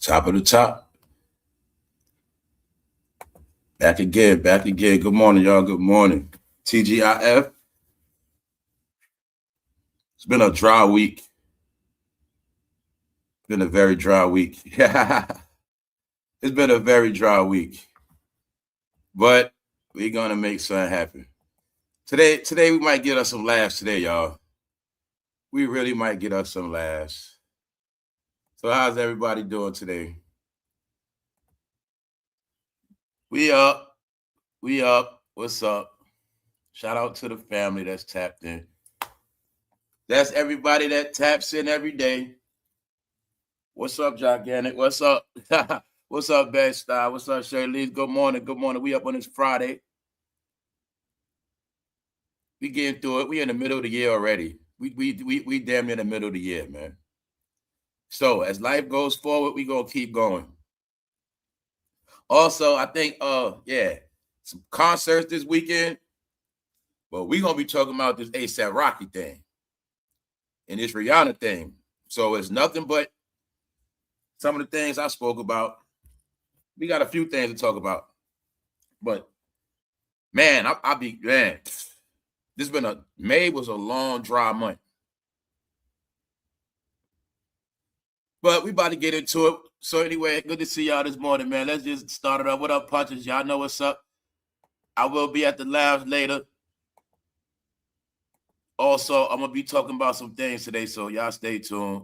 Top of the top. Back again, back again. Good morning, y'all. Good morning. TGIF. It's been a dry week. Been a very dry week. It's been a very dry week. But we're gonna make something happen. Today we might get us some laughs today, y'all. We really might get us some laughs. So how's everybody doing today? We up. We up. What's up? Shout out to the family that's tapped in. That's everybody that taps in every day. What's up, Gigantic? What's up? What's up, Bad Style? What's up, Shirley? Good morning. Good morning. We up on this Friday. We getting through it. We in the middle of the year already. We damn near in the middle of the year, man. So as life goes forward, we gonna keep going. Also, I think some concerts this weekend. But we gonna be talking about this asaprocky thing and this Rihanna thing. So it's nothing but some of the things I spoke about. We got a few things to talk about. But man, May was a long, dry month. But we about to get into it. So anyway, good to see y'all this morning, man. Let's just start it up. What up, punches? Y'all know what's up. I will be at the lounge later. Also, I'm going to be talking about some things today, so y'all stay tuned.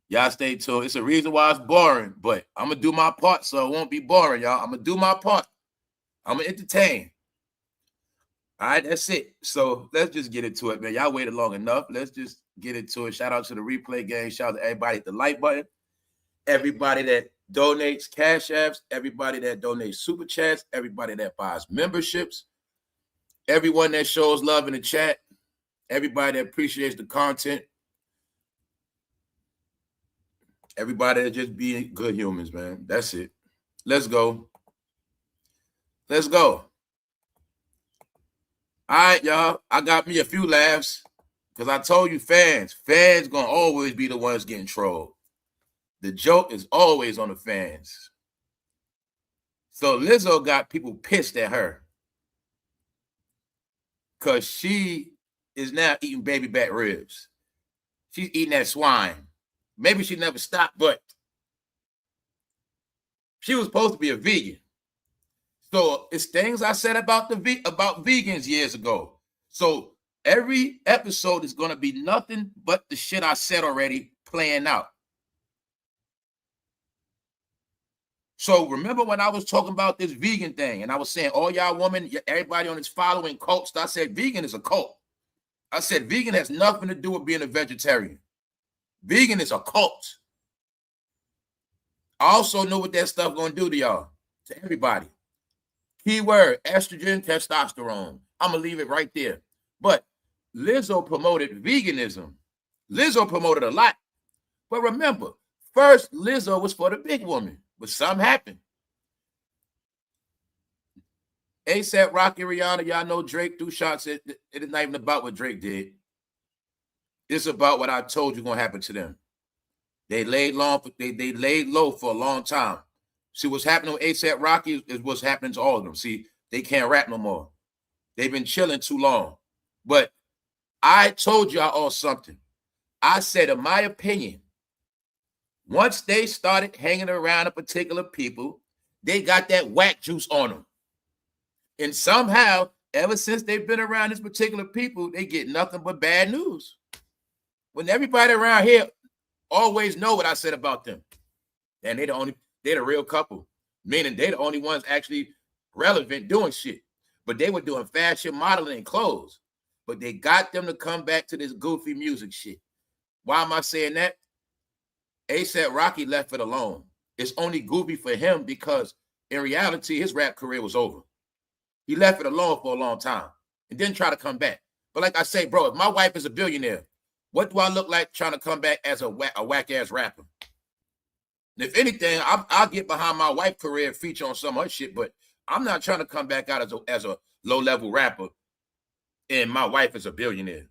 Y'all stay tuned. It's a reason why it's boring, but I'm going to do my part, so it won't be boring, y'all. I'm going to do my part. I'm going to entertain. All right, that's it. So let's just get into it, man. Y'all waited long enough. Let's just get into it. Shout out to the replay gang. Shout out to everybody at the like button. Everybody that donates cash apps. Everybody that donates super chats. Everybody that buys memberships. Everyone that shows love in the chat. Everybody that appreciates the content. Everybody that just being good humans, man. That's it. Let's go. Let's go. All right, y'all. I got me a few laughs because I told you fans gonna always be the ones getting trolled. The joke is always on the fans. So Lizzo got people pissed at her because she is now eating baby back ribs. She's eating that swine. Maybe she never stopped, but she was supposed to be a vegan. So it's things I said about about vegans years ago. So every episode is going to be nothing but the shit I said already playing out. So remember when I was talking about this vegan thing and I was saying, all y'all women, everybody on this following cults, I said vegan is a cult. I said vegan has nothing to do with being a vegetarian. Vegan is a cult. I also know what that stuff going to do to y'all, to everybody. Keyword, estrogen, testosterone. I'm going to leave it right there. But Lizzo promoted veganism. Lizzo promoted a lot. But remember, first Lizzo was for the big woman, but something happened. Rocky, Rihanna, y'all know Drake threw shots. It is not even about what Drake did. It's about what I told you going to happen to them. They laid low for a long time. See, what's happening with Rocky is what's happening to all of them. See, they can't rap no more. They've been chilling too long. But I told y'all all something. I said, in my opinion, once they started hanging around a particular people, they got that whack juice on them. And somehow, ever since they've been around this particular people, they get nothing but bad news. When everybody around here always know what I said about them. And they're the real couple. Meaning they're the only ones actually relevant doing shit. But they were doing fashion modeling and clothes. But they got them to come back to this goofy music shit. Why am I saying that? Rocky left it alone. It's only goofy for him because in reality, his rap career was over. He left it alone for a long time and didn't try to come back. But like I say, bro, if my wife is a billionaire, what do I look like trying to come back as a whack-ass rapper? And if anything, I'll get behind my wife's career and feature on some other shit, but I'm not trying to come back out as a low-level rapper and my wife is a billionaire.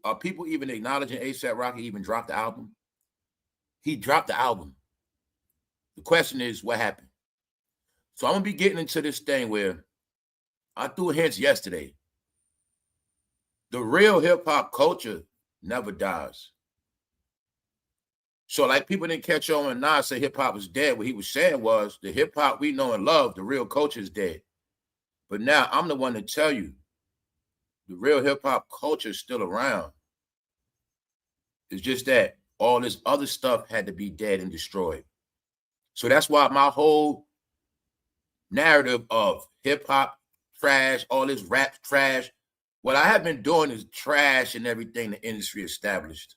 are people even acknowledging ASAP Rocky even dropped the album? He dropped the album. The question is, what happened? So I'm gonna be getting into this thing where I threw hints yesterday. The real hip hop culture never dies. So like people didn't catch on when Nas say hip hop is dead. What he was saying was the hip hop we know and love, the real culture is dead. But now I'm the one to tell you the real hip hop culture is still around. It's just that all this other stuff had to be dead and destroyed. So that's why my whole narrative of hip hop trash, all this rap trash, what I have been doing is trash and everything the industry established.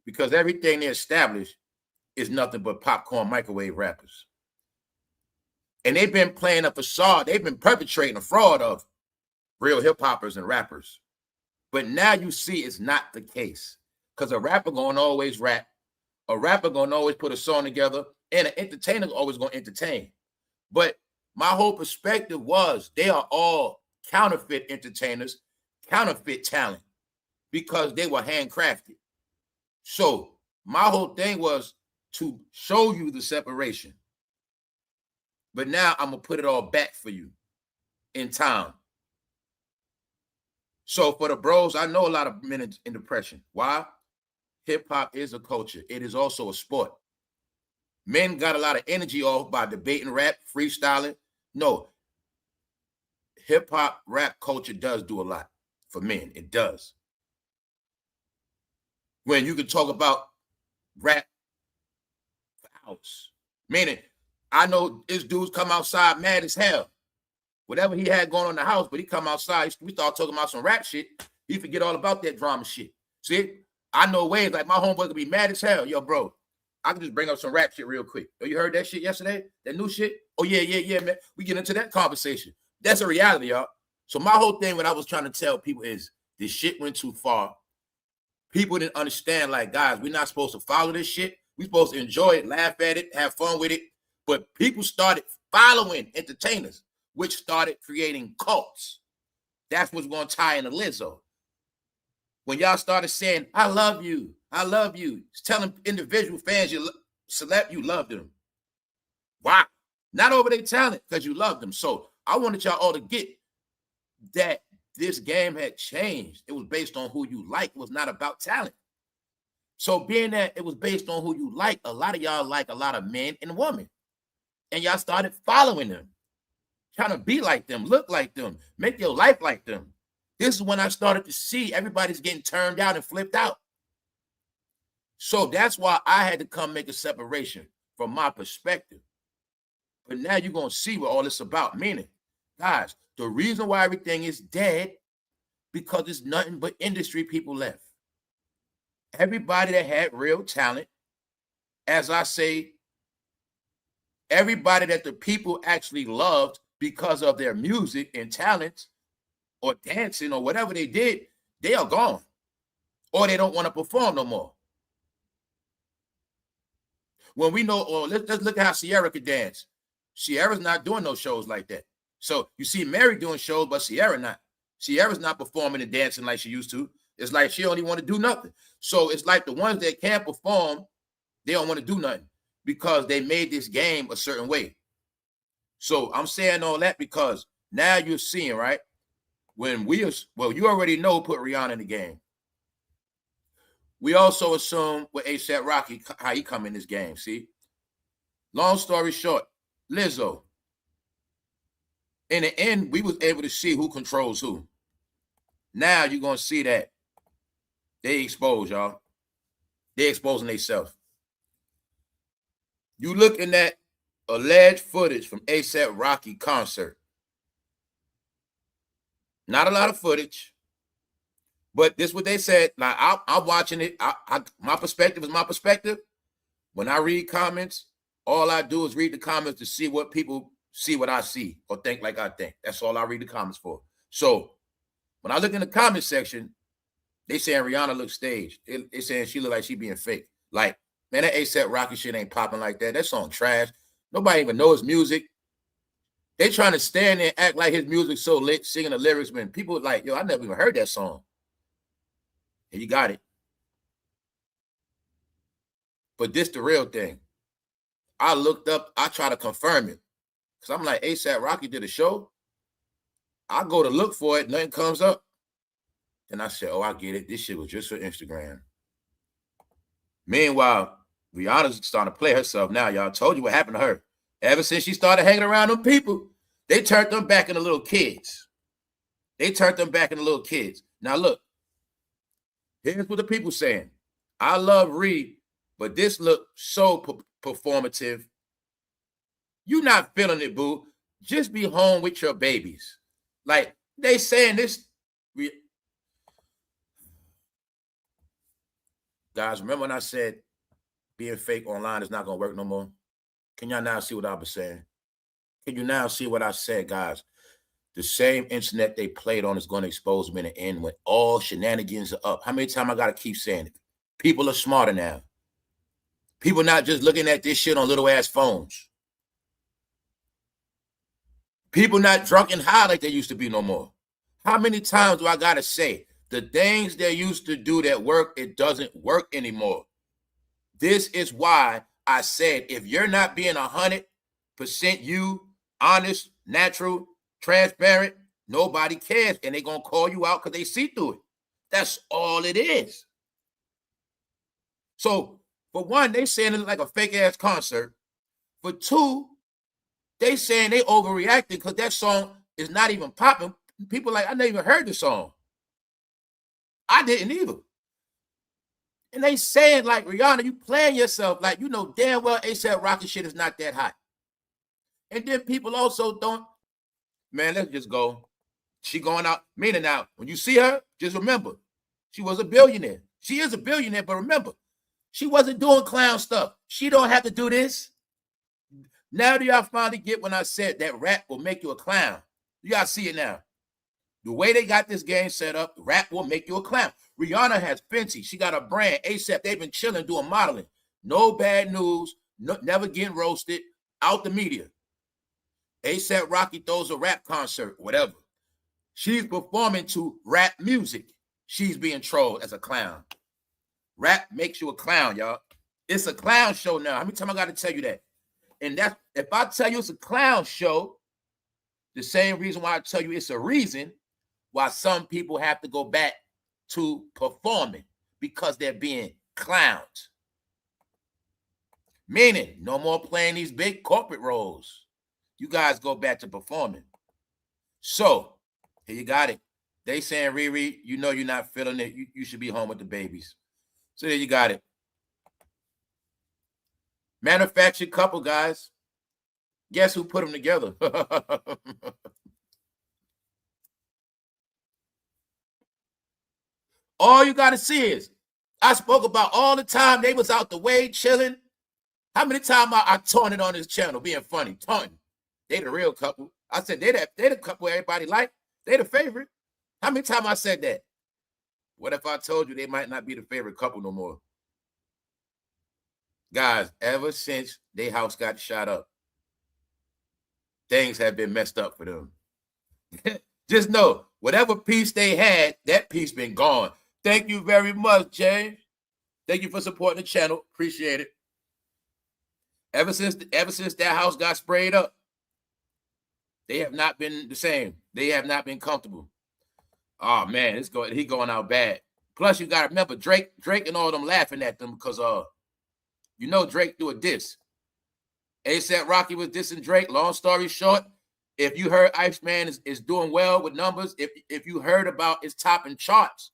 Because everything they established is nothing but popcorn microwave rappers. And they've been playing a facade. They've been perpetrating a fraud of real hip hoppers and rappers. But now you see it's not the case. Because a rapper gonna always rap. A rapper gonna always put a song together. And an entertainer always gonna entertain. But my whole perspective was they are all counterfeit entertainers, counterfeit talent, because they were handcrafted. So my whole thing was to show you the separation. But now I'm going to put it all back for you in time. So for the bros, I know a lot of men in depression. Why? Hip-hop is a culture. It is also a sport. Men got a lot of energy off by debating rap, freestyling. No. Hip-hop rap culture does do a lot for men. It does. When you can talk about rap for hours. Meaning, I know this dude's come outside mad as hell. Whatever he had going on in the house, but he come outside, we start talking about some rap shit. He forget all about that drama shit. See, I know ways like my homeboy could be mad as hell. Yo, bro, I can just bring up some rap shit real quick. Oh, you heard that shit yesterday? That new shit? Oh, yeah, man. We get into that conversation. That's a reality, y'all. So my whole thing, what I was trying to tell people is this shit went too far. People didn't understand, like, guys, we're not supposed to follow this shit. We're supposed to enjoy it, laugh at it, have fun with it. But people started following entertainers, which started creating cults. That's what's going to tie into LIZZO. When y'all started saying, I love you, it's telling individual fans you love them. Why? Not over their talent, because you love them. So I wanted y'all all to get that this game had changed. It was based on who you like. It was not about talent. So being that it was based on who you like, a lot of y'all like a lot of men and women. And y'all started following them, trying to be like them, look like them, make your life like them. This is when I started to see everybody's getting turned out and flipped out. So that's why I had to come make a separation from my perspective. But now you're going to see what all this about. Meaning, guys, the reason why everything is dead, because it's nothing but industry people left. Everybody that had real talent, as I say, everybody that the people actually loved because of their music and talents or dancing or whatever they did, they are gone. Or they don't want to perform no more. When we know, or let's look at how Sierra could dance. Sierra's not doing no shows like that. So you see Mary doing shows, but Sierra not. Sierra's not performing and dancing like she used to. It's like she don't even want to do nothing. So it's like the ones that can't perform, they don't want to do nothing because they made this game a certain way. So I'm saying all that because now you're seeing, right? When you already know who put Rihanna in the game. We also assume with ASAP Rocky, how he come in this game, see? Long story short, LIZZO. In the end, we was able to see who controls who. Now you're going to see that they expose, y'all. They exposing themselves. You looking at alleged footage from ASAP Rocky concert. Not a lot of footage, but this is what they said. Like I'm watching it. My perspective is my perspective. When I read comments, all I do is read the comments to see what people see what I see or think like I think. That's all I read the comments for. So when I look in the comment section, they saying Rihanna looks staged. They saying she look like she being fake. Like, man, that ASAP Rocky shit ain't popping like that. That song trash. Nobody even knows music. They trying to stand there and act like his music's so lit, singing the lyrics, man. People like, yo, I never even heard that song. And you got it. But this the real thing. I looked up, I try to confirm it. Because I'm like, ASAP Rocky did a show. I go to look for it, nothing comes up. And I said, oh, I get it. This shit was just for Instagram. Meanwhile, Rihanna's starting to play herself now, y'all. Told you what happened to her. Ever since she started hanging around them people, they turned them back into little kids. They turned them back into little kids. Now, look, here's what the people saying. I love Ree, but this look so performative. You not feeling it, boo. Just be home with your babies. Like, they saying this. Guys, remember when I said being fake online is not going to work no more? Can y'all now see what I was saying? Can you now see what I said, guys? The same internet they played on is going to expose them in the end when all shenanigans are up. How many times I got to keep saying it? People are smarter now. People not just looking at this shit on little ass phones. People not drunk and high like they used to be no more. How many times do I got to say the things they used to do that work, it doesn't work anymore? This is why I said, if you're not being 100% you, honest, natural, transparent, nobody cares. And they're going to call you out because they see through it. That's all it is. So, for one, they saying it's like a fake-ass concert. For two, they saying they overreacting because that song is not even popping. People like, I never even heard the song. I didn't either. And they saying, like, Rihanna, you playing yourself. Like, you know damn well ASAP Rocky shit is not that hot. And then people also don't, man, let's just go. She going out. Meaning now, when you see her, just remember, she was a billionaire. She is a billionaire, but remember, she wasn't doing clown stuff. She don't have to do this. Now do y'all finally get when I said that rap will make you a clown? You gotta see it now. The way they got this game set up, rap will make you a clown. Rihanna has Fenty. She got a brand. ASAP, they've been chilling, doing modeling. No bad news. No, never getting roasted. Out the media. ASAP Rocky throws a rap concert, whatever. She's performing to rap music. She's being trolled as a clown. Rap makes you a clown, y'all. It's a clown show now. How many times I got to tell you that? And that's, if I tell you it's a clown show, the same reason why I tell you it's a reason why some people have to go back to performing, because they're being clowns. Meaning, no more playing these big corporate roles. You guys go back to performing. So, here you got it. They saying, Riri, you know you're not feeling it. You should be home with the babies. So there you got it. Manufactured couple, guys. Guess who put them together? All you got to see is, I spoke about all the time they was out the way chilling. How many times I taunted on this channel being funny? Taunting. They the real couple. I said they the couple everybody like. They the favorite. How many times I said that? What if I told you they might not be the favorite couple no more? Guys, ever since their house got shot up, things have been messed up for them. Just know, whatever piece they had, that piece been gone. Thank you very much, James. Thank you for supporting the channel. Appreciate it. Ever since that house got sprayed up, they have not been the same. They have not been comfortable. Oh man, he going out bad. Plus, you gotta remember Drake and all them laughing at them because you know Drake do a diss. ASAP Rocky was dissing Drake. Long story short, if you heard Iceman is doing well with numbers, if you heard about his topping charts,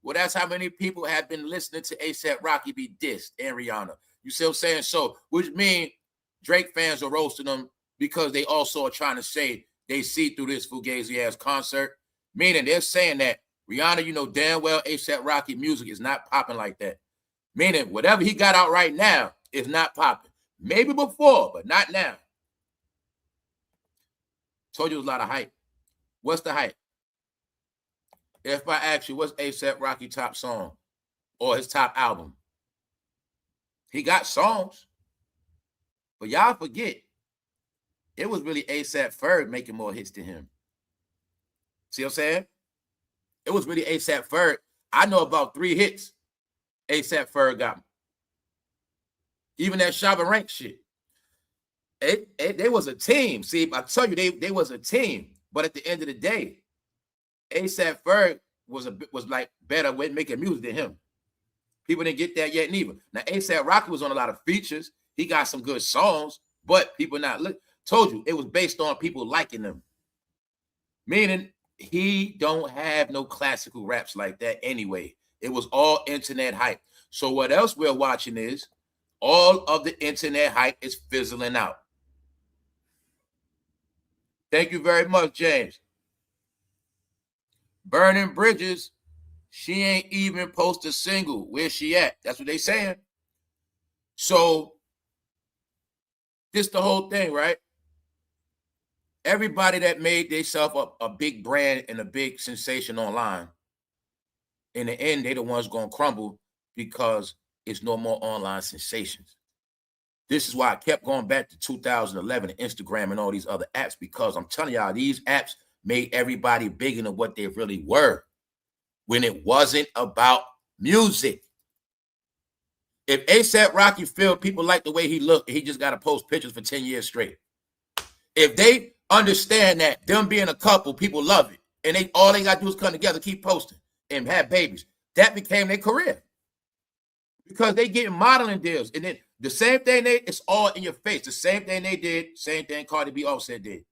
well, that's how many people have been listening to ASAP Rocky be dissed and Rihanna. You see what I'm saying? So, which means Drake fans are roasting them because they also are trying to say they see through this fugazi-ass concert. Meaning they're saying that Rihanna, you know damn well ASAP Rocky music is not popping like that. Meaning whatever he got out right now is not popping. Maybe before, but not now. Told you it was a lot of hype. What's the hype? If I ask you, what's ASAP Rocky top song or his top album? He got songs, but y'all forget, it was really ASAP Ferg making more hits than him. See what I'm saying? It was really ASAP Ferg I know about 3 hits ASAP Ferg got me. Even that Shabba Rank shit. They was a team. See, I tell you, they was a team. But at the end of the day, ASAP Ferg was like better with making music than him. People didn't get that yet neither. Now, ASAP Rocky was on a lot of features. He got some good songs, but people not look. Told you, it was based on people liking them. Meaning, he don't have no classical raps like that anyway. It was all internet hype. So what else we're watching is all of the internet hype is fizzling out. Thank you very much, James. Burning Bridges, she ain't even post a single. Where's she at? That's what they saying. So this the whole thing, right? Everybody that made themselves a big brand and a big sensation online, in the end, they the ones going to crumble because it's no more online sensations. This is why I kept going back to 2011 and Instagram and all these other apps, because I'm telling y'all, these apps made everybody bigger than what they really were when it wasn't about music. If ASAP Rocky feel people like the way he looked, he just got to post pictures for 10 years straight. If they understand that them being a couple, people love it, and all they got to do is come together, keep posting, and have babies, that became their career. Because they getting modeling deals. And then the same thing, it's all in your face. The same thing they did, same thing Cardi B Offset did.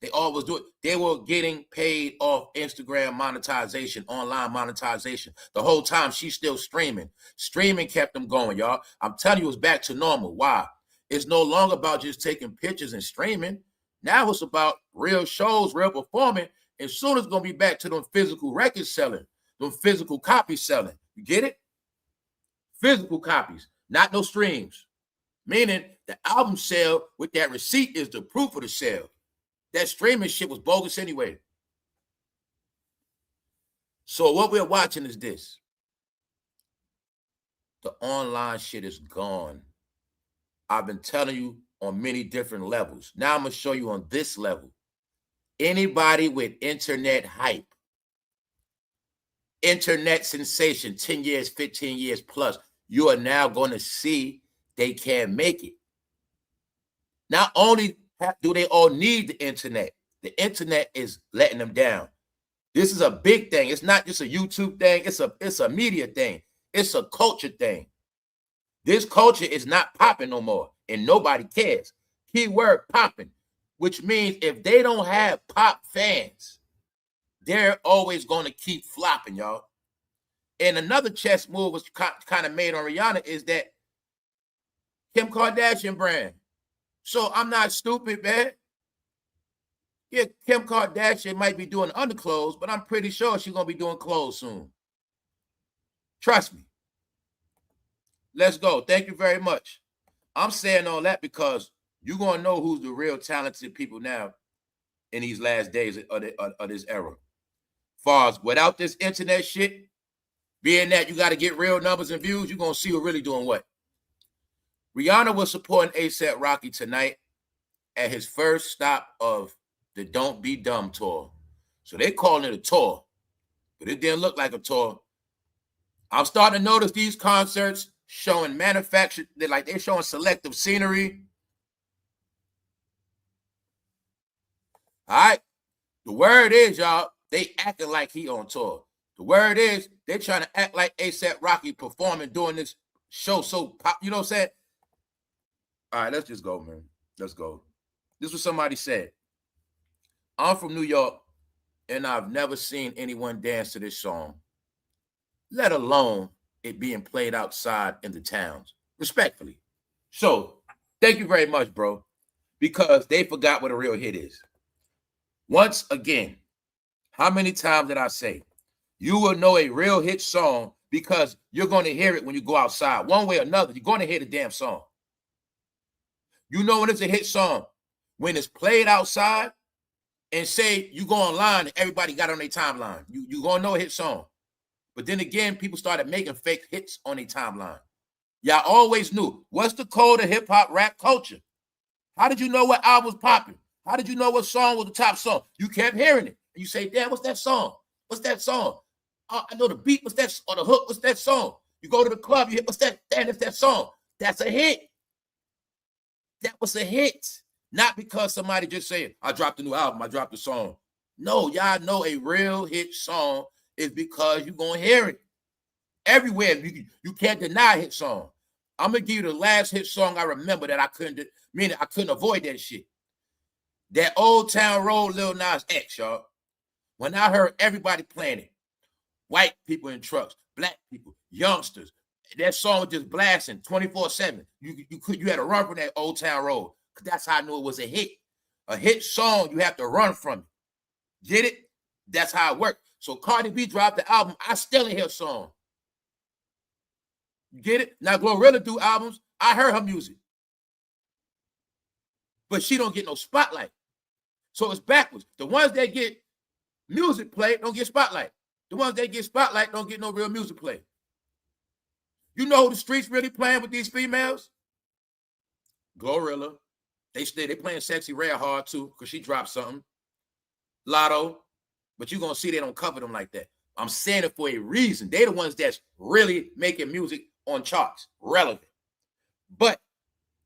They always do it. They were getting paid off Instagram monetization, online monetization. The whole time she's still streaming. Streaming kept them going, y'all. I'm telling you, it's back to normal. Why? It's no longer about just taking pictures and streaming. Now it's about real shows, real performing. And soon it's going to be back to them physical records selling, them physical copies selling. You get it? Physical copies, not no streams. Meaning the album sale with that receipt is the proof of the sale. That streaming shit was bogus anyway. So what we're watching is this. The online shit is gone. I've been telling you on many different levels. Now I'm going to show you on this level. Anybody with internet hype, internet sensation, 10 years, 15 years plus, you are now going to see they can't make it. Not only do they all need the internet is letting them down. This is a big thing. It's not just a YouTube thing. It's a media thing. It's a culture thing. This culture is not popping no more, and nobody cares. Keyword popping, which means if they don't have pop fans, they're always going to keep flopping, y'all. And another chess move was kind of made on Rihanna is that Kim Kardashian brand. So I'm not stupid, man. Yeah, Kim Kardashian might be doing underclothes, but I'm pretty sure she's going to be doing clothes soon. Trust me. Let's go. Thank you very much. I'm saying all that because you're going to know who's the real talented people now in these last days of this era. Far as without this internet shit, being that you got to get real numbers and views, you're going to see who really doing what. Rihanna was supporting ASAP Rocky tonight at his first stop of the Don't Be Dumb tour. So they calling it a tour, but it didn't look like a tour. I'm starting to notice these concerts showing manufactured, they're showing selective scenery. All right. The word is, y'all, they acting like he on tour. The word is they're trying to act like ASAP Rocky performing doing this show so pop. You know what I'm saying? All right, let's just go, man. Let's go. This was somebody said. I'm from New York, and I've never seen anyone dance to this song, let alone it being played outside in the towns, respectfully. So thank you very much, bro, because they forgot what a real hit is. Once again, how many times did I say, you will know a real hit song because you're going to hear it when you go outside. One way or another, you're going to hear the damn song. You know when it's a hit song, when it's played outside, and say you go online and everybody got on their timeline. You're going to know a hit song. But then again, people started making fake hits on their timeline. Y'all always knew. What's the code of hip-hop rap culture? How did you know what album was popping? How did you know what song was the top song? You kept hearing it. And you say, damn, what's that song? What's that song? Oh, I know the beat was that, or the hook was that song. You go to the club, you hit, what's that? Damn, it's that song. That's a hit. That was a hit. Not because somebody just saying, I dropped a new album, I dropped a song. No, y'all know a real hit song is because you're going to hear it. Everywhere, you can't deny a hit song. I'm going to give you the last hit song I remember that I couldn't avoid that shit. That Old Town Road, Lil Nas X, y'all. When I heard everybody playing it, white people in trucks, black people, youngsters, that song was just blasting 24/7. You had to run from that Old Town Road. That's how I knew it was a hit. A hit song, you have to run from it. Get it? That's how it worked. So Cardi B dropped the album. I still ain't hear a song. You get it? Now Glorilla do albums. I heard her music. But she don't get no spotlight. So it's backwards. The ones that get music play don't get spotlight. The ones that get spotlight don't get no real music play. You know who the streets really playing with these females? Glorilla. They playing Sexy Red hard too, because she dropped something. Latto. But you're going to see they don't cover them like that. I'm saying it for a reason. They the ones that's really making music on charts, relevant. But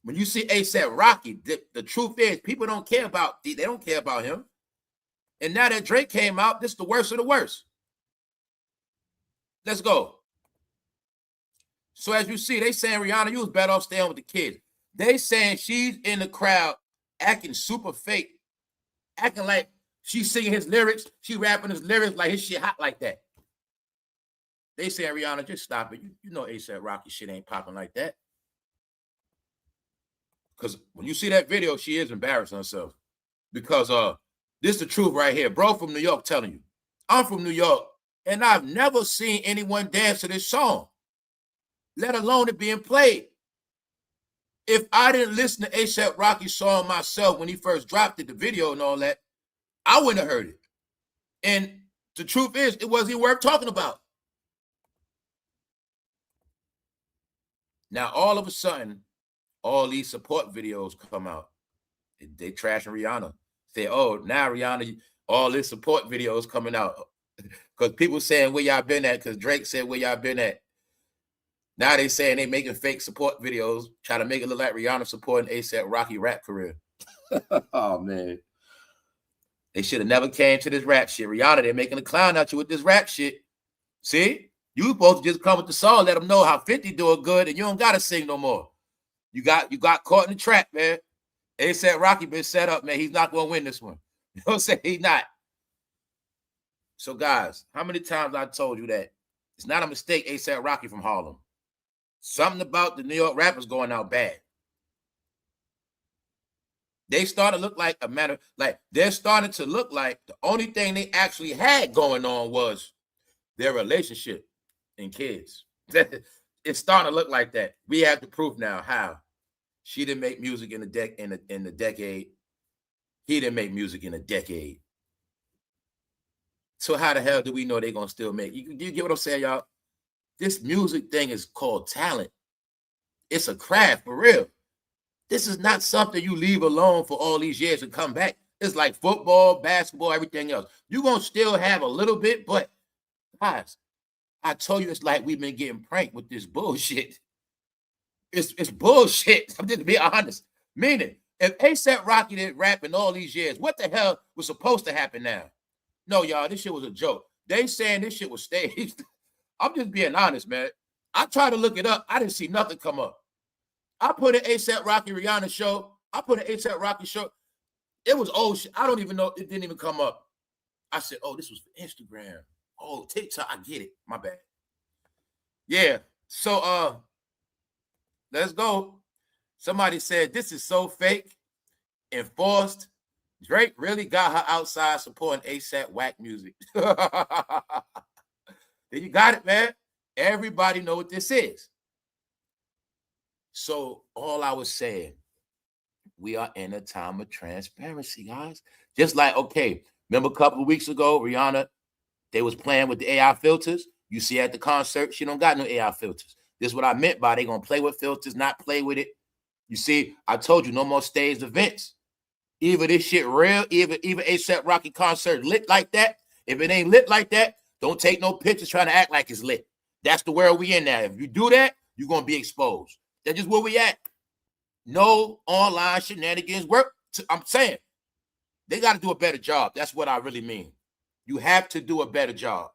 when you see ASAP Rocky, the truth is people don't care about, they don't care about him. And now that Drake came out, this is the worst of the worst. Let's go. So as you see, they saying, Rihanna, you was better off staying with the kids. They saying she's in the crowd acting super fake, acting like she's singing his lyrics. She rapping his lyrics like his shit hot like that. They saying, Rihanna, just stop it. You know ASAP Rocky shit ain't popping like that. Because when you see that video, she is embarrassing herself. Because this is the truth right here. Bro from New York telling you. I'm from New York, and I've never seen anyone dance to this song, let alone it being played. If I didn't listen to ASAP Rocky's song myself when he first dropped it, the video and all that, I wouldn't have heard it. And the truth is, it wasn't worth talking about. Now, all of a sudden, all these support videos come out. They trashing Rihanna. Say, oh, now Rihanna, all this support videos coming out. Because people saying where y'all been at, because Drake said where y'all been at. Now they saying they making fake support videos, try to make it look like Rihanna supporting ASAP Rocky rap career. Oh, man. They should have never came to this rap shit. Rihanna, they're making a clown out you with this rap shit. See? You supposed to just come with the song, let them know how 50 doing good, and you don't got to sing no more. You got caught in the trap, man. ASAP Rocky been set up, man. He's not going to win this one. You know what I'm saying? He's not. So, guys, how many times I told you that it's not a mistake ASAP Rocky from Harlem. Something about the New York rappers going out bad. They started to look like they're starting to look like the only thing they actually had going on was their relationship and kids. It's starting to look like that. We have the proof now. How? She didn't make music in the decade. He didn't make music in a decade. So how the hell do we know they're gonna still make? You get what I'm saying, y'all? This music thing is called talent. It's a craft for real. This is not something you leave alone for all these years and come back. It's like football, basketball, everything else. You're gonna still have a little bit, but guys, I told you it's like we've been getting pranked with this bullshit. It's bullshit. I'm just being honest. Meaning, if ASAP Rocky didn't rap in all these years, what the hell was supposed to happen now? No, y'all, this shit was a joke. They saying this shit was staged. I'm just being honest, man. I tried to look it up. I didn't see nothing come up. I put an ASAP Rocky Rihanna show. I put an ASAP Rocky show. It was old shit. I don't even know. It didn't even come up. I said, oh, this was for Instagram. Oh, TikTok. I get it. My bad. Yeah. So, let's go. Somebody said, this is so fake and forced. Drake really got her outside supporting ASAP Wack music. Then you got it, man. Everybody know what this is. So all I was saying, we are in a time of transparency, guys. Just like, okay, remember a couple of weeks ago, Rihanna, they was playing with the AI filters. You see at the concert, she don't got no AI filters. This is what I meant by they going to play with filters, not play with it. You see, I told you, no more staged events. Either this shit real, either ASAP Rocky concert lit like that. If it ain't lit like that, Don't take no pictures trying to act like it's lit. That's the world we in now. If you do that, you're going to be exposed. That's just where we at. No online shenanigans work. I'm saying they got to do a better job. That's what I really mean. You have to do a better job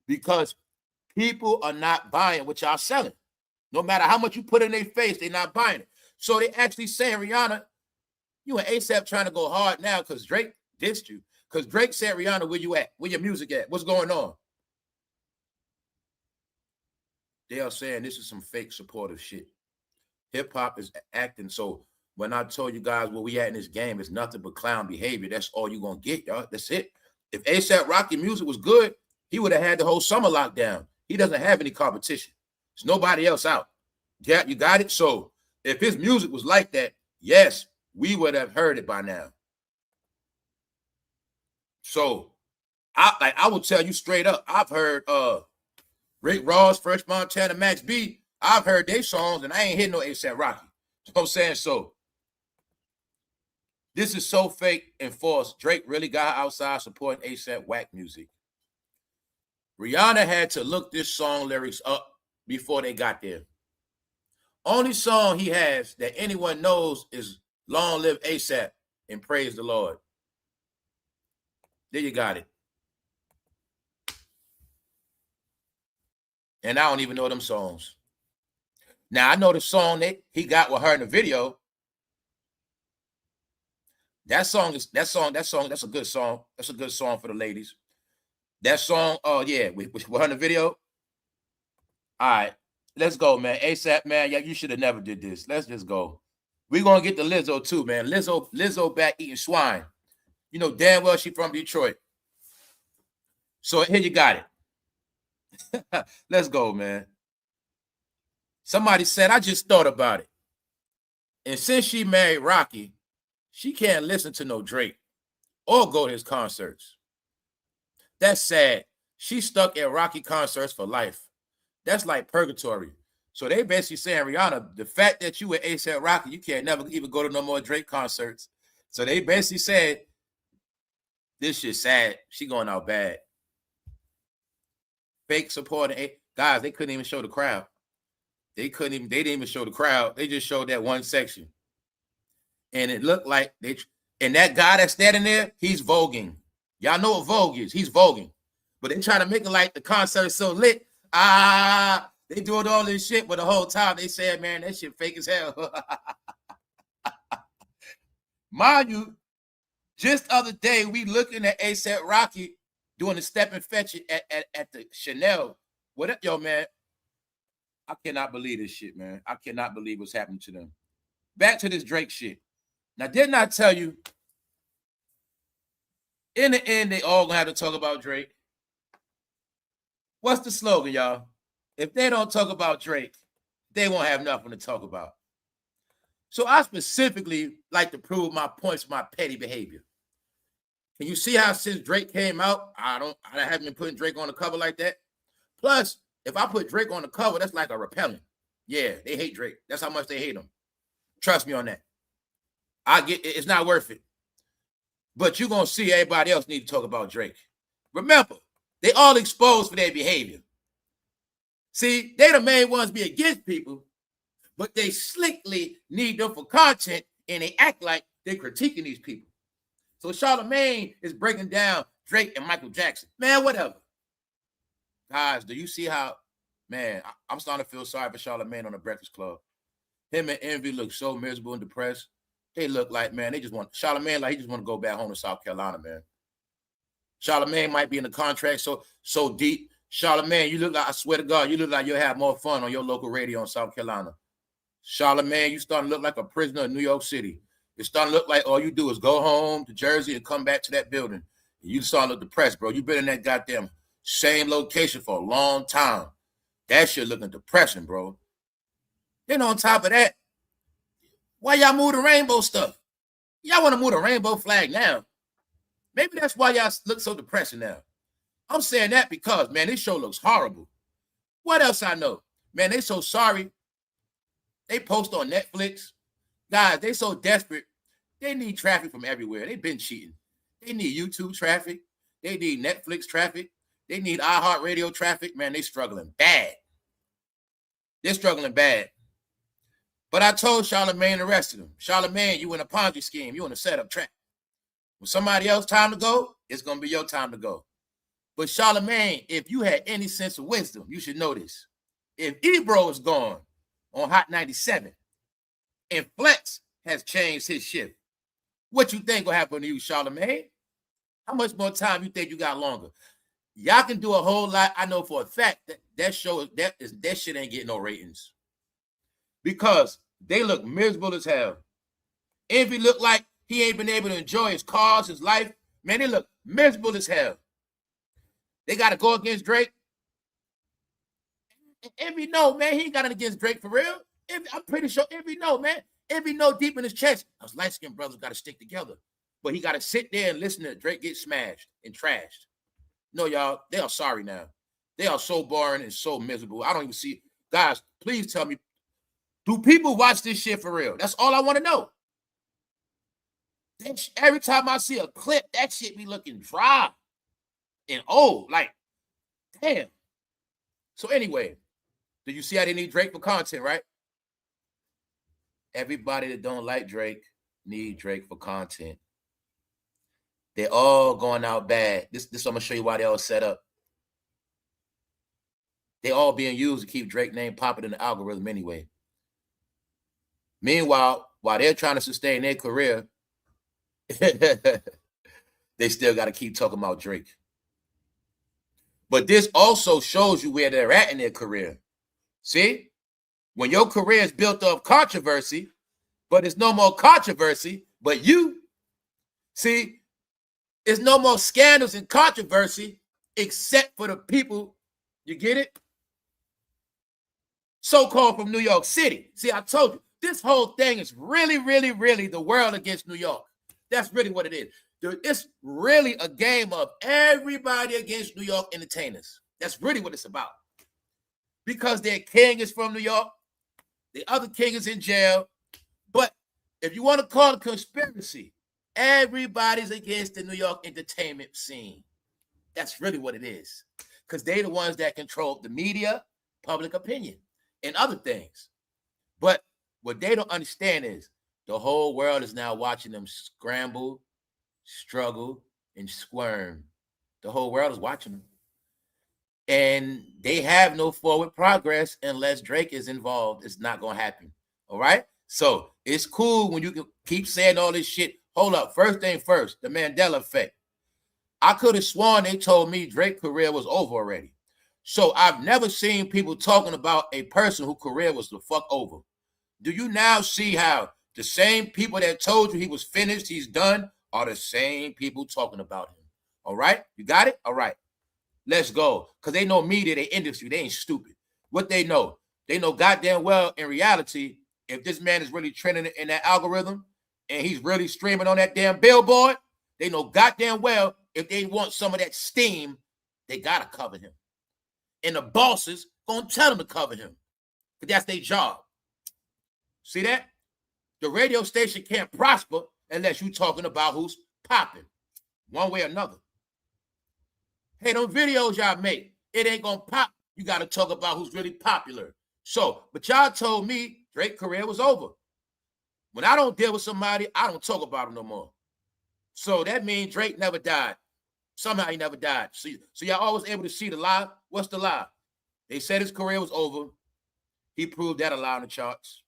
because people are not buying what y'all selling. No matter how much you put in their face, they're not buying it. So they actually saying, Rihanna, you and ASAP trying to go hard now because Drake dissed you. Because Drake said, Rihanna, where you at? Where your music at? What's going on? They are saying this is some fake supportive shit. Hip-hop is acting. So when I told you guys where we at in this game, it's nothing but clown behavior. That's all you're going to get, y'all. That's it. If ASAP Rocky music was good, he would have had the whole summer lockdown. He doesn't have any competition. There's nobody else out. Yeah, you got it? So if his music was like that, yes, we would have heard it by now. So I will tell you straight up, I've heard Rick Ross, Fresh Montana, Max B. I've heard their songs and I ain't hitting no ASAP Rocky. You know what I'm saying? So this is so fake and false. Drake really got outside supporting ASAP Wack music. Rihanna had to look this song lyrics up before they got there. Only song he has that anyone knows is Long Live ASAP and Praise the Lord. There you got it. And I don't even know them songs. Now I know the song that he got with her in the video. That's a good song. That's a good song for the ladies. That song, oh yeah, with her in the video. All right, let's go, man. ASAP, man. Yeah, you should have never did this. Let's just go. We're gonna get the Lizzo too, man. Lizzo back eating swine. You know damn well she from Detroit. So here you got it. Let's go, man. Somebody said, I just thought about it. And since she married Rocky, she can't listen to no Drake or go to his concerts. That's sad. She's stuck at Rocky concerts for life. That's like purgatory. So they basically saying, Rihanna, the fact that you with ASAP Rocky, you can't never even go to no more Drake concerts. So they basically said, this shit's sad. She going out bad. Fake supporting. Guys, they couldn't even show the crowd. They didn't even show the crowd. They just showed that one section. And it looked like and that guy that's standing there, he's voguing. Y'all know what Vogue is. He's voguing. But they try to make it like the concert is so lit. They doing all this shit, but the whole time they said, man, that shit fake as hell. Mind you, just the other day, we looking at ASAP Rocky doing the step and fetch it at the Chanel. What up, yo, man? I cannot believe this shit, man. I cannot believe what's happening to them. Back to this Drake shit. Now, didn't I tell you, in the end, they all gonna have to talk about Drake? What's the slogan, y'all? If they don't talk about Drake, they won't have nothing to talk about. So I specifically like to prove my points for my petty behavior. Can you see how since Drake came out, I haven't been putting Drake on the cover like that? Plus, if I put Drake on the cover, that's like a repellent. Yeah, they hate Drake. That's how much they hate him. Trust me on that. I get it. It's not worth it. But you're going to see everybody else need to talk about Drake. Remember, they all exposed for their behavior. See, they the main ones be against people, but they slickly need them for content, and they act like they're critiquing these people. So Charlamagne is breaking down Drake and Michael Jackson. Man, whatever. Guys, do you see how, man, I'm starting to feel sorry for Charlamagne on the Breakfast Club. Him and Envy look so miserable and depressed. They look like, man, they just want, Charlamagne, like he just want to go back home to South Carolina, man. Charlamagne might be in the contract so deep. Charlamagne, you look like, I swear to God, you look like you'll have more fun on your local radio in South Carolina. Charlamagne, you starting to look like a prisoner in New York City. It's starting to look like all you do is go home to Jersey and come back to that building. You starting to look depressed, bro. You've been in that goddamn same location for a long time. That shit looking depressing, bro. Then on top of that, why y'all move the rainbow stuff? Y'all want to move the rainbow flag now. Maybe that's why y'all look so depressing now. I'm saying that because, man, this show looks horrible. What else I know? Man, they so sorry. They post on Netflix. Guys, they so desperate. They need traffic from everywhere. They've been cheating. They need YouTube traffic. They need Netflix traffic. They need iHeartRadio traffic, man. They struggling bad. They're struggling bad. But I told Charlamagne and the rest of them, Charlamagne, you in a Ponzi scheme. You in a setup trap. When somebody else time to go, it's going to be your time to go. But Charlamagne, if you had any sense of wisdom, you should know this. If Ebro is gone on Hot 97 and Flex has changed his shift, what you think will happen to you, Charlamagne? How much more time you think you got longer? Y'all can do a whole lot. I know for a fact that shit ain't getting no ratings because they look miserable as hell. Envy look like he ain't been able to enjoy his cars, his life. Man, they look miserable as hell. They got to go against Drake. Envy know, man, he ain't got it against Drake for real. I'm pretty sure Envy know, man. Envy know deep in his chest. Those light-skinned brothers got to stick together. But he got to sit there and listen to Drake get smashed and trashed. No, y'all, they are sorry now. They are so boring and so miserable. I don't even see. Guys, please tell me, do people watch this shit for real? That's all I want to know. Every time I see a clip, that shit be looking dry and old. Like, damn. So anyway, do you see how they need Drake for content, right? Everybody that don't like Drake need Drake for content. They're all going out bad. This I'm going to show you why they all set up. They all being used to keep Drake's name popping in the algorithm anyway. Meanwhile, while they're trying to sustain their career, they still got to keep talking about Drake. But this also shows you where they're at in their career. See? When your career is built off controversy, but it's no more controversy, but you. See? There's no more scandals and controversy except for the people, you get it? So-called from New York City. See, I told you, this whole thing is really, really, really the world against New York. That's really what it is. It's really a game of everybody against New York entertainers. That's really what it's about. Because their king is from New York, the other king is in jail. But if you want to call it conspiracy, everybody's against the New York entertainment scene. That's really what it is. Because they're the ones that control the media, public opinion, and other things. But what they don't understand is the whole world is now watching them scramble, struggle, and squirm. The whole world is watching them. And they have no forward progress unless Drake is involved. It's not going to happen. All right? So it's cool when you can keep saying all this shit. Hold up. First thing first, the Mandela effect. I could have sworn they told me Drake's career was over already. So I've never seen people talking about a person whose career was the fuck over. Do you now see how the same people that told you he was finished, he's done, are the same people talking about him? All right? You got it? All right. Let's go. Because they know media, they industry. They ain't stupid. What they know goddamn well in reality, if this man is really trending in that algorithm and he's really streaming on that damn billboard, they know goddamn well if they want some of that steam, they got to cover him. And the bosses going to tell them to cover him. Because that's their job. See that? The radio station can't prosper unless you're talking about who's popping one way or another. Hey, them videos y'all make, it ain't going to pop. You got to talk about who's really popular. So, but y'all told me Drake's career was over. When I don't deal with somebody, I don't talk about him no more. So that means Drake never died. Somehow he never died. So y'all always able to see the lie. What's the lie? They said his career was over. He proved that a lie on the charts.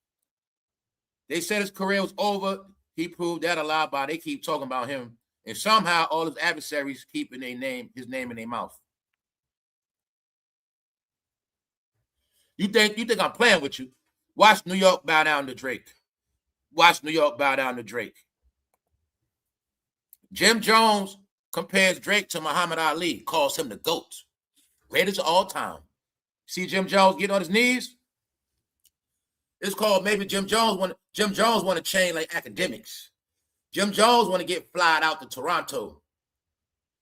They said his career was over. He proved that a lie by they keep talking about him. And somehow all his adversaries keeping his name in their mouth. You think I'm playing with you? Watch New York bow down to Drake. Watch New York bow down to Drake. Jim Jones compares Drake to Muhammad Ali, calls him the GOAT. Greatest of all time. See Jim Jones get on his knees? It's called maybe Jim Jones want to chain like academics. Jim Jones want to get flied out to Toronto.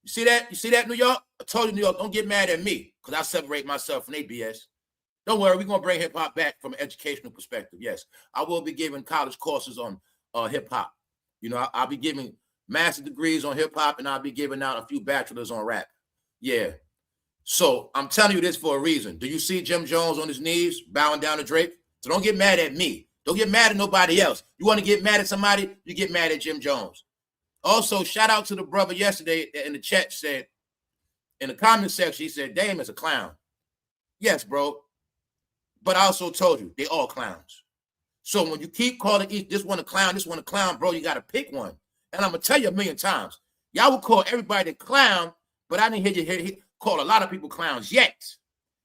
You see that? You see that, New York? I told you, New York, don't get mad at me because I separate myself from their BS. Don't worry, we're going to bring hip-hop back from an educational perspective. Yes, I will be giving college courses on hip-hop. You know, I'll be giving master degrees on hip-hop, and I'll be giving out a few bachelors on rap. Yeah. So I'm telling you this for a reason. Do you see Jim Jones on his knees bowing down to Drake? So don't get mad at me. Don't get mad at nobody else. You want to get mad at somebody, you get mad at Jim Jones. Also, shout out to the brother yesterday in the chat said, in the comment section, he said, Dame is a clown. Yes, bro. But I also told you, they all clowns. So when you keep calling this one a clown, bro, you got to pick one. And I'm going to tell you a million times. Y'all will call everybody a clown, but I didn't hear you call a lot of people clowns yet.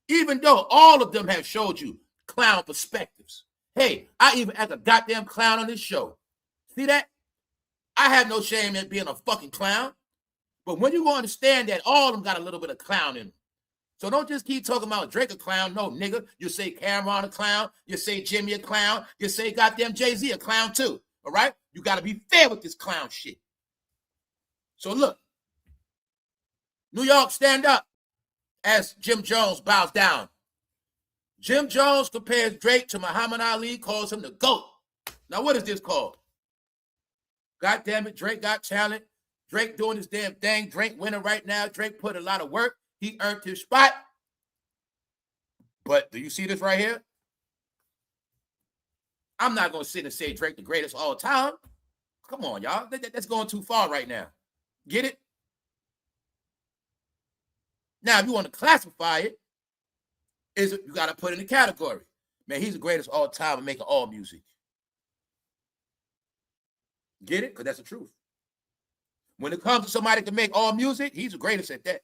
Even though all of them have showed you clown perspectives. Hey, I even act a goddamn clown on this show. See that? I have no shame in being a fucking clown. But when you gonna understand that all of them got a little bit of clown in them. So don't just keep talking about Drake a clown. No, nigga. You say Cameron a clown. You say Jimmy a clown. You say goddamn Jay-Z a clown too. All right? You got to be fair with this clown shit. So look. New York, stand up as Jim Jones bows down. Jim Jones compares Drake to Muhammad Ali, calls him the GOAT. Now, what is this called? God damn it, Drake got talent. Drake doing his damn thing. Drake winning right now. Drake put a lot of work. He earned his spot. But do you see this right here? I'm not going to sit and say Drake the greatest of all time. Come on, y'all. That's going too far right now. Get it? Now, if you want to classify it, you got to put it in a category. Man, he's the greatest of all time at making all music. Get it? Because that's the truth. When it comes to somebody that can make all music, he's the greatest at that.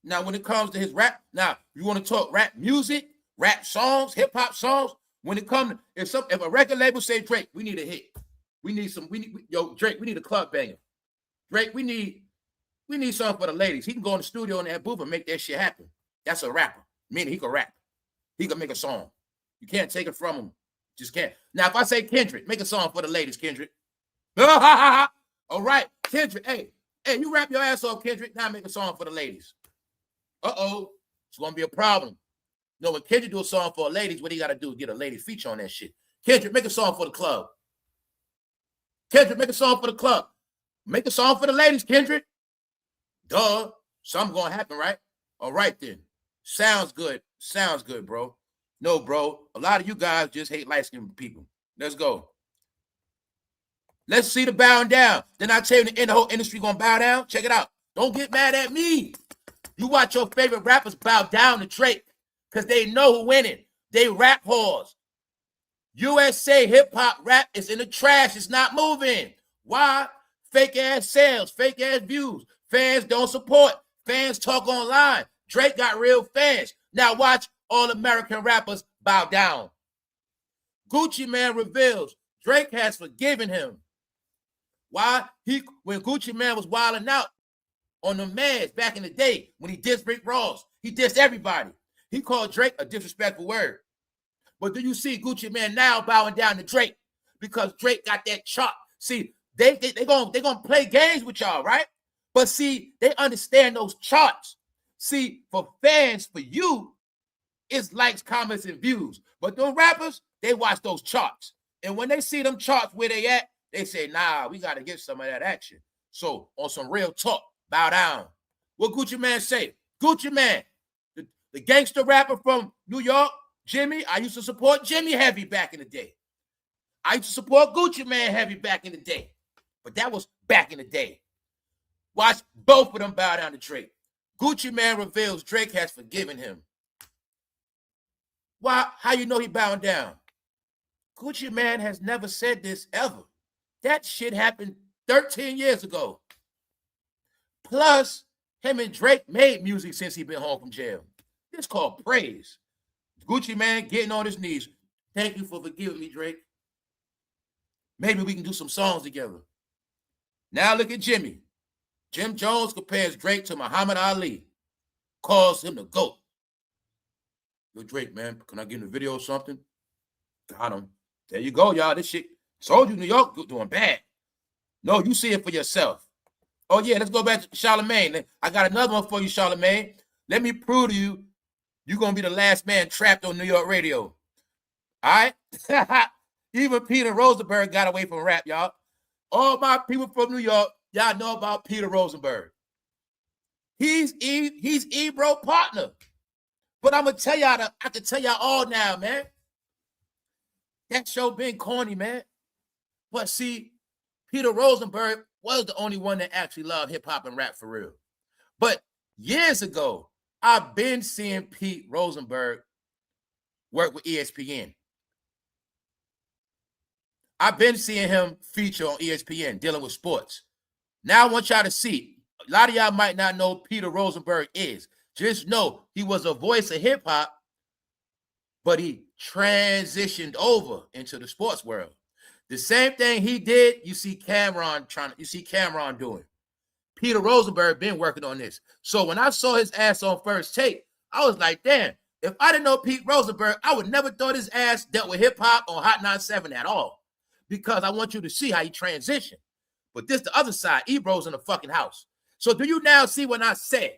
Now, when it comes to his rap, now, you want to talk rap music, rap songs, hip-hop songs, when it comes, if a record label say, Drake, we need a hit. Drake, we need a club banger. Drake, we need something for the ladies. He can go in the studio in that booth and make that shit happen. That's a rapper. Meaning he can rap. He can make a song. You can't take it from him. Just can't. Now, if I say Kendrick, make a song for the ladies, Kendrick. All right, Kendrick. Hey, you rap your ass off, Kendrick. Now make a song for the ladies. Uh-oh. It's going to be a problem. You know, when Kendrick do a song for ladies, what he got to do is get a lady feature on that shit. Kendrick, make a song for the club. Kendrick, make a song for the club. Make a song for the ladies, Kendrick. Duh. Something going to happen, right? All right, then. Sounds good. Sounds good, bro. No, bro. A lot of you guys just hate light-skinned people. Let's go. Let's see the bowing down. Then I tell you the whole industry going to bow down. Check it out. Don't get mad at me. You watch your favorite rappers bow down to Drake because they know who winning. They rap whores. USA hip-hop rap is in the trash. It's not moving. Why? Fake-ass sales, fake-ass views. Fans don't support. Fans talk online. Drake got real fans. Now watch all American rappers bow down. Gucci Mane reveals Drake has forgiven him. Why? When Gucci Mane was wilding out on the meds back in the day, when he dissed Rick Ross, he dissed everybody. He called Drake a disrespectful word. But do you see Gucci Mane now bowing down to Drake? Because Drake got that chop. See, they gonna play games with y'all, right? But see, they understand those charts. See, for fans, for you, it's likes, comments, and views. But those rappers, they watch those charts. And when they see them charts where they at, they say, nah, we got to get some of that action. So on some real talk, bow down. What Gucci Mane say? Gucci Mane, the gangster rapper from New York, Jimmy, I used to support Jimmy heavy back in the day. I used to support Gucci Mane heavy back in the day. But that was back in the day. Watch both of them bow down to Drake. Gucci Mane reveals Drake has forgiven him. Why? How you know he bowing down? Gucci Mane has never said this ever. That shit happened 13 years ago. Plus, him and Drake made music since he been home from jail. It's called praise. Gucci Mane getting on his knees. Thank you for forgiving me, Drake. Maybe we can do some songs together. Now look at Jimmy. Jim Jones compares Drake to Muhammad Ali. Calls him the GOAT. Yo, Drake, man, can I get in the video or something? Got him. There you go, y'all. This shit, told you New York doing bad. No, you see it for yourself. Oh, yeah, let's go back to Charlemagne. I got another one for you, Charlemagne. Let me prove to you, you're going to be the last man trapped on New York radio. All right? Even Peter Rosenberg got away from rap, y'all. All my people from New York, y'all know about Peter Rosenberg. He's Ebro partner. But I'm gonna tell y'all, I can tell y'all all now, man. That show been corny, man. But see, Peter Rosenberg was the only one that actually loved hip hop and rap for real. But years ago, I've been seeing Pete Rosenberg work with ESPN. I've been seeing him feature on ESPN dealing with sports. Now I want y'all to see. A lot of y'all might not know who Peter Rosenberg is. Just know he was a voice of hip hop, but he transitioned over into the sports world. The same thing he did, you see Cameron doing. Peter Rosenberg been working on this. So when I saw his ass on First Take, I was like, damn, if I didn't know Pete Rosenberg, I would never thought his ass dealt with hip hop on Hot 97 at all. Because I want you to see how he transitioned. But this the other side, Ebro's in the fucking house. So do you now see what I said?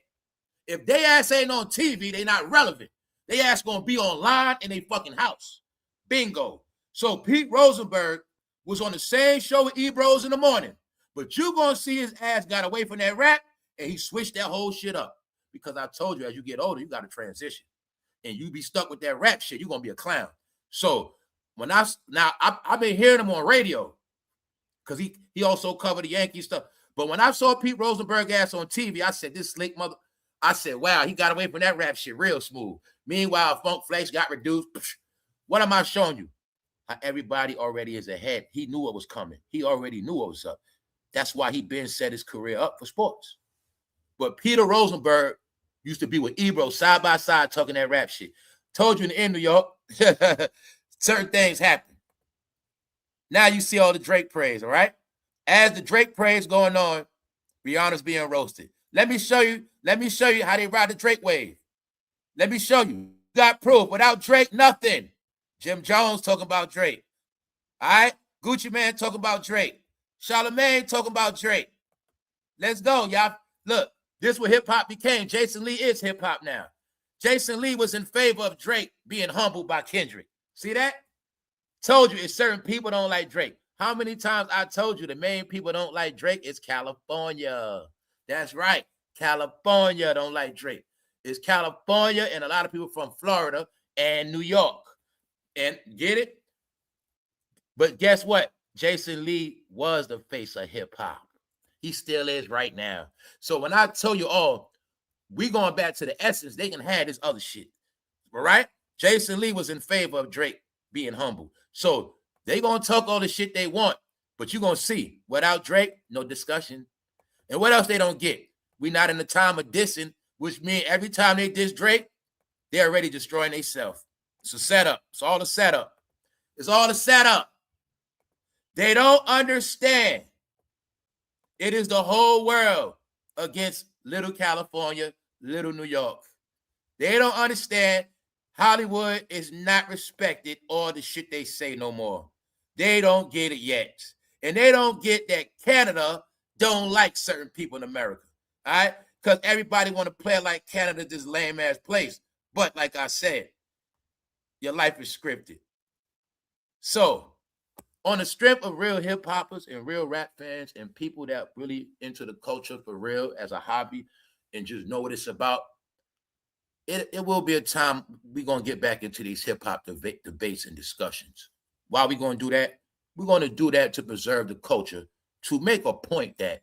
If they ass ain't on TV, they not relevant. They ass gonna be online in a fucking house. Bingo. So Pete Rosenberg was on the same show with Ebro's in the morning. But you gonna see his ass got away from that rap and he switched that whole shit up. Because I told you, as you get older, you gotta transition. And you be stuck with that rap shit, you're gonna be a clown. So when I've been hearing him on radio, because he also covered the Yankee stuff. But when I saw Pete Rosenberg ass on TV, I said, this slick mother, I said, wow, he got away from that rap shit real smooth. Meanwhile, Funk Flex got reduced. What am I showing you? How everybody already is ahead. He knew what was coming. He already knew what was up. That's why he been set his career up for sports. But Peter Rosenberg used to be with Ebro side by side talking that rap shit. Told you in New York, certain things happen. Now you see all the Drake praise, all right? As the Drake praise going on, Rihanna's being roasted. Let me show you how they ride the Drake wave. Let me show you. Got proof. Without Drake, nothing. Jim Jones talking about Drake. All right? Gucci Man talking about Drake. Charlamagne talking about Drake. Let's go, y'all. Look, this is what hip-hop became. Jason Lee is hip-hop now. Jason Lee was in favor of Drake being humbled by Kendrick. See that? Told you, it's certain people don't like Drake. How many times I told you the main people don't like Drake is California. That's right. California don't like Drake. It's California and a lot of people from Florida and New York. And get it? But guess what? Jason Lee was the face of hip-hop. He still is right now. So when I tell you all, we going back to the essence, they can have this other shit. All right? Jason Lee was in favor of Drake being humble. So they going to talk all the shit they want, but you going to see, without Drake, no discussion. And what else they don't get? We not in the time of dissing, which means every time they diss Drake, they're already destroying themselves. It's a setup. It's all a setup. It's all a setup. They don't understand. It is the whole world against little California, little New York. They don't understand Hollywood is not respected or the shit they say no more. They don't get it yet. And they don't get that Canada don't like certain people in America. All right? Because everybody want to play like Canada, this lame-ass place. But like I said, your life is scripted. So, on the strength of real hip-hoppers and real rap fans and people that really into the culture for real as a hobby and just know what it's about, it will be a time we're going to get back into these hip-hop debates and discussions. Why are we going to do that? We're going to do that to preserve the culture, to make a point that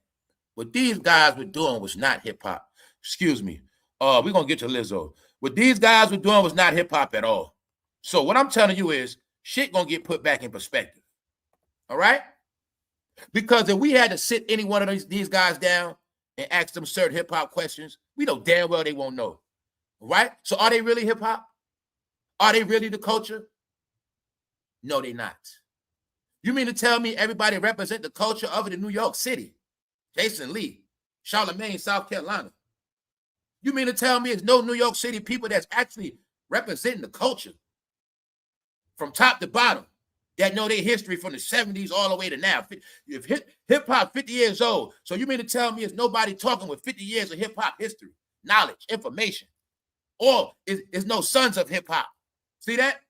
what these guys were doing was not hip-hop. Excuse me. We're going to get to LIZZO. What these guys were doing was not hip-hop at all. So what I'm telling you is shit going to get put back in perspective. All right? Because if we had to sit any one of these guys down and ask them certain hip-hop questions, we know damn well they won't know. Right? So are they really hip-hop? Are they really the culture? No, they're not. You mean to tell me everybody represent the culture of it in New York City? Jason Lee, Charlamagne, South Carolina. You mean to tell me there's no New York City people that's actually representing the culture from top to bottom, that know their history from the 70s all the way to now? If hip-hop 50 years old, so you mean to tell me there's nobody talking with 50 years of hip-hop history, knowledge, information? Or is no sons of hip-hop? See that?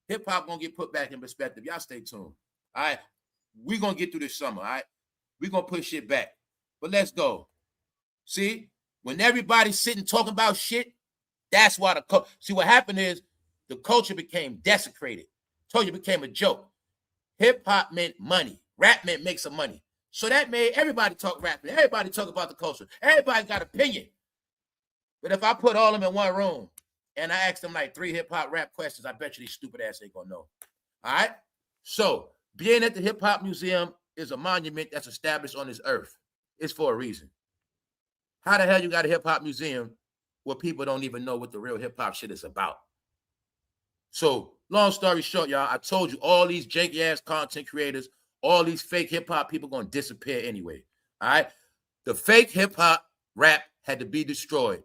Hip-hop going to get put back in perspective. Y'all stay tuned. All right? We're going to get through this summer, all right? We're going to put shit back. But let's go. See? When everybody's sitting talking about shit, that's why see what happened is the culture became desecrated. Told you it became a joke. Hip hop meant money. Rap meant make some money. So that made everybody talk rapping. Everybody talk about the culture. Everybody got opinion. But if I put all of them in one room and I ask them like 3 hip hop rap questions, I bet you these stupid ass ain't gonna know. All right? So being at the Hip Hop Museum is a monument that's established on this earth. It's for a reason. How the hell you got a hip hop museum where people don't even know what the real hip hop shit is about? So long story short, y'all, I told you all these janky ass content creators, all these fake hip hop people gonna disappear anyway. All right. The fake hip hop rap had to be destroyed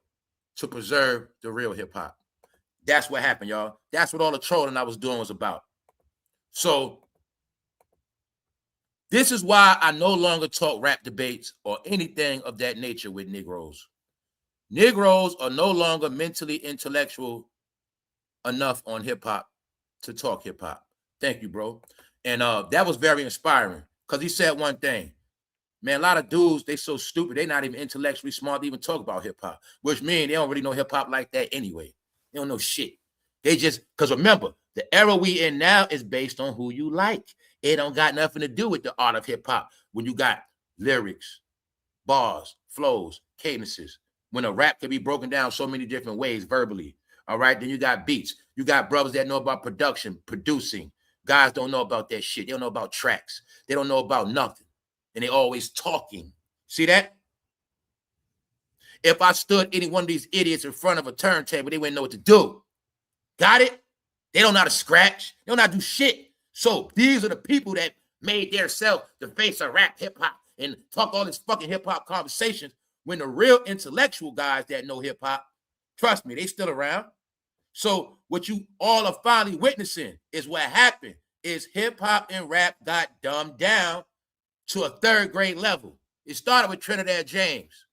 to preserve the real hip hop. That's what happened, y'all. That's what all the trolling I was doing was about. So this is why I no longer talk rap debates or anything of that nature with Negroes. Negroes are no longer mentally intellectual enough on hip hop to talk hip hop. Thank you, bro. And that was very inspiring because he said one thing. Man, a lot of dudes, they so stupid, they not even intellectually smart to even talk about hip hop, which means they don't really know hip hop like that anyway. They don't know shit. They just, because remember, the era we in now is based on who you like. It don't got nothing to do with the art of hip hop. When you got lyrics, bars, flows, cadences, when a rap can be broken down so many different ways verbally. All right, then you got beats. You got brothers that know about production, producing. Guys don't know about that shit. They don't know about tracks. They don't know about nothing. And they always talking. See that? If I stood any one of these idiots in front of a turntable, they wouldn't know what to do. Got it? They don't know how to scratch. They don't know how to do shit. So these are the people that made their self the face of rap hip hop and talk all this fucking hip hop conversations when the real intellectual guys that know hip hop, trust me, they still around. So what you all are finally witnessing is what happened is hip hop and rap got dumbed down to a 3rd grade level. It started with Trinidad James.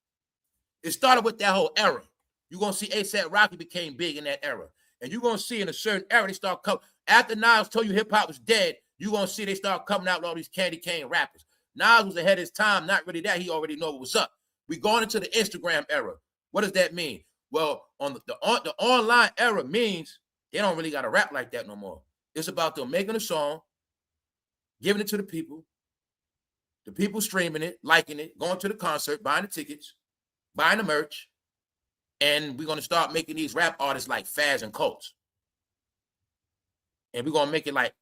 It started with that whole era. You're going to see ASAP became big in that era. And you're going to see in a certain era, they start coming. After Nas told you hip hop was dead, you're going to see they start coming out with all these candy cane rappers. Nas was ahead of his time. Not really that. He already know what was up. We going into the Instagram era. What does that mean? Well, on the online era means they don't really got to rap like that no more. It's about them making a song, giving it to the people streaming it, liking it, going to the concert, buying the tickets, buying the merch, and we're going to start making these rap artists like Faz and Colts. And we're going to make it like,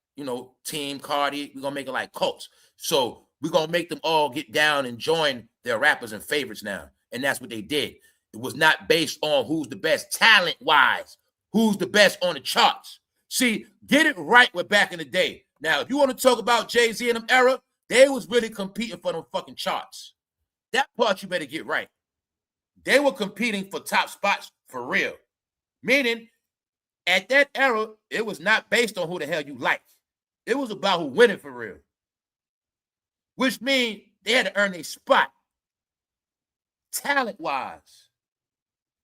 Team Cardi. We're going to make it like Colts. So we're going to make them all get down and join their rappers and favorites now. And that's what they did. It was not based on who's the best talent-wise, who's the best on the charts. See, get it right with back in the day. Now, if you want to talk about Jay-Z in them era, they was really competing for them fucking charts. That part you better get right. They were competing for top spots for real. Meaning, at that era, it was not based on who the hell you like. It was about who winning for real. Which means they had to earn a spot. Talent-wise.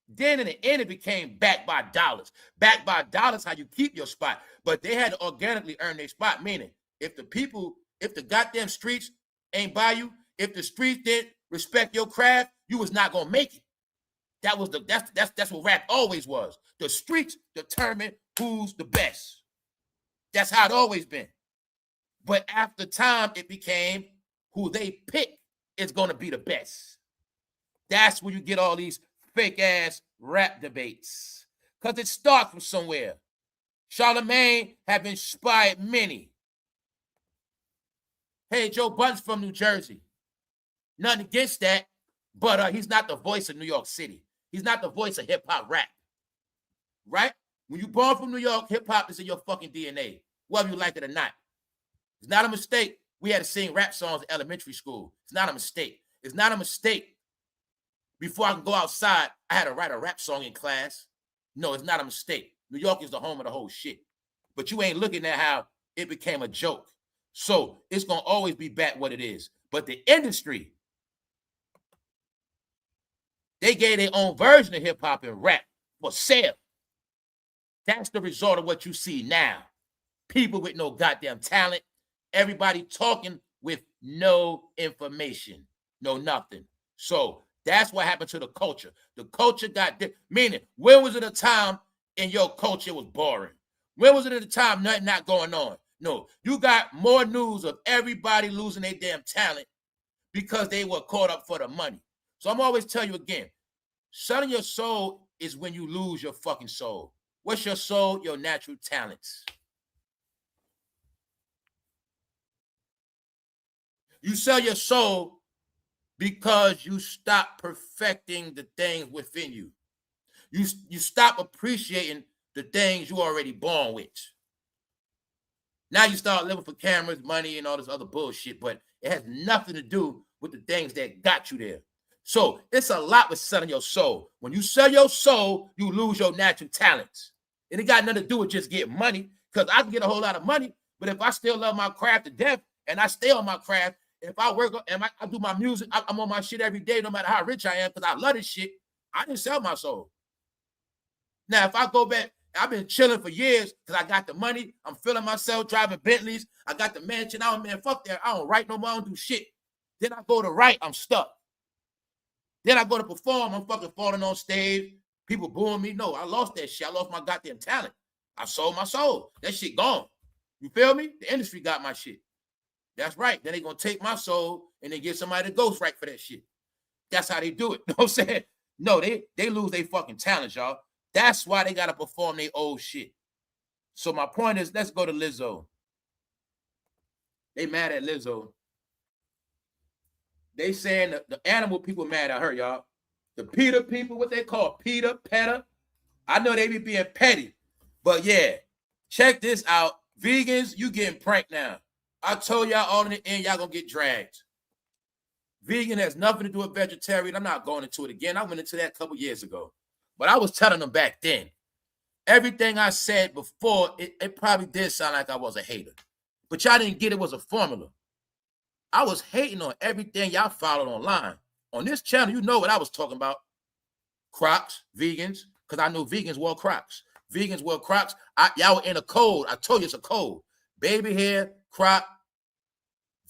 Then in the end, it became backed by dollars. Backed by dollars, how you keep your spot. But they had to organically earn their spot. Meaning, if the goddamn streets ain't by you, if the streets didn't respect your craft, you was not gonna make it. That's what rap always was. The streets determine who's the best. That's how it always been. But after time, it became who they pick is gonna be the best. That's where you get all these fake ass rap debates. Because it starts from somewhere. Charlemagne have inspired many. Hey, Joe Budden's from New Jersey. Nothing against that, but he's not the voice of New York City. He's not the voice of hip-hop rap. Right? When you're born from New York, hip-hop is in your fucking DNA, whether you like it or not. It's not a mistake. We had to sing rap songs in elementary school. It's not a mistake. It's not a mistake. Before I can go outside, I had to write a rap song in class. No, it's not a mistake. New York is the home of the whole shit. But you ain't looking at how it became a joke. So it's going to always be back what it is. But the industry, they gave their own version of hip-hop and rap for sale. That's the result of what you see now. People with no goddamn talent. Everybody talking with no information. No nothing. So That's what happened to the culture. The culture got meaning. When was it a time in your culture was boring? When was it at a time nothing not going on? No, you got more news of everybody losing their damn talent because they were caught up for the money. So I'm always telling you again, selling your soul is when you lose your fucking soul. What's your soul? Your natural talents. You sell your soul because you stop perfecting the things within you. You stop appreciating the things you already born with. Now you start living for cameras, money, and all this other bullshit, but it has nothing to do with the things that got you there. So it's a lot with selling your soul. When you sell your soul, you lose your natural talents. And it got nothing to do with just getting money, because I can get a whole lot of money, but if I still love my craft to death and I stay on my craft, if I work and I do my music, I'm on my shit every day, no matter how rich I am, because I love this shit, I didn't sell my soul. Now, if I go back, I've been chilling for years because I got the money. I'm feeling myself driving Bentleys. I got the mansion out, man. Fuck that. I don't write no more. I don't do shit. Then I go to write. I'm stuck. Then I go to perform. I'm fucking falling on stage. People booing me. No, I lost that shit. I lost my goddamn talent. I sold my soul. That shit gone. You feel me? The industry got my shit. That's right. Then they going to take my soul and then get somebody to ghostwrite for that shit. That's how they do it. You know what I'm saying? No, they lose their fucking talents, y'all. That's why they got to perform their old shit. So my point is, let's go to Lizzo. They mad at Lizzo. They saying that the animal people mad at her, y'all. The PETA people, what they call PETA. I know they be being petty. But yeah, check this out. Vegans, you getting pranked now. I told y'all all in the end, y'all gonna get dragged. Vegan has nothing to do with vegetarian. I'm not going into it again. I went into that a couple years ago. But I was telling them back then, everything I said before, it probably did sound like I was a hater. But y'all didn't get it was a formula. I was hating on everything y'all followed online. On this channel, you know what I was talking about. Crocs, vegans, because I know vegans wore Crocs. Vegans wore Crocs. Y'all were in a code. I told you it's a code. Baby hair, Croc,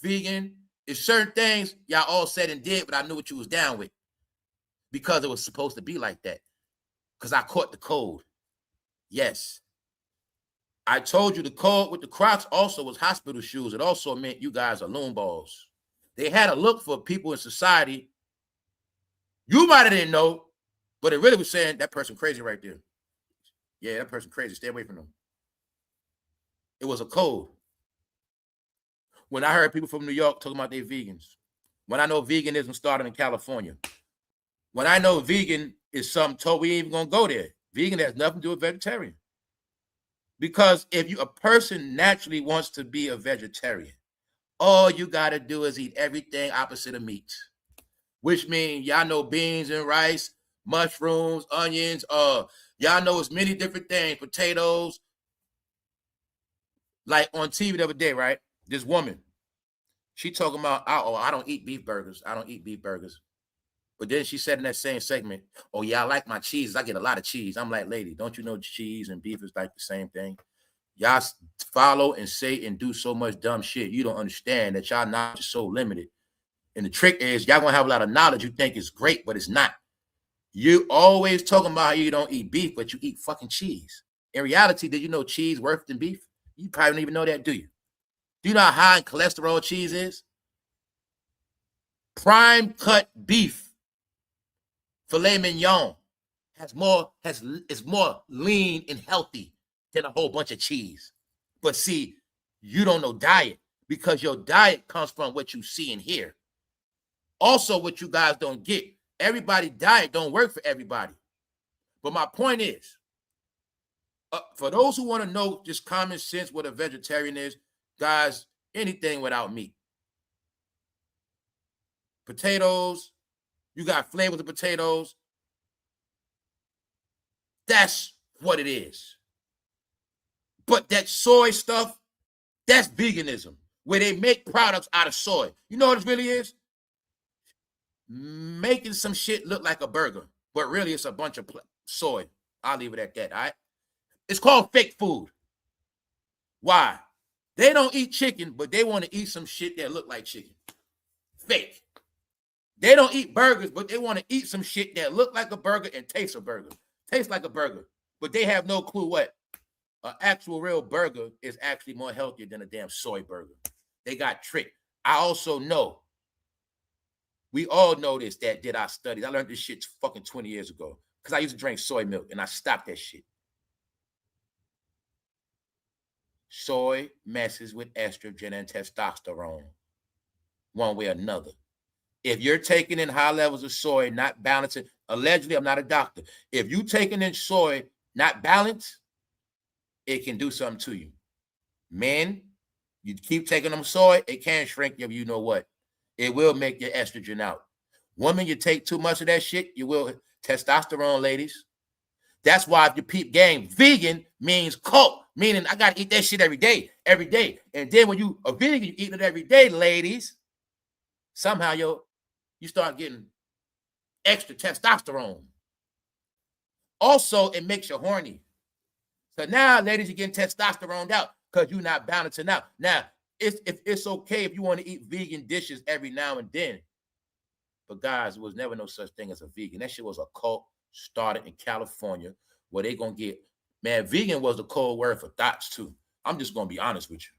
vegan. It's certain things y'all all said and did, but I knew what you was down with. Because it was supposed to be like that. Because I caught the code. Yes. I told you the code with the Crocs also was hospital shoes. It also meant you guys are loon balls. They had a look for people in society. You might have didn't know, but it really was saying that person crazy right there. Yeah, that person crazy. Stay away from them. It was a code. When I heard people from New York talking about they vegans, when I know veganism started in California, when I know vegan is something told we ain't even gonna go there. Vegan has nothing to do with vegetarian. Because if a person naturally wants to be a vegetarian, all you gotta do is eat everything opposite of meat. Which means y'all know beans and rice, mushrooms, onions, y'all know it's many different things, potatoes. Like on TV the other day, right? This woman, she talking about, I don't eat beef burgers. I don't eat beef burgers. But then she said in that same segment, oh, yeah, I like my cheese. I get a lot of cheese. I'm like, lady, don't you know cheese and beef is like the same thing? Y'all follow and say and do so much dumb shit. You don't understand that y'all knowledge is so limited. And the trick is y'all going to have a lot of knowledge you think is great, but it's not. You always talking about how you don't eat beef, but you eat fucking cheese. In reality, did you know cheese worse than beef? You probably don't even know that, do you? Do you know how high in cholesterol cheese is? Prime cut beef, filet mignon, is more lean and healthy than a whole bunch of cheese. But see, you don't know diet because your diet comes from what you see and hear. Also, what you guys don't get, everybody's diet don't work for everybody. But my point is, for those who want to know just common sense what a vegetarian is, guys, anything without meat. Potatoes, you got flavors of potatoes. That's what it is. But that soy stuff, that's veganism, where they make products out of soy. You know what it really is? Making some shit look like a burger, but really it's a bunch of soy. I'll leave it at that, all right? It's called fake food. Why? They don't eat chicken, but they want to eat some shit that look like chicken. Fake. They don't eat burgers, but they want to eat some shit that look like a burger and taste a burger. Tastes like a burger, but they have no clue what an actual real burger is actually more healthier than a damn soy burger. They got tricked. I also know, we all know this that did our studies. I learned this shit fucking 20 years ago because I used to drink soy milk and I stopped that shit. Soy messes with estrogen and testosterone one way or another. If you're taking in high levels of soy, not balancing, allegedly, I'm not a doctor. If you taking in soy, not balanced, it can do something to you. Men, you keep taking them soy, it can shrink you. You know what? It will make your estrogen out. Women, you take too much of that shit, you will. Testosterone, ladies. That's why if you peep game, vegan means cult, meaning I got to eat that shit every day. And then when you a vegan, you eat it every day, ladies. Somehow you start getting extra testosterone. Also, it makes you horny. So now, ladies, you're getting testosterone out because you're not balancing out. Now, it's okay if you want to eat vegan dishes every now and then. But guys, there was never no such thing as a vegan. That shit was a cult started in California where they gonna get, man, vegan was the code word for thoughts too. I'm just gonna be honest with you.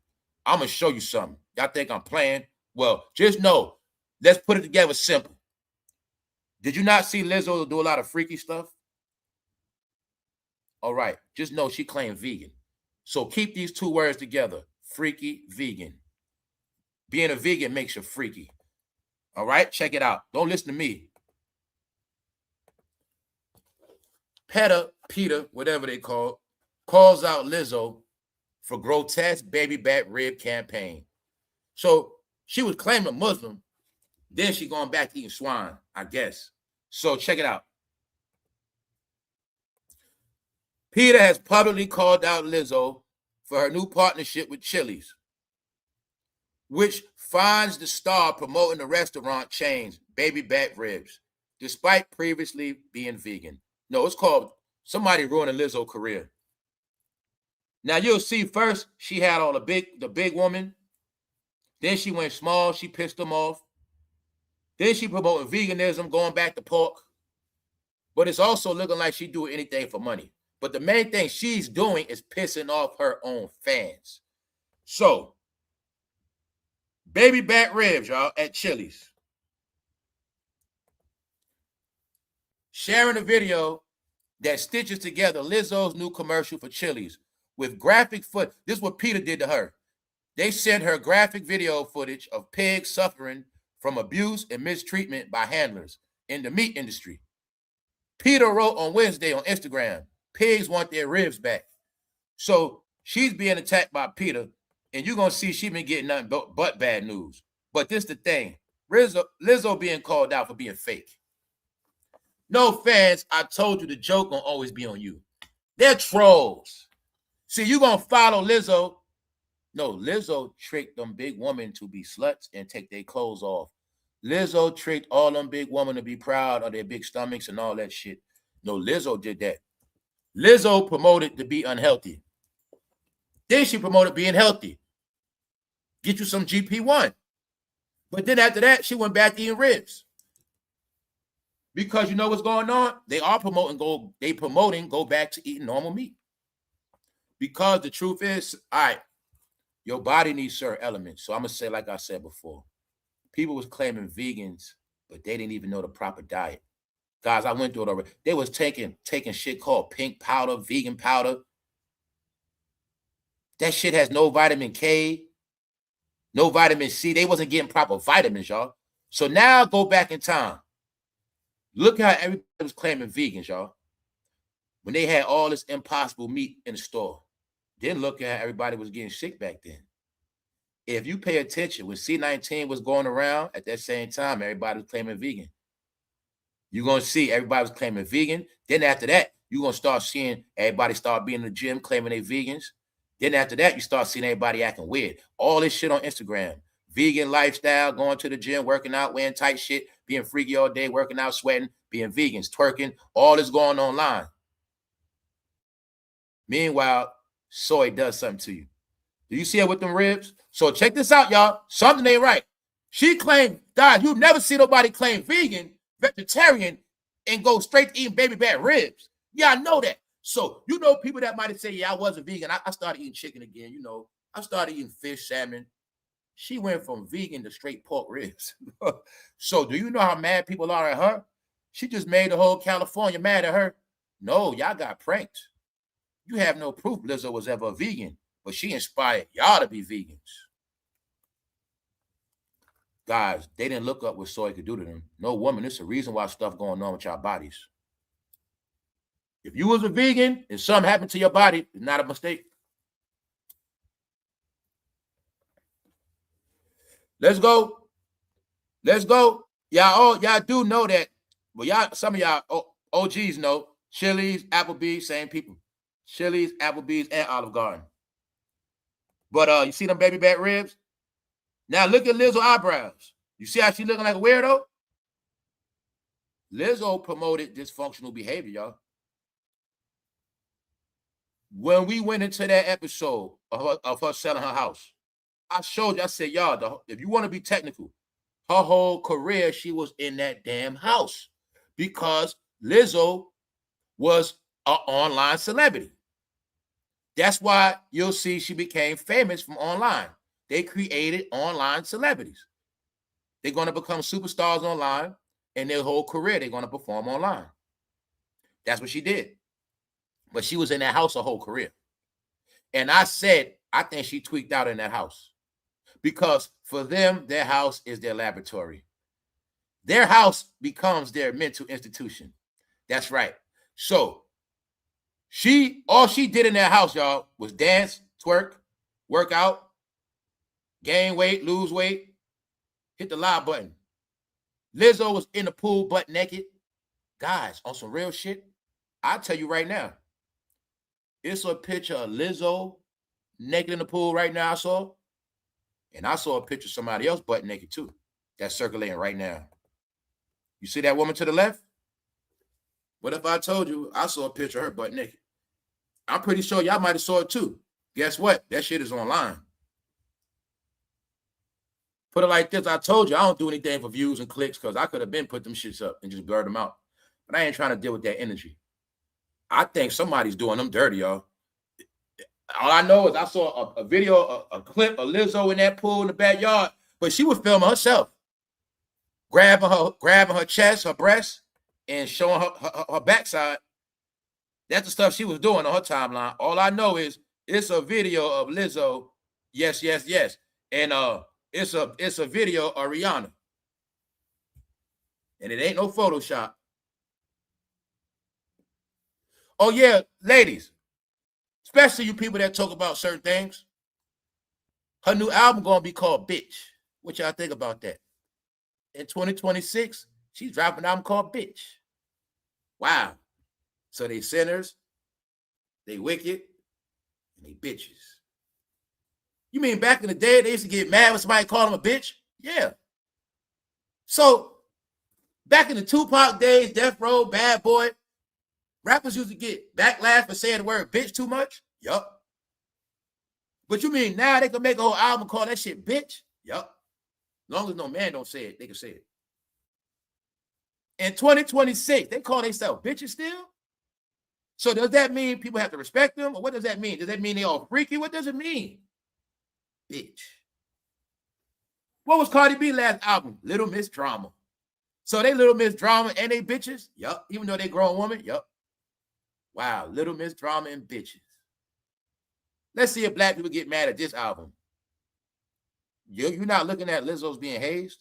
I'm gonna show you something. Y'all think I'm playing? Well, just know, let's put it together simple. Did you not see Lizzo do a lot of freaky stuff? All right, just know she claimed vegan. So keep these two words together, freaky, vegan. Being a vegan makes you freaky. All right, check it out. Don't listen to me. Peter, whatever they calls out Lizzo for grotesque baby back rib campaign. So she was claiming a Muslim. Then she going back to eating swine, I guess. So check it out. Peter has publicly called out Lizzo for her new partnership with Chili's, which finds the star promoting the restaurant chain's baby back ribs, despite previously being vegan. No, it's called somebody ruining Lizzo's career. Now you'll see first she had all the big woman. Then she went small. She pissed them off. Then she promoting veganism, going back to pork. But it's also looking like she doing anything for money. But the main thing she's doing is pissing off her own fans. So, baby back ribs, y'all, at Chili's. Sharing a video that stitches together Lizzo's new commercial for Chili's with graphic foot. This is what Peter did to her. They sent her graphic video footage of pigs suffering from abuse and mistreatment by handlers in the meat industry. Peter wrote on Wednesday on Instagram, pigs want their ribs back. So she's being attacked by Peter, and you're going to see she's been getting nothing but bad news. But this is the thing. Lizzo being called out for being fake. No, fans, I told you the joke gonna always be on you. They're trolls. See, you gonna follow Lizzo. No, Lizzo tricked them big women to be sluts and take their clothes off. Lizzo tricked all them big women to be proud of their big stomachs and all that shit. No, Lizzo did that. Lizzo promoted to be unhealthy. Then she promoted being healthy. Get you some GP1. But then after that, she went back to eating ribs. Because you know what's going on? They are promoting go back to eating normal meat. Because the truth is, all right, your body needs certain elements. So I'm going to say, like I said before, people was claiming vegans, but they didn't even know the proper diet. Guys, I went through it already. They was taking shit called pink powder, vegan powder. That shit has no vitamin K, no vitamin C. They wasn't getting proper vitamins, y'all. So now go back in time. Look how everybody was claiming vegans, y'all. When they had all this impossible meat in the store. Then look at how everybody was getting sick back then. If you pay attention, when C-19 was going around at that same time, everybody was claiming vegan. You're going to see everybody was claiming vegan. Then after that, you're going to start seeing everybody start being in the gym claiming they vegans. Then after that, you start seeing everybody acting weird. All this shit on Instagram. Vegan lifestyle, going to the gym, working out, wearing tight shit, being freaky all day, working out, sweating, being vegans, twerking, all this going online. Meanwhile, soy does something to you. Do you see it with them ribs? So check this out, y'all. Something ain't right. She claimed, God, you never see nobody claim vegan, vegetarian, and go straight to eating baby back ribs. Yeah, I know that. So, you know, people that might say, yeah, I wasn't vegan. I started eating chicken again. You know, I started eating fish, salmon. She went from vegan to straight pork ribs. So, do you know how mad people are at her? She just made the whole California mad at her. No, y'all got pranked. You have no proof Lizzo was ever a vegan, but she inspired y'all to be vegans. Guys, they didn't look up what soy could do to them. No woman, it's a reason why stuff going on with y'all bodies. If you was a vegan and something happened to your body, it's not a mistake. Let's go. Let's go. Y'all do know that. Well, y'all, some of y'all OGs know. Chili's, Applebee's, same people. Chili's, Applebee's, and Olive Garden. But you see them baby back ribs? Now look at Lizzo eyebrows. You see how she looking like a weirdo? Lizzo promoted dysfunctional behavior, y'all. When we went into that episode of her selling her house, I showed you, I said, y'all, if you want to be technical, her whole career, she was in that damn house because Lizzo was an online celebrity. That's why you'll see she became famous from online. They created online celebrities. They're going to become superstars online, and their whole career, they're going to perform online. That's what she did. But she was in that house her whole career. And I said, I think she tweaked out in that house. Because for them, their house is their laboratory. Their house becomes their mental institution. That's right. So all she did in that house, y'all, was dance, twerk, work out, gain weight, lose weight, hit the live button. Lizzo was in the pool butt naked. Guys, on some real shit, I'll tell you right now, it's a picture of Lizzo naked in the pool right now I saw. And I saw a picture of somebody else butt naked too. That's circulating right now. You see that woman to the left? What if I told you I saw a picture of her butt naked? I'm pretty sure y'all might have saw it too. Guess what? That shit is online. Put it like this. I told you I don't do anything for views and clicks because I could have been put them shits up and just blurred them out. But I ain't trying to deal with that energy. I think somebody's doing them dirty, y'all. All I know is I saw a video, a clip of Lizzo in that pool in the backyard, but she was filming herself, grabbing her chest, her breast, and showing her backside. That's the stuff she was doing on her timeline. All I know is it's a video of Lizzo, yes, yes, yes, and it's a video of Rihanna, and it ain't no Photoshop. Oh yeah, ladies. Especially you people that talk about certain things. Her new album going to be called Bitch. What y'all think about that? In 2026, she's dropping an album called Bitch. Wow. So they sinners, they wicked, and they bitches. You mean back in the day, they used to get mad when somebody called them a bitch? Yeah. So back in the Tupac days, Death Row, Bad Boy, rappers used to get backlash for saying the word bitch too much? Yup. But you mean now they can make a whole album called that shit bitch? Yup. As long as no man don't say it, they can say it. In 2026, they call themselves bitches still? So does that mean people have to respect them? Or what does that mean? Does that mean they all freaky? What does it mean? Bitch. What was Cardi B last album? Little Miss Drama. So they Little Miss Drama and they bitches? Yup. Even though they grown woman? Yup. Wow, Little Miss Drama and bitches. Let's see if black people get mad at this album. You're not looking at Lizzo's being hazed?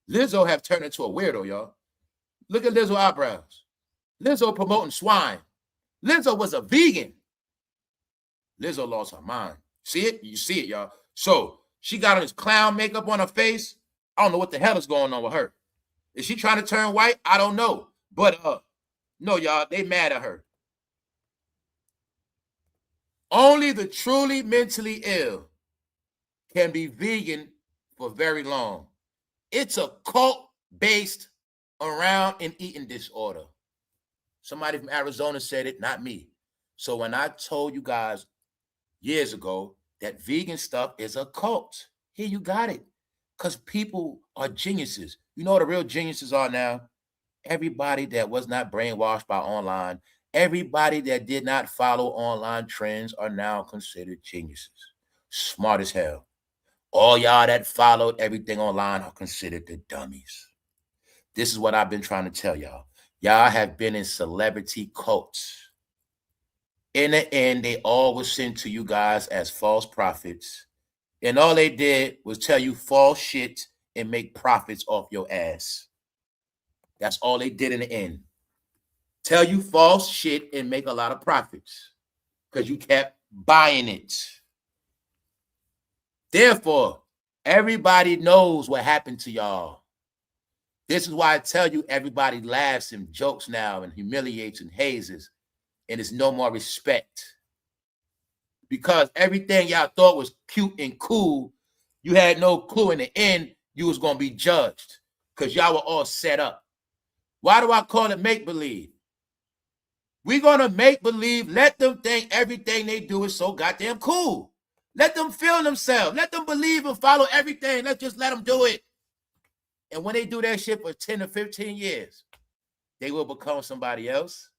Lizzo have turned into a weirdo, y'all. Look at Lizzo eyebrows. Lizzo promoting Swine. Lizzo was a vegan. Lizzo lost her mind. See it? You see it, y'all. So she got on this clown makeup on her face. I don't know what the hell is going on with her. Is she trying to turn white? I don't know. But no, y'all, they mad at her. Only the truly mentally ill can be vegan for very long. It's a cult based around an eating disorder. Somebody from Arizona said it, not me. So when I told you guys years ago that vegan stuff is a cult, here you got it. Because people are geniuses. You know what the real geniuses are now? Everybody that was not brainwashed by online, everybody that did not follow online trends are now considered geniuses. Smart as hell. All y'all that followed everything online are considered the dummies. This is what I've been trying to tell y'all. Y'all have been in celebrity cults. In the end, they all were sent to you guys as false prophets. And all they did was tell you false shit and make profits off your ass. That's all they did in the end. Tell you false shit and make a lot of profits because you kept buying it. Therefore, everybody knows what happened to y'all. This is why I tell you everybody laughs and jokes now and humiliates and hazes, and there's no more respect. Because everything y'all thought was cute and cool, you had no clue in the end you was going to be judged because y'all were all set up. Why do I call it make-believe? We're going to make-believe, let them think everything they do is so goddamn cool. Let them feel themselves. Let them believe and follow everything. Let's just let them do it. And when they do that shit for 10 to 15 years, they will become somebody else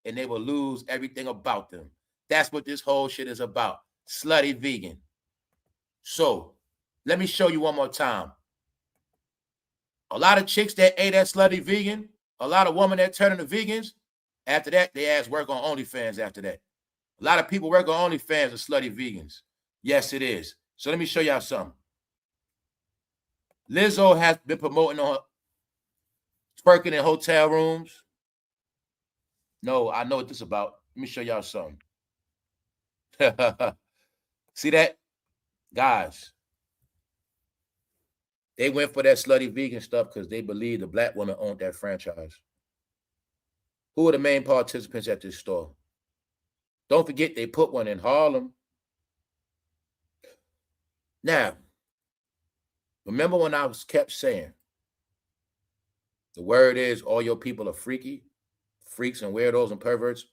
and they will lose everything about them. That's what this whole shit is about. Slutty vegan. So, let me show you one more time. A lot of chicks that ate that slutty vegan, a lot of women that turn into vegans, after that, they ass work on OnlyFans after that. A lot of people work on OnlyFans and slutty vegans. Yes, it is. So let me show y'all something. Lizzo has been promoting on twerking in hotel rooms. No, I know what this is about. Let me show y'all something. See that? Guys, they went for that slutty vegan stuff because they believe the black woman owned that franchise. Who are the main participants at this store? Don't forget they put one in Harlem. Now, remember when I was kept saying, the word is all your people are freaky, freaks and weirdos and perverts?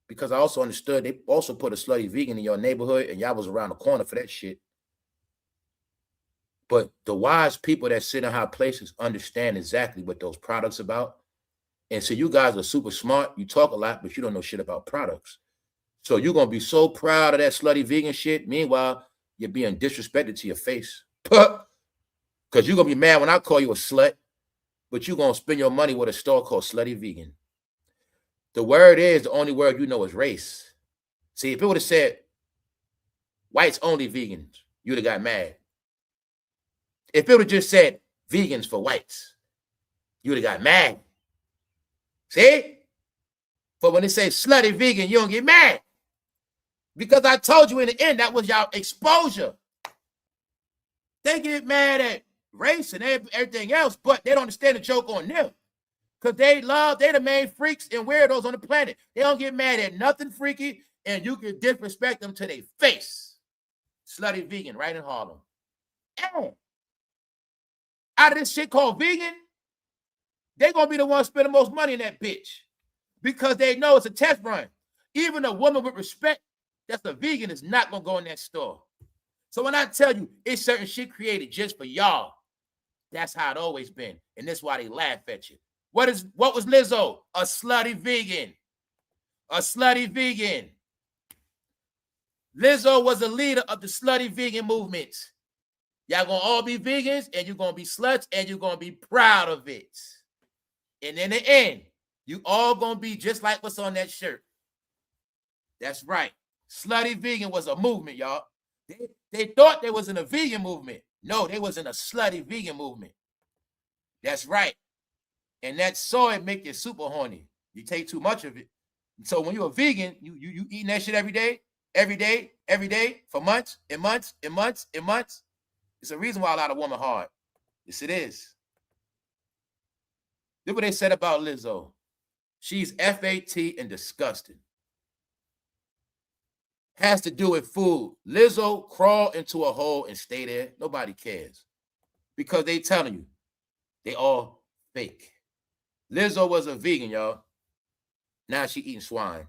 Because I also understood they also put a slutty vegan in your neighborhood and y'all was around the corner for that shit. But the wise people that sit in high places understand exactly what those products are about. And so you guys are super smart. You talk a lot, but you don't know shit about products. So you're going to be so proud of that slutty vegan shit. Meanwhile, you're being disrespected to your face. Because you're going to be mad when I call you a slut, but you're going to spend your money with a store called Slutty Vegan. The word is, the only word you know is race. See, if it would have said whites only vegans, you'd have got mad. If it would have just said vegans for whites, you'd have got mad. See? But when they say slutty vegan, you don't get mad. Because I told you in the end, that was y'all exposure. They get mad at race and everything else, but they don't understand the joke on them. Because they the main freaks and weirdos on the planet. They don't get mad at nothing freaky, and you can disrespect them to their face. Slutty vegan right in Harlem. And out of this shit called vegan, they're going to be the ones spending the most money in that bitch. Because they know it's a test run. Even a woman with respect that's a vegan is not going to go in that store. So when I tell you it's certain shit created just for y'all, that's how it always been. And that's why they laugh at you. What was Lizzo? A slutty vegan. A slutty vegan. Lizzo was a leader of the slutty vegan movement. Y'all gonna all be vegans and you're gonna be sluts and you're gonna be proud of it. And in the end, you all gonna be just like what's on that shirt. That's right. Slutty vegan was a movement, y'all. They thought they was in a vegan movement. No, they was in a slutty vegan movement. That's right. And that soy make you super horny. You take too much of it. So when you're a vegan, you eating that shit every day, for months and months and months and months. It's a reason why a lot of women hard. Yes, it is. Look what they said about Lizzo. She's FAT and disgusting. Has to do with food. Lizzo crawl into a hole and stay there. Nobody cares. Because they telling you, they all fake. Lizzo was a vegan, y'all. Now she eating swine.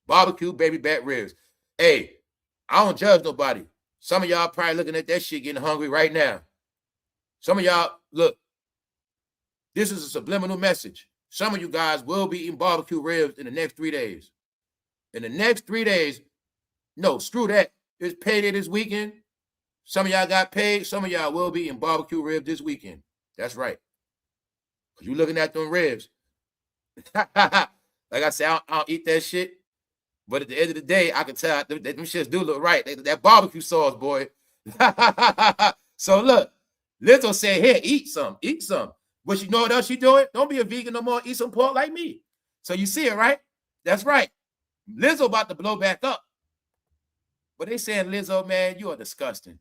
Barbecue baby back ribs. Hey, I don't judge nobody. Some of y'all probably looking at that shit getting hungry right now. Some of y'all, look, this is a subliminal message. Some of you guys will be eating barbecue ribs in the next 3 days. In the next 3 days, no, screw that. It's payday this weekend. Some of y'all got paid. Some of y'all will be eating barbecue ribs this weekend. That's right. Because you're looking at them ribs. Like I said, I don't eat that shit. But at the end of the day, I can tell them shits do look right. That barbecue sauce, boy. So look, Lizzo said, here, eat some. But you know what else she doing? Don't be a vegan no more. Eat some pork like me. So you see it, right? That's right. Lizzo about to blow back up. But they saying, Lizzo, man, you are disgusting.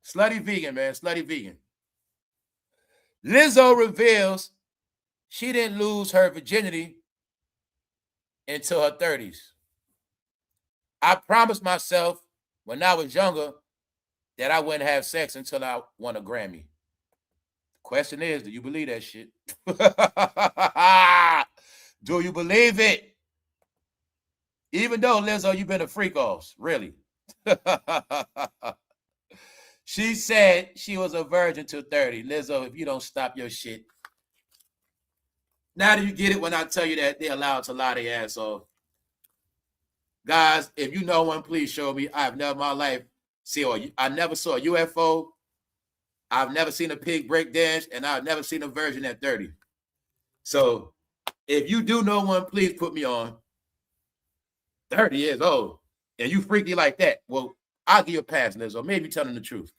Slutty vegan, man. Slutty vegan. Lizzo reveals she didn't lose her virginity until her 30s. I promised myself when I was younger that I wouldn't have sex until I won a Grammy. The question is, do you believe that shit? Do you believe it? Even though, Lizzo, you've been a freak offs, really. She said she was a virgin till 30. Lizzo, if you don't stop your shit. Now do you get it when I tell you that they're allowed to lie their ass off? Guys, if you know one, please show me. I've never in my life I never saw a UFO. I've never seen a pig break dance, and I've never seen a virgin at 30. So if you do know one, please put me on. 30 years old, and you freaky like that. Well, I'll give you a pass, Lizzo. Maybe telling the truth.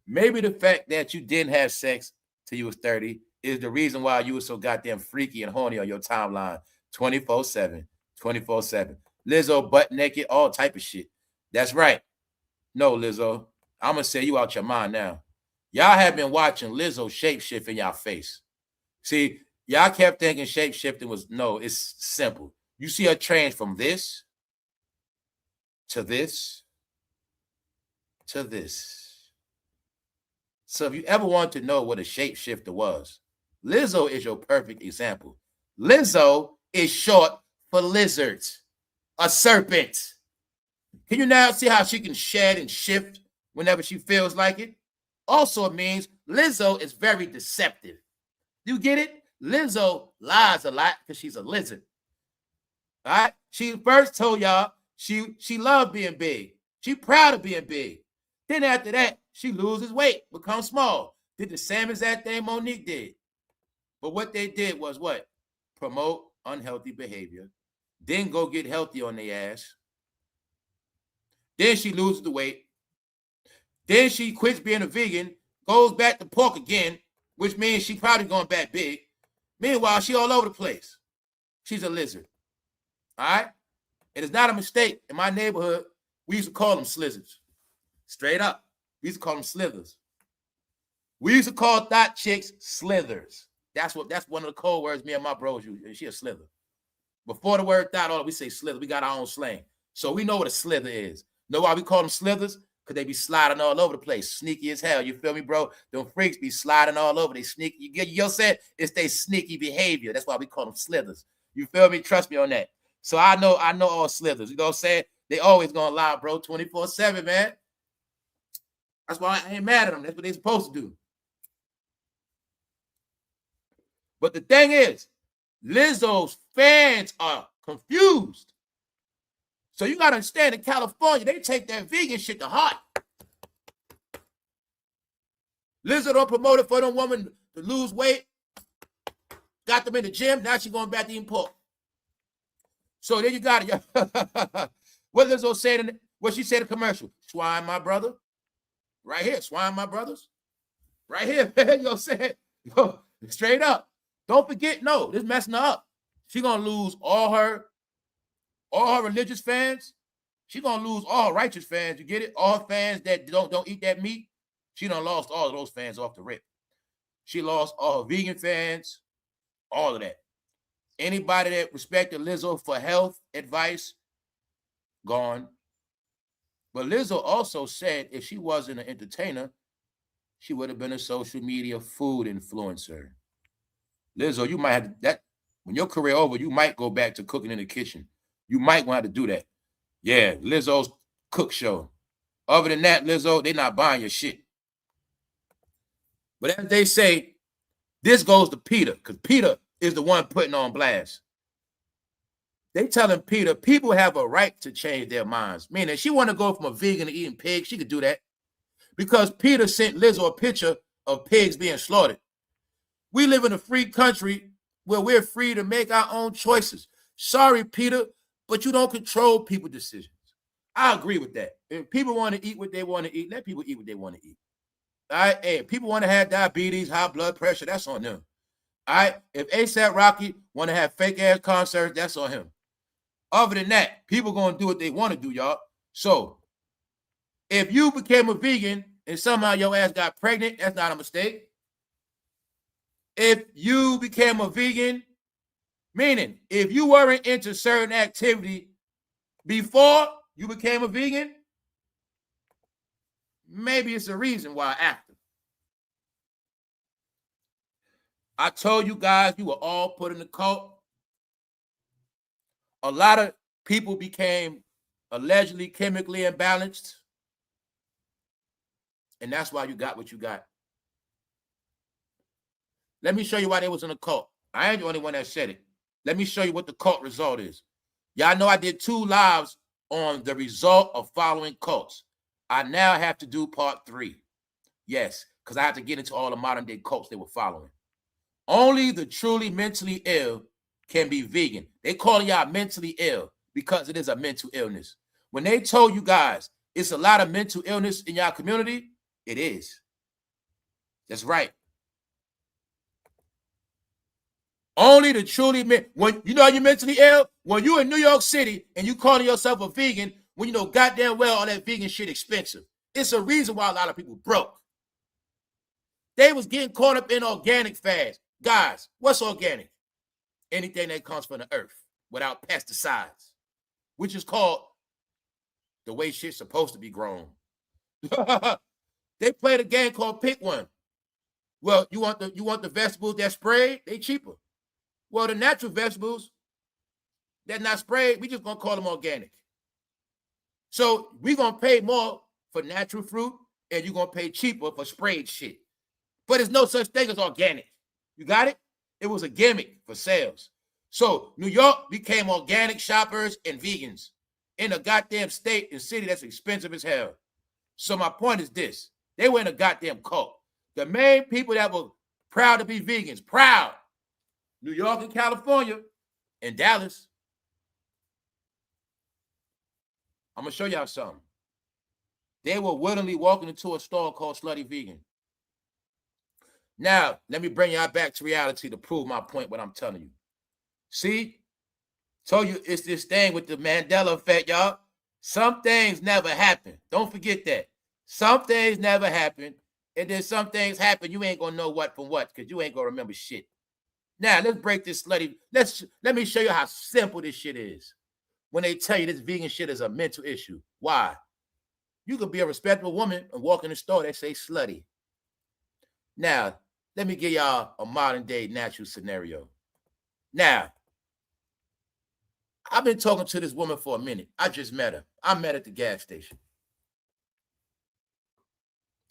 Maybe the fact that you didn't have sex till you was 30 is the reason why you were so goddamn freaky and horny on your timeline 24/7, 24/7. Lizzo butt naked, all type of shit. That's right. No, Lizzo, I'm going to say you out your mind now. Y'all have been watching Lizzo shapeshift in y'all face. See, y'all kept thinking shapeshifting was, no, it's simple. You see her change from this to this to this. So if you ever want to know what a shapeshifter was, Lizzo is your perfect example. Lizzo is short for lizards, a serpent. Can you now see how she can shed and shift whenever she feels like it? Also, it means Lizzo is very deceptive. You get it? Lizzo lies a lot because she's a lizard. All right? She first told y'all she loved being big. She proud of being big. Then after that, she loses weight, becomes small. Did the same as that thing Monique did. But what they did was what? Promote unhealthy behavior. Then go get healthy on their ass. Then she loses the weight. Then she quits being a vegan, goes back to pork again, which means she probably going back big. Meanwhile, she all over the place. She's a lizard. All right? It is not a mistake. In my neighborhood, we used to call them slizzards. Straight up. We used to call them slithers. We used to call thought chicks slithers. That's one of the code words me and my bros use. She a slither. Before the word thought, we say slither. We got our own slang. So we know what a slither is. Know why we call them slithers? Because they be sliding all over the place. Sneaky as hell. You feel me, bro? Them freaks be sliding all over. They sneaky. You get your said it's their sneaky behavior. That's why we call them slithers. You feel me? Trust me on that. So I know all slithers. You know what I'm saying? They always gonna lie, bro, 24/7, man. That's why I ain't mad at them. That's what they supposed to do. But the thing is, Lizzo's fans are confused. So you got to understand, in California, they take that vegan shit to heart. Lizzo don't promote it for them women to lose weight. Got them in the gym. Now she's going back to eating pork. So then you got it. What Lizzo said, what she said in the commercial? Swine, my brother. Right here. Swine, my brothers. Right here, man. You know what I'm saying? Yo, straight up. Don't forget, no, this messing her up. She going to lose all her religious fans. She going to lose all righteous fans. You get it? All fans that don't eat that meat. She done lost all of those fans off the rip. She lost all her vegan fans, all of that. Anybody that respected Lizzo for health advice, gone. But Lizzo also said if she wasn't an entertainer, she would have been a social media food influencer. Lizzo, you might have that when your career over, you might go back to cooking in the kitchen. You might want to do that. Yeah, Lizzo's cook show. Other than that, Lizzo, they not buying your shit. But as they say, this goes to Peter, because Peter is the one putting on blast. They telling Peter, people have a right to change their minds. Meaning, she want to go from a vegan to eating pigs, she could do that. Because Peter sent Lizzo a picture of pigs being slaughtered. We live in a free country where we're free to make our own choices. Sorry, Peter, but you don't control people's decisions. I agree with that. If people want to eat what they want to eat, let people eat what they want to eat. All right, hey, if people want to have diabetes, high blood pressure, that's on them. All right, if asaprocky want to have fake ass concerts, that's on him. Other than that, people gonna do what they want to do, y'all. So if you became a vegan and somehow your ass got pregnant, that's not a mistake. If you became a vegan, meaning if you weren't into certain activity before you became a vegan, maybe it's a reason why after. I told you guys you were all put in the cult. A lot of people became allegedly chemically imbalanced. And that's why you got what you got. Let me show you why they was in a cult. I ain't the only one that said it. Let me show you what the cult result is. Y'all know I did 2 lives on the result of following cults. I now have to do part 3. Yes, because I have to get into all the modern day cults they were following. Only the truly mentally ill can be vegan. They call y'all mentally ill because it is a mental illness. When they told you guys it's a lot of mental illness in y'all community, it is. That's right. Only the truly when you know you're mentally ill, when you're in New York City and you calling yourself a vegan, when you know goddamn well all that vegan shit expensive. It's a reason why a lot of people broke. They was getting caught up in organic fads. Guys, what's organic? Anything that comes from the earth without pesticides, which is called the way shit's supposed to be grown. They played a game called Pick One. Well, you want the vegetables that sprayed? They cheaper. Well, the natural vegetables that not sprayed, we just gonna call them organic. So we gonna pay more for natural fruit, and you're gonna pay cheaper for sprayed shit. But there's no such thing as organic. You got it? It was a gimmick for sales. So New York became organic shoppers and vegans in a goddamn state and city that's expensive as hell. So my point is this. They were in a goddamn cult. The main people that were proud to be vegans, proud, New York and California and Dallas. I'm going to show y'all something. They were willingly walking into a store called Slutty Vegan. Now, let me bring y'all back to reality to prove my point, what I'm telling you. See? Told you it's this thing with the Mandela effect, y'all. Some things never happen. Don't forget that. Some things never happen. And then some things happen, you ain't going to know what from what because you ain't going to remember shit. Now, let's break this slutty. Let me show you how simple this shit is. When they tell you this vegan shit is a mental issue. Why? You could be a respectable woman and walk in the store that say slutty. Now, let me give y'all a modern day natural scenario. Now, I've been talking to this woman for a minute. I just met her. I met her at the gas station.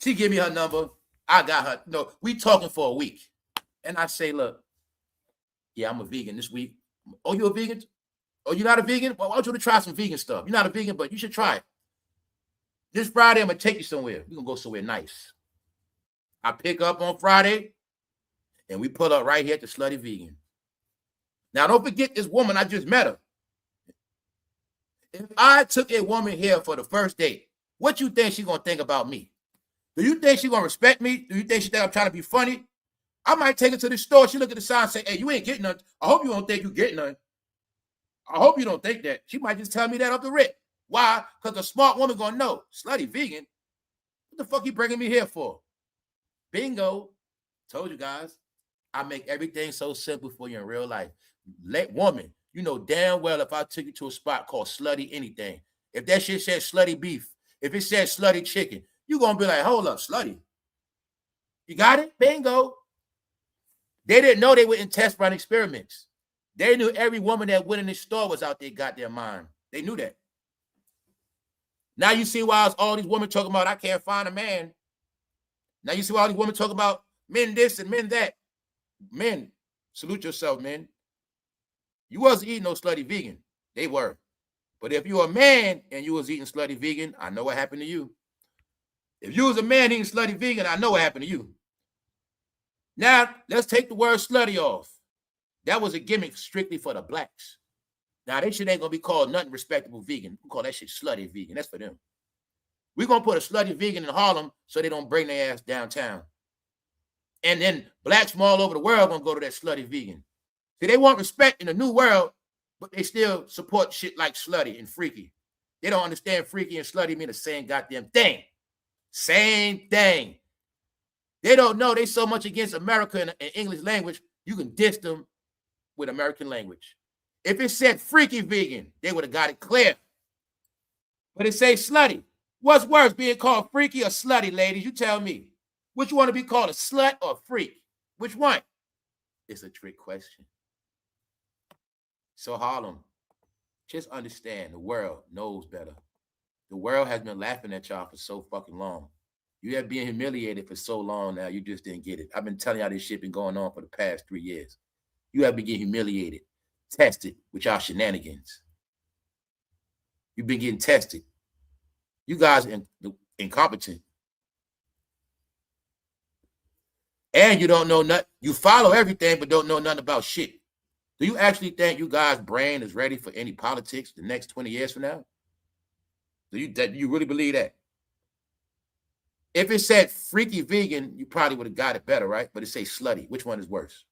She gave me her number. I got her. No, we talking for a week. And I say, look, yeah, I'm a vegan this week. Oh, you a vegan? Oh, you're not a vegan? Well, I want you to try some vegan stuff. You're not a vegan, but you should try it. This Friday, I'm going to take you somewhere. We're going to go somewhere nice. I pick up on Friday, and we pull up right here at the Slutty Vegan. Now, don't forget this woman, I just met her. If I took a woman here for the first date, what you think she's going to think about me? Do you think she's going to respect me? Do you think she think I'm trying to be funny? I might take her to the store. She look at the sign and say, hey, you ain't getting none. I hope you don't think you getting none. I hope you don't think that. She might just tell me that off the rip. Why? Because a smart woman going to know. Slutty Vegan? What the fuck you bringing me here for? Bingo. Told you guys. I make everything so simple for you in real life. Woman, you know damn well if I took you to a spot called Slutty anything, if that shit said slutty beef, if it said slutty chicken, you're going to be like, hold up, slutty. You got it? Bingo. They didn't know they were in test run experiments. They knew every woman that went in the store was out there got their mind. They knew that. Now you see why all these women talking about I can't find a man. Now you see why all these women talking about men this and men that. Men, salute yourself, men. You wasn't eating no slutty vegan. They were. But if you were a man and you was eating slutty vegan, I know what happened to you. If you was a man eating slutty vegan, I know what happened to you. Now, let's take the word slutty off. That was a gimmick strictly for the blacks. Now, that shit ain't going to be called nothing respectable vegan. We call that shit slutty vegan. That's for them. We're going to put a slutty vegan in Harlem so they don't bring their ass downtown. And then blacks from all over the world going to go to that slutty vegan. See, they want respect in the new world, but they still support shit like slutty and freaky. They don't understand freaky and slutty mean the same goddamn thing. Same thing. They don't know they so much against America and English language, you can diss them with American language. If it said freaky vegan, they would have got it clear. But it say slutty. What's worse, being called freaky or slutty, ladies? You tell me. Which you want to be called, a slut or a freak? Which one? It's a trick question. So Harlem, just understand the world knows better. The world has been laughing at y'all for so fucking long. You have been humiliated for so long now, you just didn't get it. I've been telling y'all this shit been going on for the past 3 years. You have been getting humiliated, tested with y'all shenanigans. You've been getting tested. You guys are incompetent. And you don't know nothing. You follow everything, but don't know nothing about shit. Do you actually think you guys' brain is ready for any politics the next 20 years from now? Do you really believe that? If it said freaky vegan, you probably would have got it better, right? But it says slutty. Which one is worse?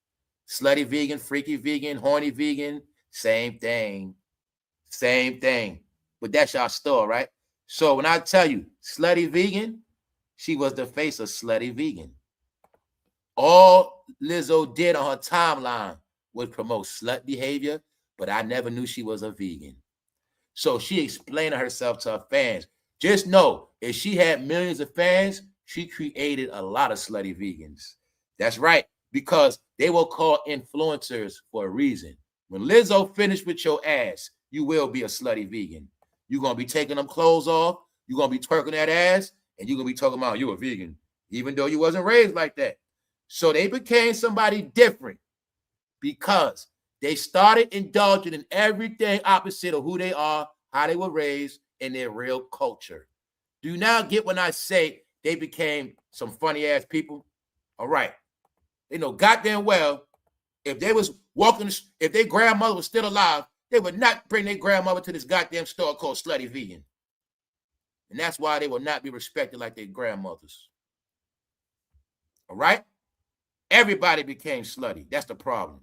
Slutty vegan, freaky vegan, horny vegan, same thing. Same thing. But that's y'all store, right? So when I tell you slutty vegan, she was the face of slutty vegan. All Lizzo did on her timeline was promote slut behavior, but I never knew she was a vegan. So she explained herself to her fans. Just know, if she had millions of fans, she created a lot of slutty vegans. That's right, because they were called influencers for a reason. When Lizzo finished with your ass, you will be a slutty vegan. You're going to be taking them clothes off, you're going to be twerking that ass, and you're going to be talking about you a vegan, even though you wasn't raised like that. So they became somebody different because they started indulging in everything opposite of who they are, how they were raised, and their real culture. Do you now get when I say they became some funny ass people? All right. They know goddamn well if they was walking, if their grandmother was still alive, they would not bring their grandmother to this goddamn store called Slutty Vegan. And that's why they will not be respected like their grandmothers. All right? Everybody became slutty. That's the problem.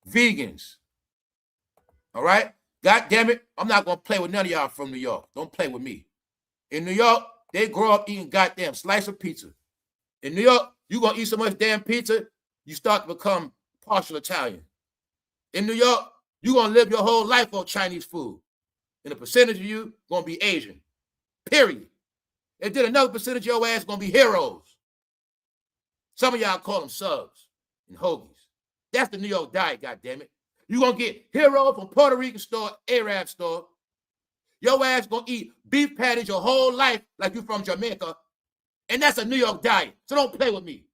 Vegans. All right? God damn it, I'm not going to play with none of y'all from New York. Don't play with me. In New York, they grow up eating goddamn slice of pizza. In New York, you going to eat so much damn pizza, you start to become partial Italian. In New York, you're going to live your whole life on Chinese food. And a percentage of you going to be Asian. Period. And then another percentage of your ass going to be heroes. Some of y'all call them subs and hoagies. That's the New York diet, goddammit. You're going to get heroes from Puerto Rican store, Arab store. Your ass going to eat beef patties your whole life like you from Jamaica. And that's a New York diet. So don't play with me.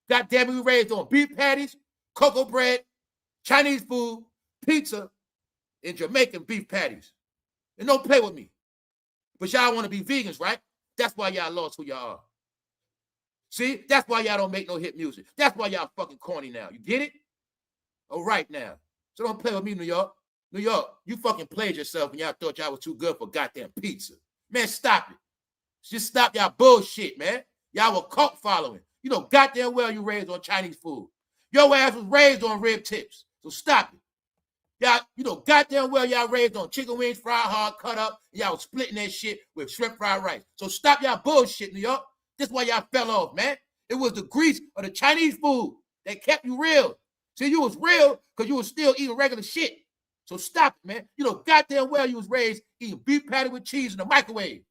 Goddamn it, we raised on beef patties, cocoa bread, Chinese food, pizza, and Jamaican beef patties. And don't play with me. But y'all want to be vegans, right? That's why y'all lost who y'all are. See? That's why y'all don't make no hit music. That's why y'all fucking corny now. You get it? All right now. So don't play with me, New York. New York, you fucking played yourself when y'all thought y'all was too good for goddamn pizza. Man, stop it. Just stop y'all bullshit, man. Y'all were cult following. You know goddamn well you raised on Chinese food. Your ass was raised on rib tips. So stop it. Y'all, you know goddamn well y'all raised on chicken wings, fried hard, cut up, and y'all was splitting that shit with shrimp fried rice. So stop y'all bullshit, New York. That's why y'all fell off, man. It was the grease of the Chinese food that kept you real. See, you was real because you was still eating regular shit. So stop it, man. You know goddamn well you was raised eating beef patty with cheese in the microwave.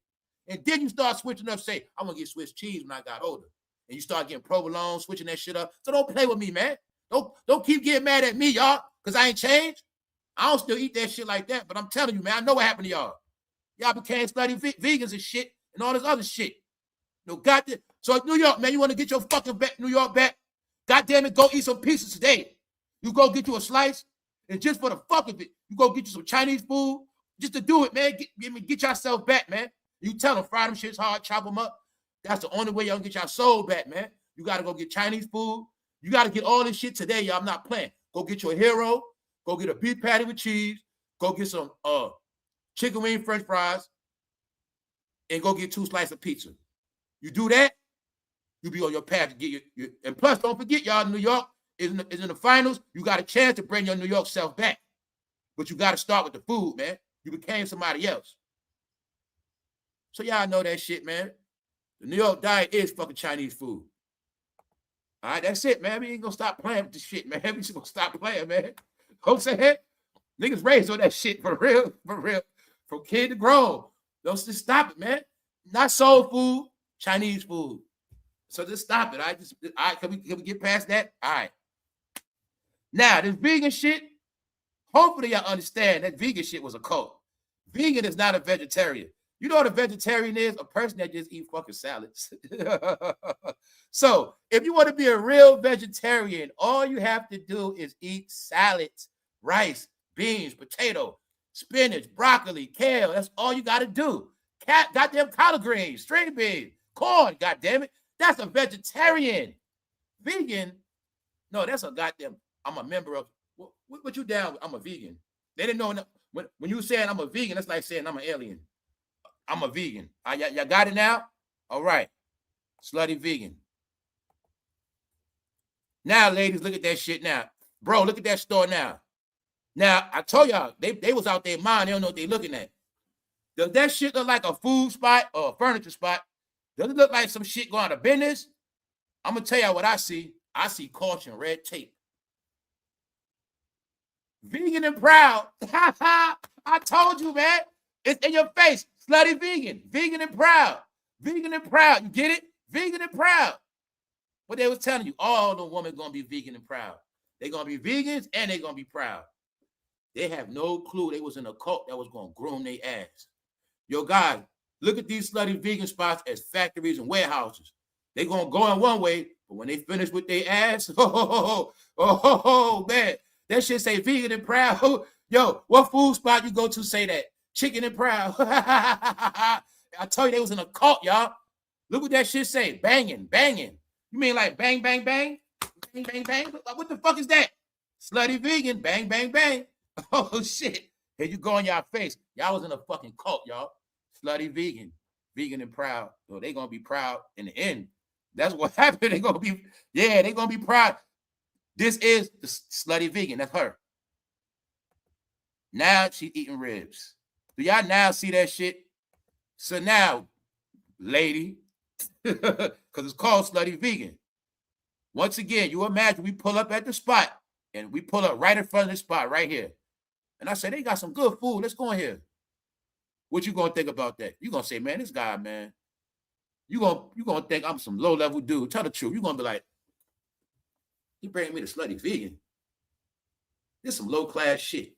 And then you start switching up, say, I'm going to get Swiss cheese when I got older. And you start getting provolone, switching that shit up. So don't play with me, man. Don't keep getting mad at me, y'all, because I ain't changed. I don't still eat that shit like that, but I'm telling you, man, I know what happened to y'all. Y'all became slutty vegans and shit and all this other shit. No, goddamn. So New York, man, you want to get your fucking New York back? Goddamn it, go eat some pieces today. You go get you a slice, and just for the fuck of it, you go get you some Chinese food just to do it, man. Get yourself back, man. You tell them, fry them shits hard, chop them up. That's the only way y'all get your soul back, man. You got to go get Chinese food. You got to get all this shit today, y'all. I'm not playing. Go get your hero. Go get a beef patty with cheese. Go get some chicken wing french fries. And go get 2 slices of pizza. You do that, you be on your path to get your and plus, don't forget, y'all, New York is in the finals. You got a chance to bring your New York self back. But you got to start with the food, man. You became somebody else. So y'all know that shit, man. The New York diet is fucking Chinese food. All right, that's it, man. We ain't gonna stop playing with this shit, man. We just gonna stop playing, man. Don't say that. Niggas raised on that shit for real, from kid to grown. Don't just stop it, man. Not soul food, Chinese food. So just stop it. All right, can we get past that? All right. Now, this vegan shit, hopefully y'all understand that vegan shit was a cult. Vegan is not a vegetarian. You know what a vegetarian is? A person that just eat fucking salads. So if you want to be a real vegetarian, all you have to do is eat salads, rice, beans, potato, spinach, broccoli, kale. That's all you got to do. Goddamn collard greens, string beans, corn, goddamn it. That's a vegetarian. Vegan, no, that's a goddamn, I'm a member of, what you down with? I'm a vegan. They didn't know, when you saying I'm a vegan, that's like saying I'm an alien. I'm a vegan. Y'all got it now? All right. Slutty vegan. Now, ladies, look at that shit now. Bro, look at that store now. Now, I told y'all, they was out their mind. They don't know what they looking at. Does that shit look like a food spot or a furniture spot? Does it look like some shit going out of business? I'm going to tell y'all what I see. I see caution, red tape. Vegan and proud. I told you, man. It's in your face. Slutty vegan. Vegan and proud. Vegan and proud. You get it? Vegan and proud. What they was telling you, all the women going to be vegan and proud. They're going to be vegans and they're going to be proud. They have no clue they was in a cult that was going to groom their ass. Yo, guys, look at these slutty vegan spots as factories and warehouses. They're going to go in one way, but when they finish with their ass, man, that shit say vegan and proud. Yo, what food spot you go to say that? Chicken and proud. I told you they was in a cult, y'all. Look what that shit say. Banging, banging. You mean like bang, bang, bang? Bang, bang, bang? What the fuck is that? Slutty vegan, bang, bang, bang. Oh, shit. Here you go in y'all face. Y'all was in a fucking cult, y'all. Slutty vegan. Vegan and proud. So they going to be proud in the end. That's what happened. They going to be, yeah, they going to be proud. This is the slutty vegan. That's her. Now she eating ribs. Do y'all now see that shit? So now, lady, because it's called slutty vegan. Once again, you imagine we pull up at the spot and we pull up right in front of the spot right here. And I say, they got some good food. Let's go in here. What you gonna think about that? You gonna say, man, this guy, man, you gonna think I'm some low-level dude. Tell the truth. You gonna be like, he bringing me the slutty vegan. This some low-class shit.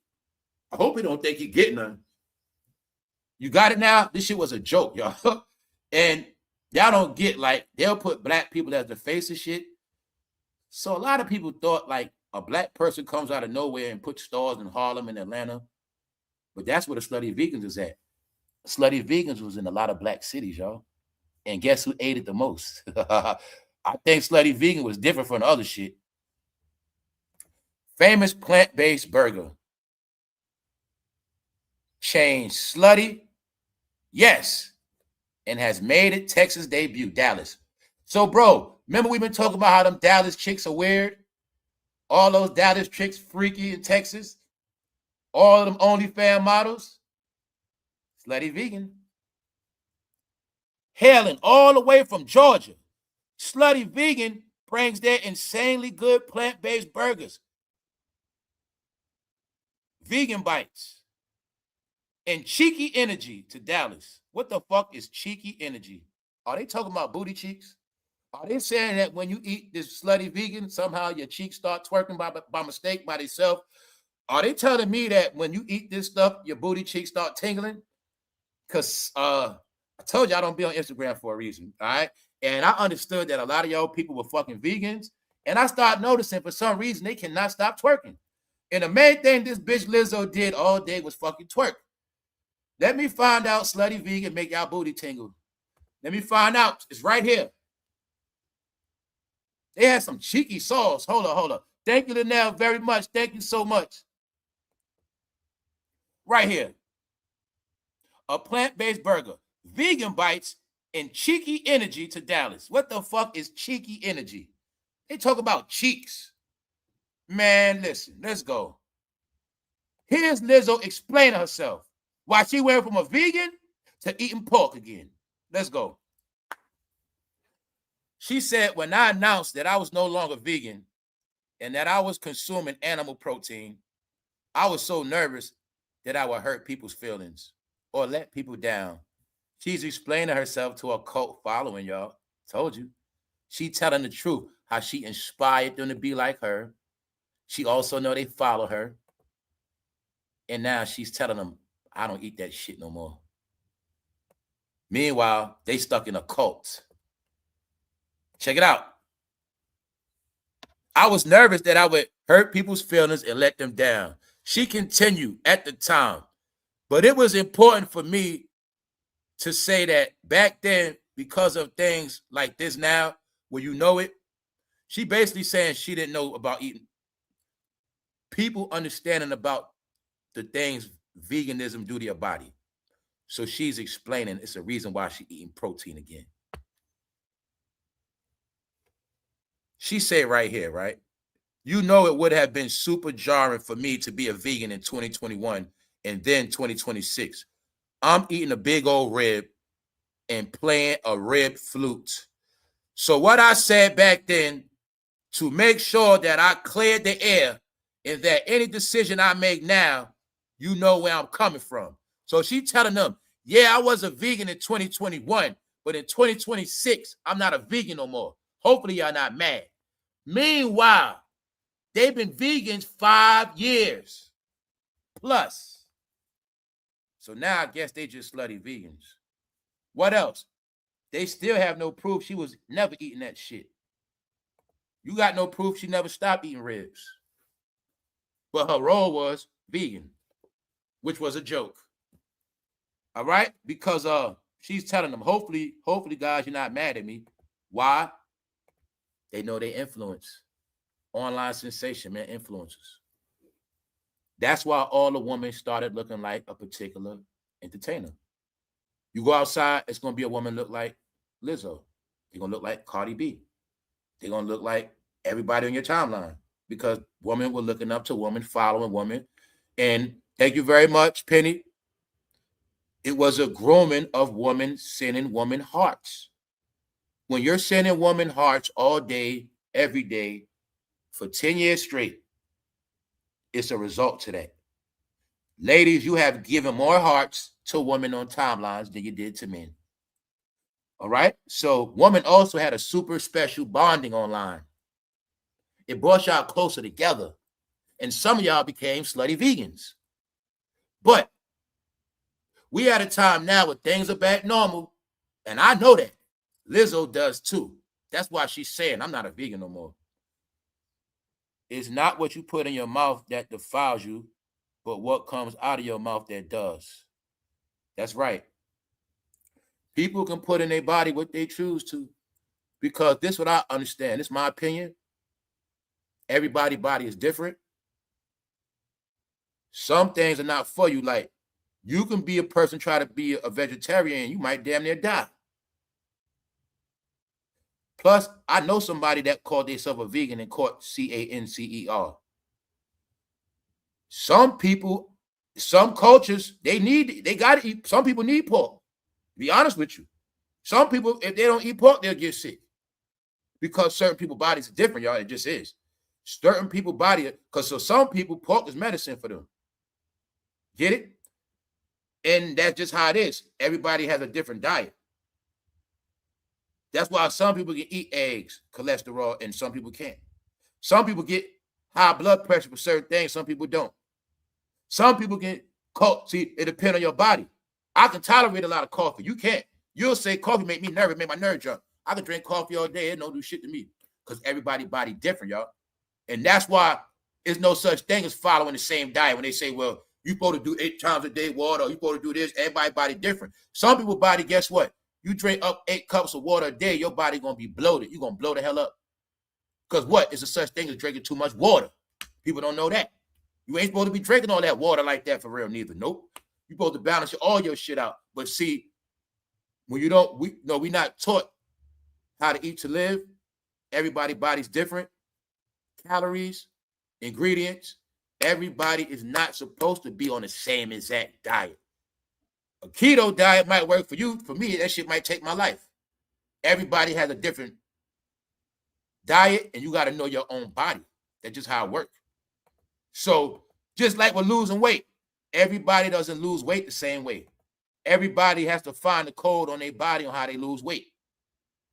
I hope he don't think he getting none. You got it now? This shit was a joke, y'all. And y'all don't get, like, they'll put black people as the face of shit. So a lot of people thought, like, a black person comes out of nowhere and puts stores in Harlem and Atlanta. But that's where the slutty vegans is at. Slutty vegans was in a lot of black cities, y'all. And guess who ate it the most? I think slutty vegan was different from the other shit. Famous plant-based burger. Changed slutty, yes, and has made it Texas debut, Dallas. So, bro, remember we've been talking about how them Dallas chicks are weird? All those Dallas chicks freaky in Texas? All of them OnlyFans models? Slutty vegan. Hailing all the way from Georgia. Slutty vegan brings their insanely good plant-based burgers. Vegan bites. And cheeky energy to Dallas. What the fuck is cheeky energy? Are they talking about booty cheeks? Are they saying that when you eat this slutty vegan, somehow your cheeks start twerking by mistake by themselves? Are they telling me that when you eat this stuff, your booty cheeks start tingling? because I told you I don't be on Instagram for a reason, all right? And I understood that a lot of y'all people were fucking vegans, and I started noticing for some reason they cannot stop twerking. And the main thing this bitch Lizzo did all day was fucking twerk. Let me find out, slutty vegan, make y'all booty tingle. Let me find out. It's right here. They had some cheeky sauce. Hold up. Thank you, Linnell, very much. Thank you so much. Right here. A plant-based burger. Vegan bites and cheeky energy to Dallas. What the fuck is cheeky energy? They talk about cheeks. Man, listen, let's go. Here's Lizzo explaining herself. Why she went from a vegan to eating pork again. Let's go. She said, when I announced that I was no longer vegan and that I was consuming animal protein, I was so nervous that I would hurt people's feelings or let people down. She's explaining herself to a cult following, y'all. Told you. She telling the truth, how she inspired them to be like her. She also know they follow her. And now she's telling them, I don't eat that shit no more. Meanwhile, they stuck in a cult. Check it out. I was nervous that I would hurt people's feelings and let them down. She continued at the time. But it was important for me to say that back then, because of things like this now, where you know it, she basically saying she didn't know about eating. People understanding about the things veganism do to your body. So she's explaining it's a reason why she's eating protein again. She said right here, right? You know it would have been super jarring for me to be a vegan in 2021 and then 2026. I'm eating a big old rib and playing a rib flute. So what I said back then to make sure that I cleared the air and that any decision I make now, you know where I'm coming from. So she telling them, yeah, I was a vegan in 2021, but in 2026, I'm not a vegan no more. Hopefully y'all not mad. Meanwhile, they've been vegans 5 years plus. So now I guess they just slutty vegans. What else? They still have no proof she was never eating that shit. You got no proof she never stopped eating ribs. But her role was vegan, which was a joke. All right? Because she's telling them, hopefully, guys, you're not mad at me. Why? They know they influence. Online sensation, man, influencers. That's why all the women started looking like a particular entertainer. You go outside, it's going to be a woman look like Lizzo. They're going to look like Cardi B. They're going to look like everybody on your timeline because women were looking up to women, following women. And thank you very much, Penny. It was a grooming of women sending woman hearts. When you're sending woman hearts all day, every day, for 10 years straight, it's a result to that. Ladies, you have given more hearts to women on timelines than you did to men. All right? So women also had a super special bonding online. It brought y'all closer together. And some of y'all became slutty vegans. But we at a time now where things are back normal. And I know that. Lizzo does too. That's why she's saying, I'm not a vegan no more. It's not what you put in your mouth that defiles you, but what comes out of your mouth that does. That's right. People can put in their body what they choose to, because this is what I understand. This is my opinion. Everybody's body is different. Some things are not for you. Like, you can be a person, try to be a vegetarian, you might damn near die. Plus, I know somebody that called themselves a vegan and caught cancer. Some people, some cultures, they got to eat. Some people need pork. To be honest with you. Some people, if they don't eat pork, they'll get sick. Because certain people's bodies are different, y'all. It just is. Certain people's body, because so some people, pork is medicine for them. Get it? And that's just how it is. Everybody has a different diet. That's why some people can eat eggs, cholesterol, and some people can't. Some people get high blood pressure for certain things. Some people don't. Some people get caught. See, it depends on your body. I can tolerate a lot of coffee. You can't. You'll say coffee make me nervous, make my nerves jump. I can drink coffee all day. It don't do shit to me because everybody's body different, y'all. And that's why there's no such thing as following the same diet. When they say, well, you supposed to do 8 times a day water, or you supposed to do this, everybody's body different. Some people's body, guess what? You drink up 8 cups of water a day, your body going to be bloated. You're going to blow the hell up. Because what? It's a such thing as drinking too much water. People don't know that. You ain't supposed to be drinking all that water like that for real neither. Nope. You're supposed to balance all your shit out. But see, when you don't, we're not taught how to eat to live. Everybody's body's different. Calories, ingredients. Everybody is not supposed to be on the same exact diet. A keto diet might work for you. For me, that shit might take my life. Everybody has a different diet, and you got to know your own body. That's just how it works. So just like with losing weight, everybody doesn't lose weight the same way. Everybody has to find the code on their body on how they lose weight.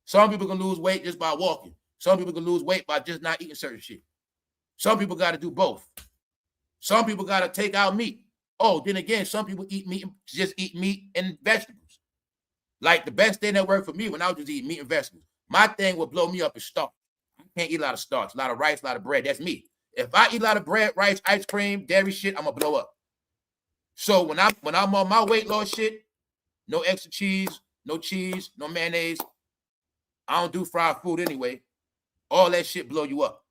Some people can lose weight just by walking. Some people can lose weight by just not eating certain shit. Some people got to do both. Some people got to take out meat. Oh, then again, some people eat meat, just eat meat and vegetables. Like the best thing that worked for me when I was just eating meat and vegetables. My thing would blow me up is starch. I can't eat a lot of starch, a lot of rice, a lot of bread. That's me. If I eat a lot of bread, rice, ice cream, dairy shit, I'm gonna blow up. So when I'm on my weight loss shit, no extra cheese, no mayonnaise. I don't do fried food anyway. All that shit blow you up.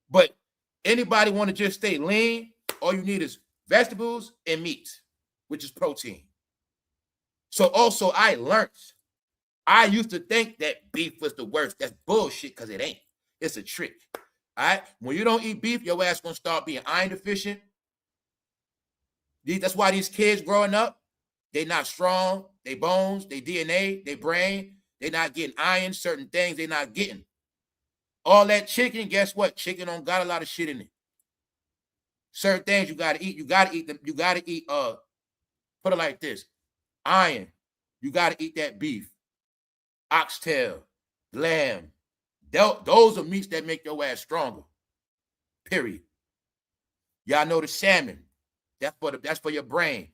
But anybody want to just stay lean, all you need is vegetables and meat, which is protein. So also I learned, I used to think that beef was the worst. That's bullshit because it ain't. It's a trick. All right? When you don't eat beef, your ass going to start being iron deficient. That's why these kids growing up, they not strong. They bones, they DNA, they brain, they not getting iron, certain things they not getting. All that chicken, guess what? Chicken don't got a lot of shit in it. Certain things you got to eat. You got to eat them. You got to eat, put it like this. Iron. You got to eat that beef. Oxtail. Lamb. Those are meats that make your ass stronger. Period. Y'all know the salmon. That's for your brain.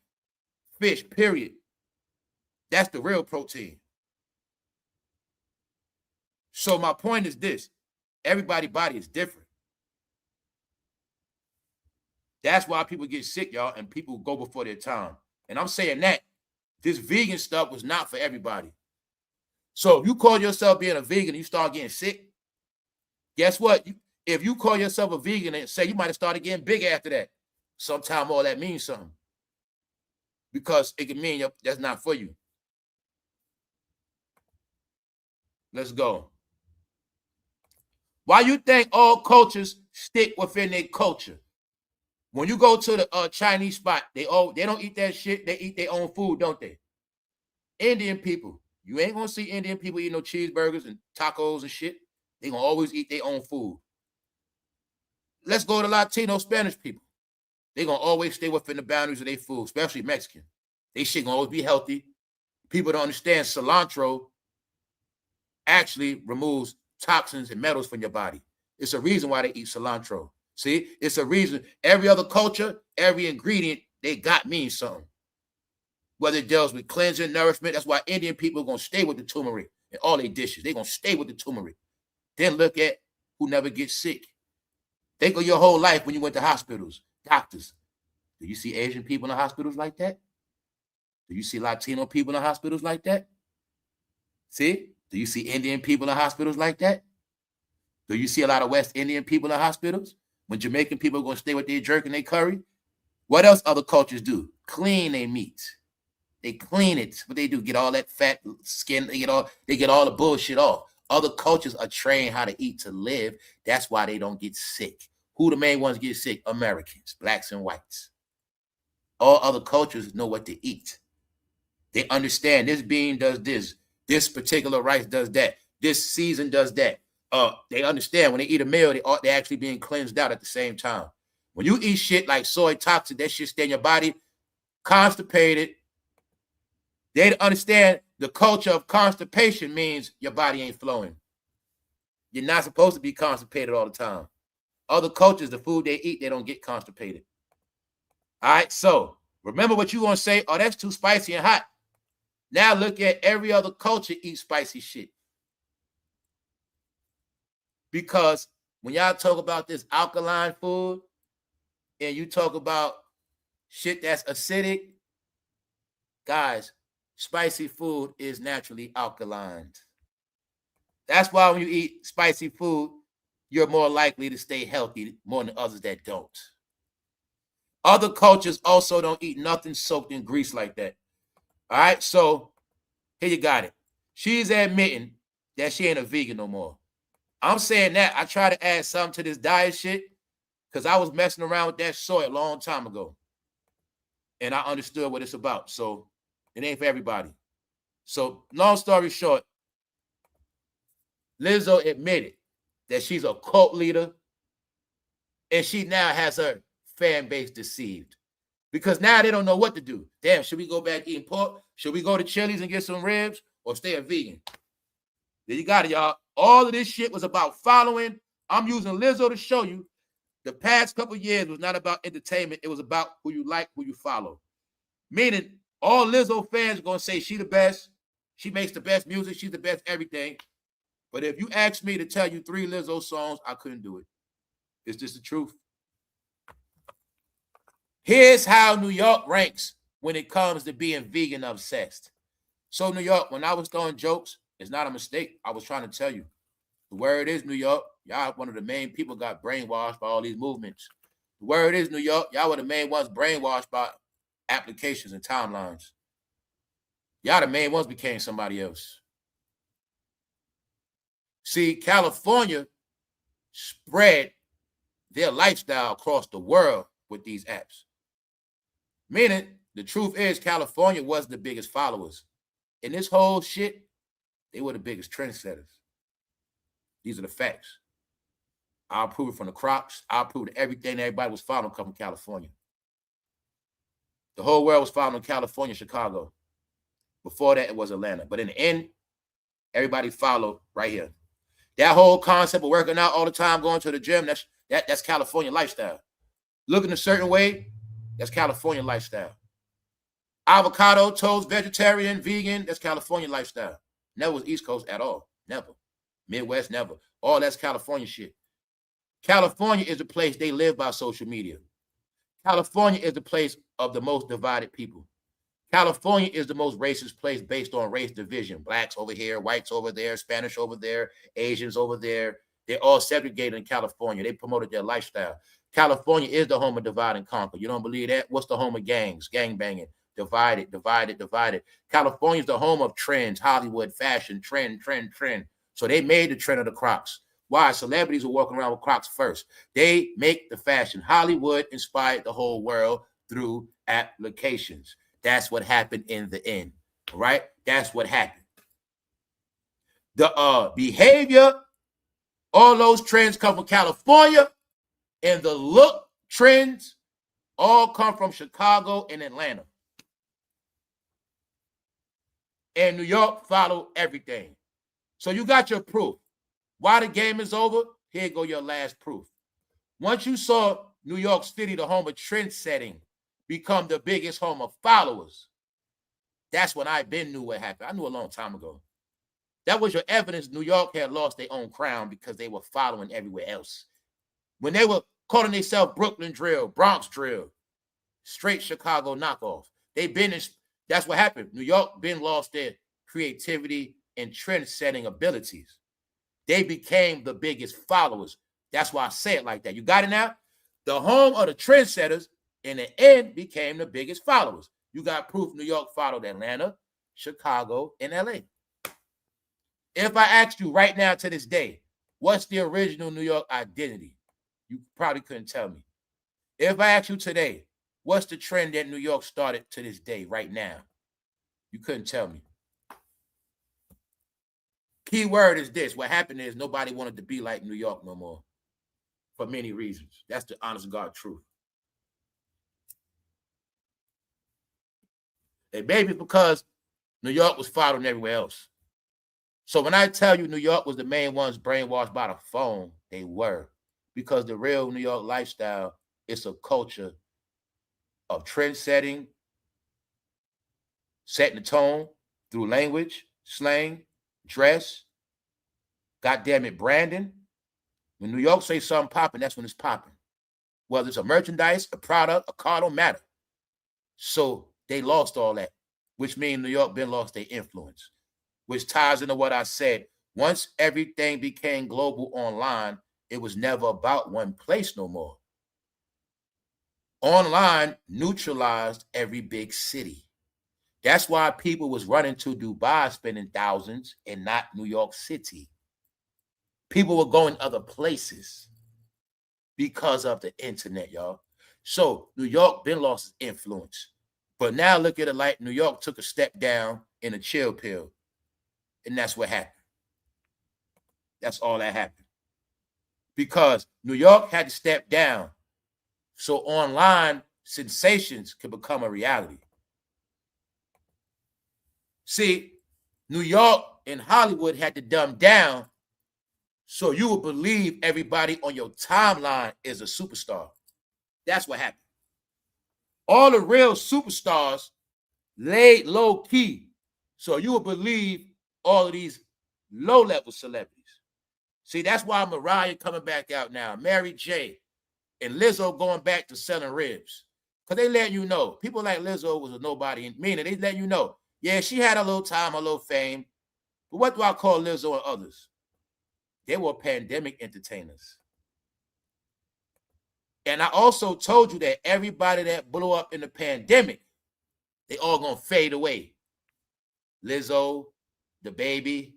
Fish, period. That's the real protein. So my point is this. Everybody's body is different. That's why people get sick, y'all, and people go before their time. And I'm saying that this vegan stuff was not for everybody. So if you call yourself being a vegan and you start getting sick, guess what? If you call yourself a vegan and say you might have started getting big after that, sometime all that means something. Because it can mean that's not for you. Let's go. Why you think all cultures stick within their culture? When you go to the Chinese spot, they don't eat that shit. They eat their own food, don't they? Indian people, you ain't gonna see Indian people eat no cheeseburgers and tacos and shit. They gonna always eat their own food. Let's go to Latino, Spanish people. They gonna always stay within the boundaries of their food, especially Mexican. They shit gonna always be healthy. People don't understand cilantro actually removes toxins and metals from your body. It's a reason why they eat cilantro. See, it's a reason. Every other culture, every ingredient they got means something. Whether it deals with cleansing, nourishment, that's why Indian people are going to stay with the turmeric in all their dishes. They're going to stay with the turmeric. Then look at who never gets sick. Think of your whole life when you went to hospitals, doctors. Do you see Asian people in the hospitals like that? Do you see Latino people in the hospitals like that? See? Do you see Indian people in hospitals like that? Do you see a lot of West Indian people in hospitals? When Jamaican people are going to stay with their jerk and their curry? What else other cultures do? Clean their meat. They clean it. What they do? Get all that fat skin. They get all the bullshit off. Other cultures are trained how to eat to live. That's why they don't get sick. Who the main ones get sick? Americans, blacks and whites. All other cultures know what to eat. They understand this bean does this. This particular rice does that. This season does that. They understand when they eat a meal, they actually being cleansed out at the same time. When you eat shit like soy toxic, that shit stay in your body, constipated. They understand the culture of constipation means your body ain't flowing. You're not supposed to be constipated all the time. Other cultures, the food they eat, they don't get constipated. All right, so Remember what you're going to say? Oh, that's too spicy and hot. Now look at every other culture eat spicy shit. Because when y'all talk about this alkaline food and you talk about shit that's acidic, guys, spicy food is naturally alkaline. That's why when you eat spicy food, you're more likely to stay healthy more than others that don't. Other cultures also don't eat nothing soaked in grease like that. All right, so here you got it. She's admitting that she ain't a vegan no more. I'm saying that I try to add something to this diet shit because I was messing around with that soy a long time ago. And I understood what it's about. So it ain't for everybody. So long story short, Lizzo admitted that she's a cult leader and she now has her fan base deceived because now they don't know what to do. Damn, should we go back eating pork? Should we go to Chili's and get some ribs or stay a vegan? There you got it, y'all. All of this shit was about following. I'm using Lizzo to show you the past couple years was not about entertainment. It was about who you like, who you follow. Meaning all Lizzo fans are going to say she the best. She makes the best music. She's the best everything. But if you ask me to tell you 3 Lizzo songs, I couldn't do it. It's just the truth. Here's how New York ranks when it comes to being vegan obsessed. So New York, when I was throwing jokes, it's not a mistake. I was trying to tell you. The word is New York. Y'all one of the main people got brainwashed by all these movements. The word is New York. Y'all were the main ones brainwashed by applications and timelines. Y'all the main ones became somebody else. See, California spread their lifestyle across the world with these apps. Meaning, the truth is California was the biggest followers. In this whole shit, they were the biggest trendsetters. These are the facts. I'll prove it from the crops. I'll prove that everything everybody was following come from California. The whole world was following California, Chicago. Before that, it was Atlanta. But in the end, everybody followed right here. That whole concept of working out all the time, going to the gym, that's California lifestyle. Looking a certain way, that's California lifestyle. Avocado, toast, vegetarian, vegan, that's California lifestyle. Never was East Coast at all. Never. Midwest, never. All that's California shit. California is the place they live by social media. California is the place of the most divided people. California is the most racist place based on race division. Blacks over here, whites over there, Spanish over there, Asians over there. They're all segregated in California. They promoted their lifestyle. California is the home of divide and conquer. You don't believe that? What's the home of gangs? Gang banging. Divided, divided, divided. California is the home of trends, Hollywood, fashion, trend. So they made the trend of the Crocs. Why? Celebrities were walking around with Crocs first. They make the fashion. Hollywood inspired the whole world through applications. That's what happened in the end, right? That's what happened. The behavior, all those trends come from California, and the look trends all come from Chicago and Atlanta. And New York followed everything. So you got your proof. Why the game is over, here go your last proof. Once you saw New York City, the home of trend setting, become the biggest home of followers, that's when I knew what happened. I knew a long time ago. That was your evidence New York had lost their own crown because they were following everywhere else. When they were calling themselves Brooklyn drill, Bronx drill, straight Chicago knockoff. That's what happened. New York been lost their creativity and trend-setting abilities. They became the biggest followers. That's why I say it like that. You got it now? The home of the trendsetters in the end became the biggest followers. You got proof New York followed Atlanta, Chicago, and LA. If I asked you right now to this day, what's the original New York identity? You probably couldn't tell me. If I asked you today, what's the trend that New York started to this day, right now? You couldn't tell me. Key word is this. What happened is nobody wanted to be like New York no more for many reasons. That's the honest to God truth. And maybe because New York was following everywhere else. So when I tell you New York was the main ones brainwashed by the phone, they were. Because the real New York lifestyle is a culture of trend setting, setting the tone through language, slang, dress, goddamn it, branding. When New York say something popping, that's when it's popping. Whether it's a merchandise, a product, a car, don't matter. So they lost all that, which means New York been lost their influence, which ties into what I said. Once everything became global online, it was never about one place no more. Online neutralized every big city. That's why people was running to Dubai spending thousands and not New York City. People were going other places because of the internet, y'all. So New York been lost its influence. But now look at it like New York took a step down in a chill pill. And that's what happened. That's all that happened. Because New York had to step down so online sensations could become a reality. See, New York and Hollywood had to dumb down so you would believe everybody on your timeline is a superstar. That's what happened. All the real superstars laid low key so you would believe all of these low-level celebrities. See, that's why Mariah coming back out now, Mary J, and Lizzo going back to selling ribs. Because they let you know, people like Lizzo was a nobody, meaning they let you know, yeah, she had a little time, a little fame. But what do I call Lizzo and others? They were pandemic entertainers. And I also told you that everybody that blew up in the pandemic, they all gonna fade away. Lizzo, the baby,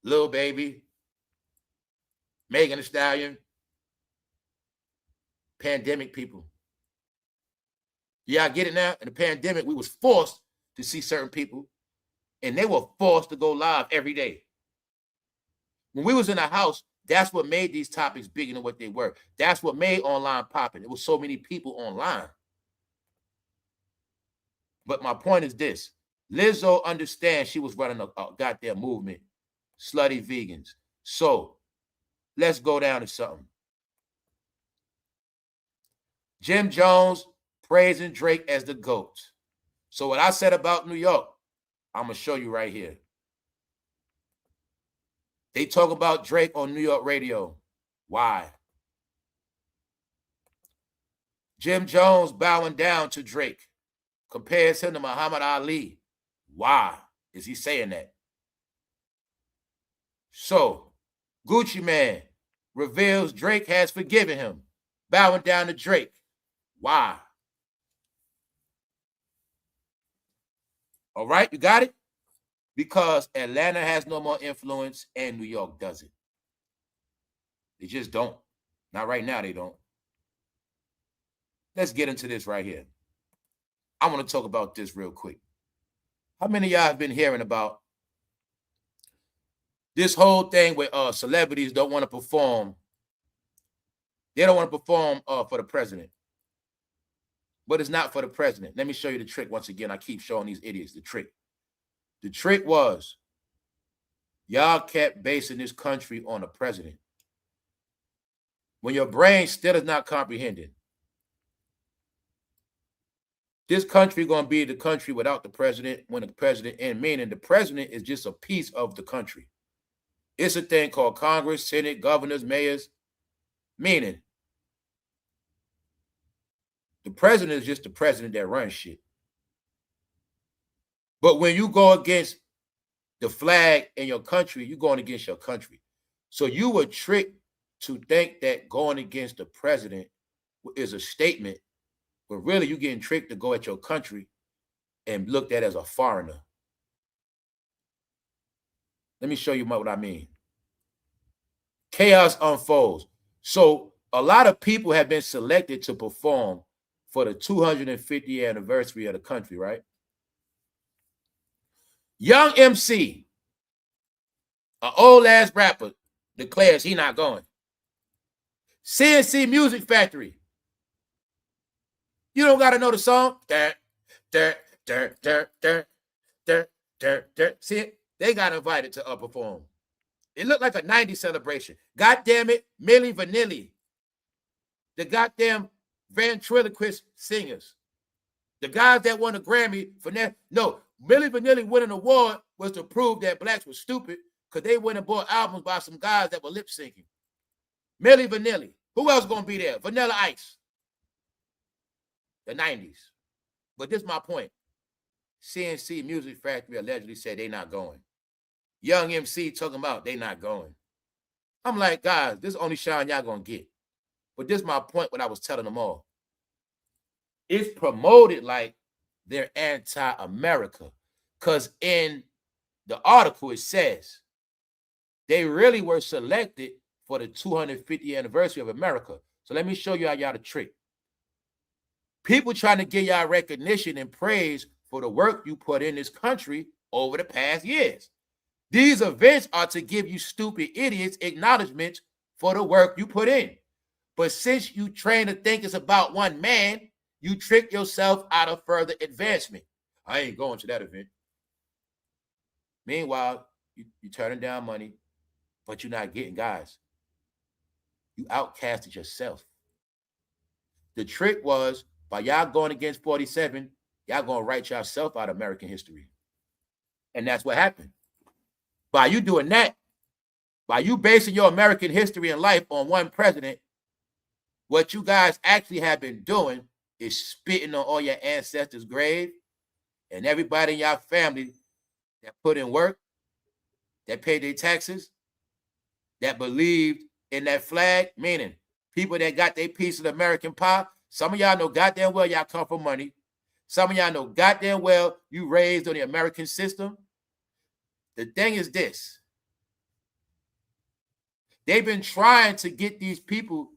Lil Baby, Megan Thee Stallion, pandemic people. Yeah, I get it now. In the pandemic, we was forced to see certain people, and they were forced to go live every day. When we was in the house, that's what made these topics bigger than what they were. That's what made online popping. It was so many people online. But my point is this. Lizzo understands she was running a goddamn movement. Slutty vegans. So let's go down to something. Jim Jones praising Drake as the GOAT. So what I said about New York, I'm going to show you right here. They talk about Drake on New York radio. Why? Jim Jones bowing down to Drake. Compares him to Muhammad Ali. Why is he saying that? So, Gucci Man reveals Drake has forgiven him. Bowing down to Drake. Why? All right, you got it? Because Atlanta has no more influence and New York doesn't. They just don't. Not right now, they don't. Let's get into this right here. I want to talk about this real quick. How many of y'all have been hearing about this whole thing where celebrities don't want to perform? They don't want to perform for the president. But it's not for the president. Let me show you the trick once again. I keep showing these idiots the trick. The trick was y'all kept basing this country on the president. When your brain still is not comprehending, this country going to be the country without the president when the president ends, meaning the president is just a piece of the country. It's a thing called Congress, Senate, governors, mayors, meaning the president is just the president that runs shit. But when you go against the flag in your country, you're going against your country. So you were tricked to think that going against the president is a statement, but really you're getting tricked to go at your country and looked at as a foreigner. Let me show you what I mean. Chaos unfolds. So a lot of people have been selected to perform for the 250th anniversary of the country, right? Young MC, an old ass rapper, declares he not going. CNC Music Factory. You don't got to know the song. See it? They got invited to perform. It looked like a 90s celebration. God damn it, Milli Vanilli. The goddamn ventriloquist singers. The guys that won a Grammy for that, no, Milli Vanilli winning an award was to prove that blacks were stupid because they went and bought albums by some guys that were lip syncing. Milli Vanilli. Who else gonna be there? Vanilla Ice. The 90s. But this is my point. CNC Music Factory allegedly said they not going. Young MC talking about they not going. I'm like, guys, this is the only shine y'all gonna get. But this is my point, what I was telling them all. It's promoted like they're anti-America. Because in the article, it says they really were selected for the 250th anniversary of America. So let me show you how y'all the trick. People trying to give y'all recognition and praise for the work you put in this country over the past years. These events are to give you stupid idiots acknowledgement for the work you put in. But since you train to think it's about one man, you trick yourself out of further advancement. I ain't going to that event. Meanwhile, you turning down money, but you're not getting guys. You outcasted yourself. The trick was, by y'all going against 47, y'all going to write yourself out of American history. And that's what happened. By you doing that, by you basing your American history and life on one president, what you guys actually have been doing is spitting on all your ancestors' grave, and everybody in your family that put in work, that paid their taxes, that believed in that flag, meaning people that got their piece of the American pie. Some of y'all know goddamn well y'all come from money. Some of y'all know goddamn well you raised on the American system. The thing is this. They've been trying to get these people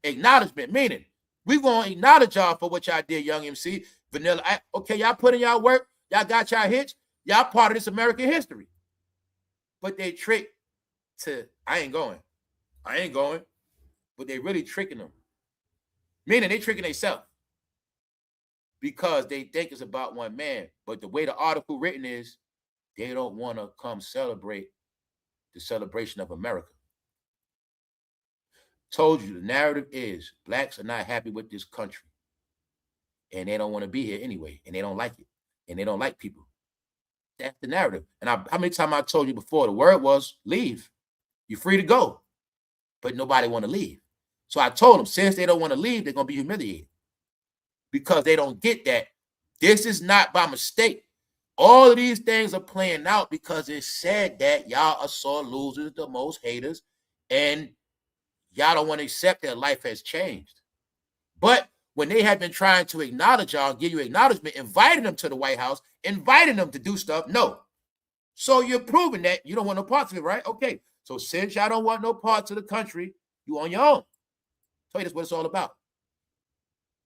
acknowledgement, meaning we going to acknowledge y'all for what y'all did, Young MC, Vanilla. Okay, y'all put in y'all work. Y'all got y'all hits. Y'all part of this American history. But they trick to, I ain't going. I ain't going. But they really tricking them. Meaning they tricking themselves. Because they think it's about one man. But the way the article written is, they don't want to come celebrate the celebration of America. Told you the narrative is blacks are not happy with this country. And they don't want to be here anyway. And they don't like it. And they don't like people. That's the narrative. And how many times I told you before, the word was leave. You're free to go. But nobody want to leave. So I told them, since they don't want to leave, they're going to be humiliated. Because they don't get that. This is not by mistake. All of these things are playing out because it said that y'all are sore losers, the most haters, and y'all don't want to accept that life has changed. But when they have been trying to acknowledge y'all, give you acknowledgement, inviting them to the White House, inviting them to do stuff, no. So you're proving that you don't want no parts of it, right? Okay. So since y'all don't want no parts of the country, you on your own. Tell you that's what it's all about.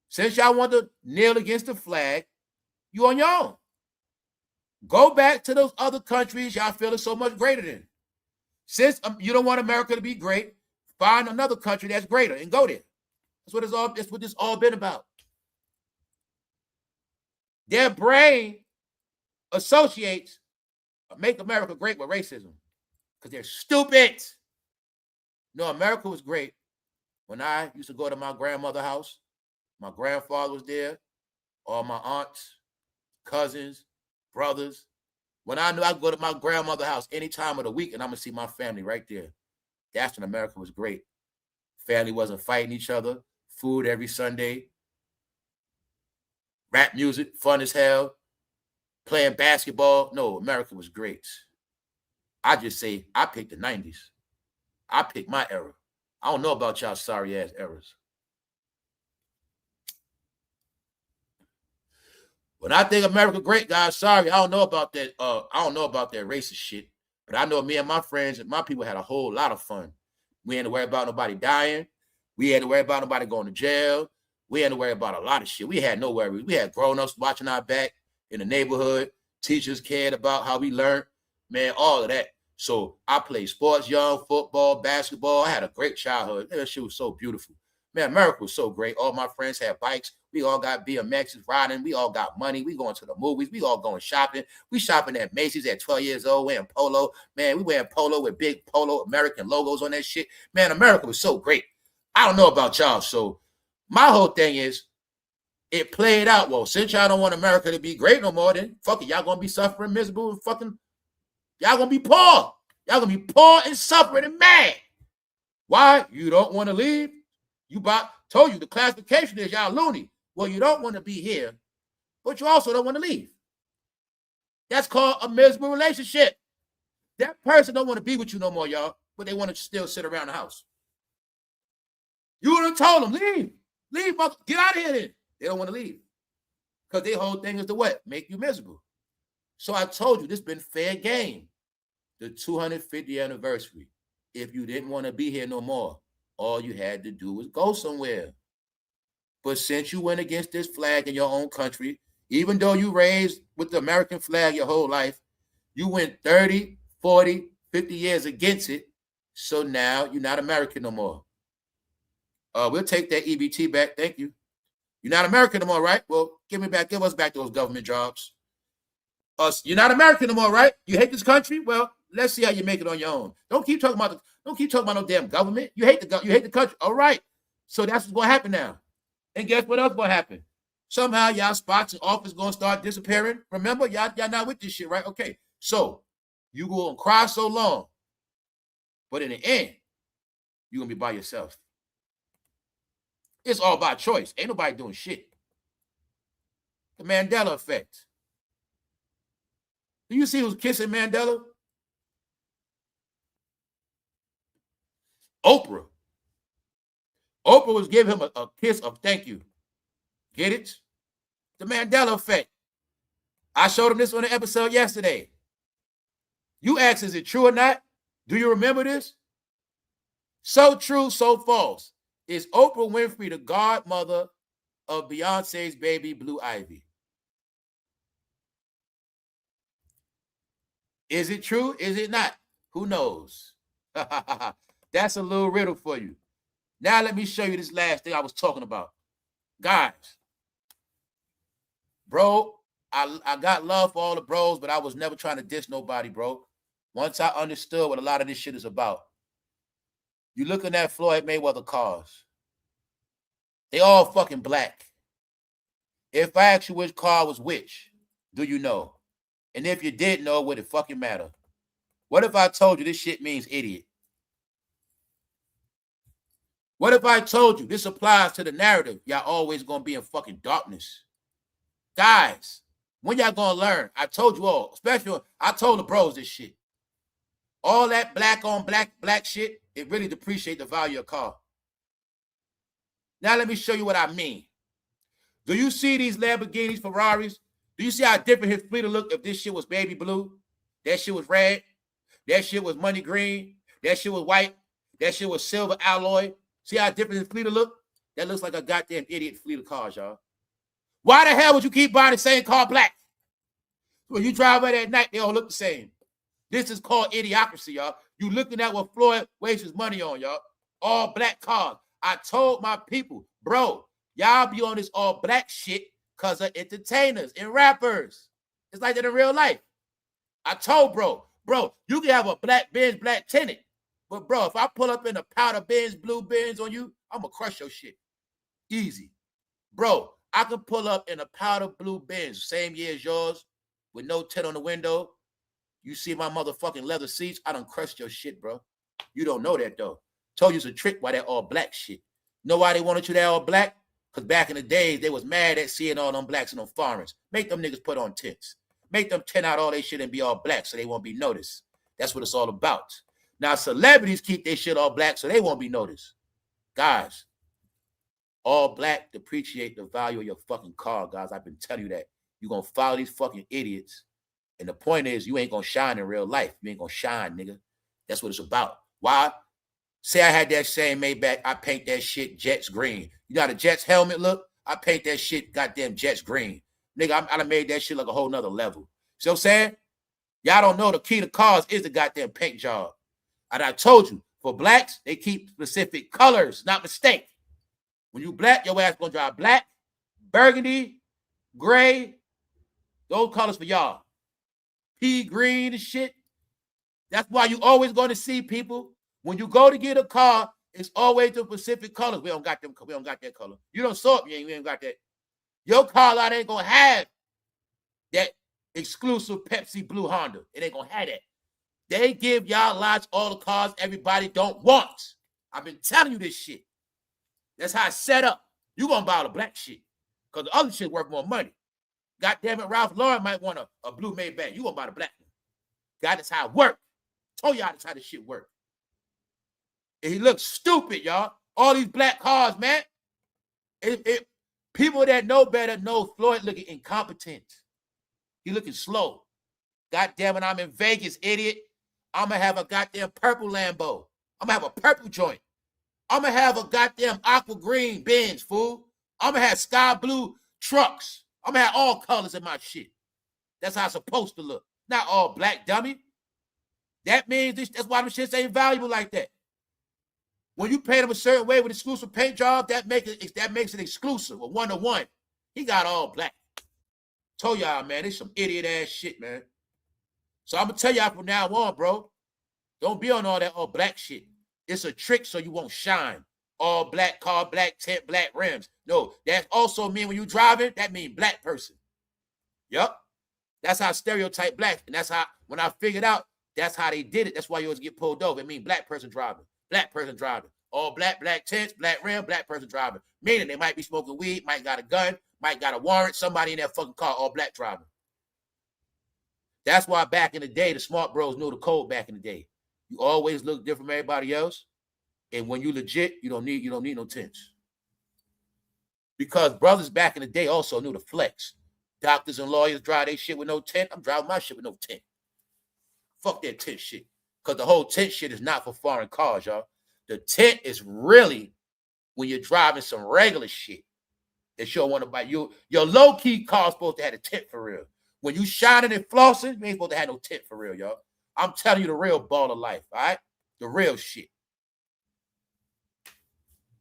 Since y'all want to kneel against the flag, you on your own. Go back to those other countries y'all feel is so much greater than. Since you don't want America to be great, find another country that's greater and go there. That's what this all been about. Their brain associates make America great with racism because they're stupid. No, America was great when I used to go to my grandmother's house. My grandfather was there, all my aunts, cousins, brothers. When I knew I could go to my grandmother's house any time of the week and I'm going to see my family right there. That's when America was great. Family wasn't fighting each other. Food every Sunday. Rap music, fun as hell. Playing basketball. No, America was great. I just say I picked the 90s. I picked my era. I don't know about y'all sorry ass eras. When I think America great, guys, sorry, I don't know about that. I don't know about that racist shit. But I know me and my friends and my people had a whole lot of fun. We had to worry about nobody dying. We had to worry about nobody going to jail. We had to worry about a lot of shit. We had no worries. We had grown-ups watching our back in the neighborhood. Teachers cared about how we learned. Man, all of that. So I played sports, young, football, basketball. I had a great childhood. That shit was so beautiful. Man, America was so great. All my friends had bikes. We all got BMXs riding. We all got money. We going to the movies. We all going shopping. We shopping at Macy's at 12 years old wearing polo. Man, we wearing polo with big polo American logos on that shit. Man, America was so great. I don't know about y'all. So my whole thing is it played out. Well, since y'all don't want America to be great no more, then fuck it, y'all gonna be suffering, miserable, and fucking, y'all gonna be poor. Y'all gonna be poor and suffering and mad. Why? You don't want to leave? Told you the classification is y'all loony. Well, you don't want to be here, but you also don't want to leave. That's called a miserable relationship. That person don't want to be with you no more, y'all, but they want to still sit around the house. You would have told them, leave, get out of here then. They don't want to leave because their whole thing is to what? Make you miserable. So I told you this been fair game. The 250th anniversary. If you didn't want to be here no more, all you had to do was go somewhere. But since you went against this flag in your own country, even though you raised with the American flag your whole life, you went 30, 40, 50 years against it. So now you're not American no more. We'll take that EBT back. Thank you. You're not American no more, right? Well, give us back those government jobs. You're not American no more, right? You hate this country? Well, let's see how you make it on your own. Don't keep talking about no damn government. You hate the country. All right. So that's what's gonna happen now. And guess what else gonna happen? Somehow y'all spots in office gonna start disappearing. Remember, y'all not with this shit, right? Okay. So you gonna cry so long, but in the end, you're gonna be by yourself. It's all by choice. Ain't nobody doing shit. The Mandela effect. Do you see who's kissing Mandela? Oprah. Oprah was giving him a kiss of thank you. Get it? The Mandela effect. I showed him this on the episode yesterday. You ask, is it true or not? Do you remember this? So true, so false. Is Oprah Winfrey the godmother of Beyonce's baby, Blue Ivy? Is it true? Is it not? Who knows? That's a little riddle for you. Now let me show you this last thing I was talking about. Guys, bro, I got love for all the bros, but I was never trying to diss nobody, bro. Once I understood what a lot of this shit is about. You looking at Floyd Mayweather cars. They all fucking black. If I ask you which car was which, do you know? And if you did know, would it fucking matter? What if I told you this shit means idiot? What if I told you this applies to the narrative? Y'all always gonna be in fucking darkness. Guys, when y'all gonna learn? I told you all, especially I told the bros this shit. All that black on black shit, it really depreciates the value of a car. Now let me show you what I mean. Do you see these Lamborghinis, Ferraris? Do you see how different his fleet look if this shit was baby blue? That shit was red. That shit was money green. That shit was white. That shit was silver alloy. See how different his fleet look? That looks like a goddamn idiot fleet of cars, y'all. Why the hell would you keep buying the same car black? When you drive by at night, they all look the same. This is called idiocracy, y'all. You looking at what Floyd wastes his money on, y'all. All black cars. I told my people, bro, y'all be on this all black shit because of entertainers and rappers. It's like that in real life. I told bro, you can have a black Benz, black tenant. But bro, if I pull up in a powder Benz, blue Benz on you, I'm going to crush your shit. Easy. Bro, I can pull up in a powder blue Benz, same year as yours, with no tint on the window. You see my motherfucking leather seats, I done crushed your shit, bro. You don't know that, though. Told you it's a trick why that all black shit. Know why they wanted you that all black? Because back in the days, they was mad at seeing all them blacks and them foreigners. Make them niggas put on tints. Make them tint out all their shit and be all black so they won't be noticed. That's what it's all about. Now, celebrities keep their shit all black so they won't be noticed. Guys, all black depreciate the value of your fucking car, guys. I've been telling you that. You're going to follow these fucking idiots. And the point is, you ain't going to shine in real life. You ain't going to shine, nigga. That's what it's about. Why? Say I had that same Maybach, I paint that shit Jets green. You know how the Jets helmet look? I paint that shit goddamn Jets green. Nigga, I done made that shit like a whole nother level. See what I'm saying? Y'all don't know the key to cars is the goddamn paint job. And I told you, for blacks, they keep specific colors, not mistake. When you black, your ass gonna drive black, burgundy, gray, those colors for y'all. Pea green and shit. That's why you always going to see people, when you go to get a car, it's always the specific colors. We don't got them. We don't got that color. You don't saw it. We ain't got that. Your car lot ain't gonna have that exclusive Pepsi Blue Honda. It ain't gonna have that. They give y'all lots all the cars everybody don't want. I've been telling you this shit. That's how it's set up. You gonna buy all the black shit. Because the other shit worth more money. God damn it, Ralph Lauren might want a blue Maybach. You gonna buy the black one. God, that's how it work. Told y'all that's how this shit work. And he looks stupid, y'all. All these black cars, man. People that know better know Floyd looking incompetent. He looking slow. God damn it, I'm in Vegas, idiot. I'm going to have a goddamn purple Lambo. I'm going to have a purple joint. I'm going to have a goddamn aqua green Benz, fool. I'm going to have sky blue trucks. I'm going to have all colors in my shit. That's how it's supposed to look. Not all black, dummy. That means that's why them shits ain't valuable like that. When you paint them a certain way with exclusive paint job, that makes it exclusive, a one-to-one. He got all black. Told y'all, man, it's some idiot-ass shit, man. So I'm going to tell y'all from now on, bro, don't be on all that all black shit. It's a trick so you won't shine. All black car, black tent, black rims. No, that also mean when you driving, that mean black person. Yup. That's how stereotype black. And that's how, when I figured out, that's how they did it. That's why you always get pulled over. It mean black person driving. Black person driving. All black, black tents, black rim, black person driving. Meaning they might be smoking weed, might got a gun, might got a warrant, somebody in that fucking car, all black driving. That's why back in the day, the smart bros knew the code back in the day. You always look different from everybody else. And when you legit, you don't need no tents. Because brothers back in the day also knew the flex. Doctors and lawyers drive their shit with no tent. I'm driving my shit with no tent. Fuck that tent shit. Because the whole tent shit is not for foreign cars, y'all. The tent is really when you're driving some regular shit that you don't want to buy. Your low-key car supposed to have a tent for real. When you shining and flossing, you ain't supposed to have no tent for real, y'all. I'm telling you the real ball of life, all right? The real shit.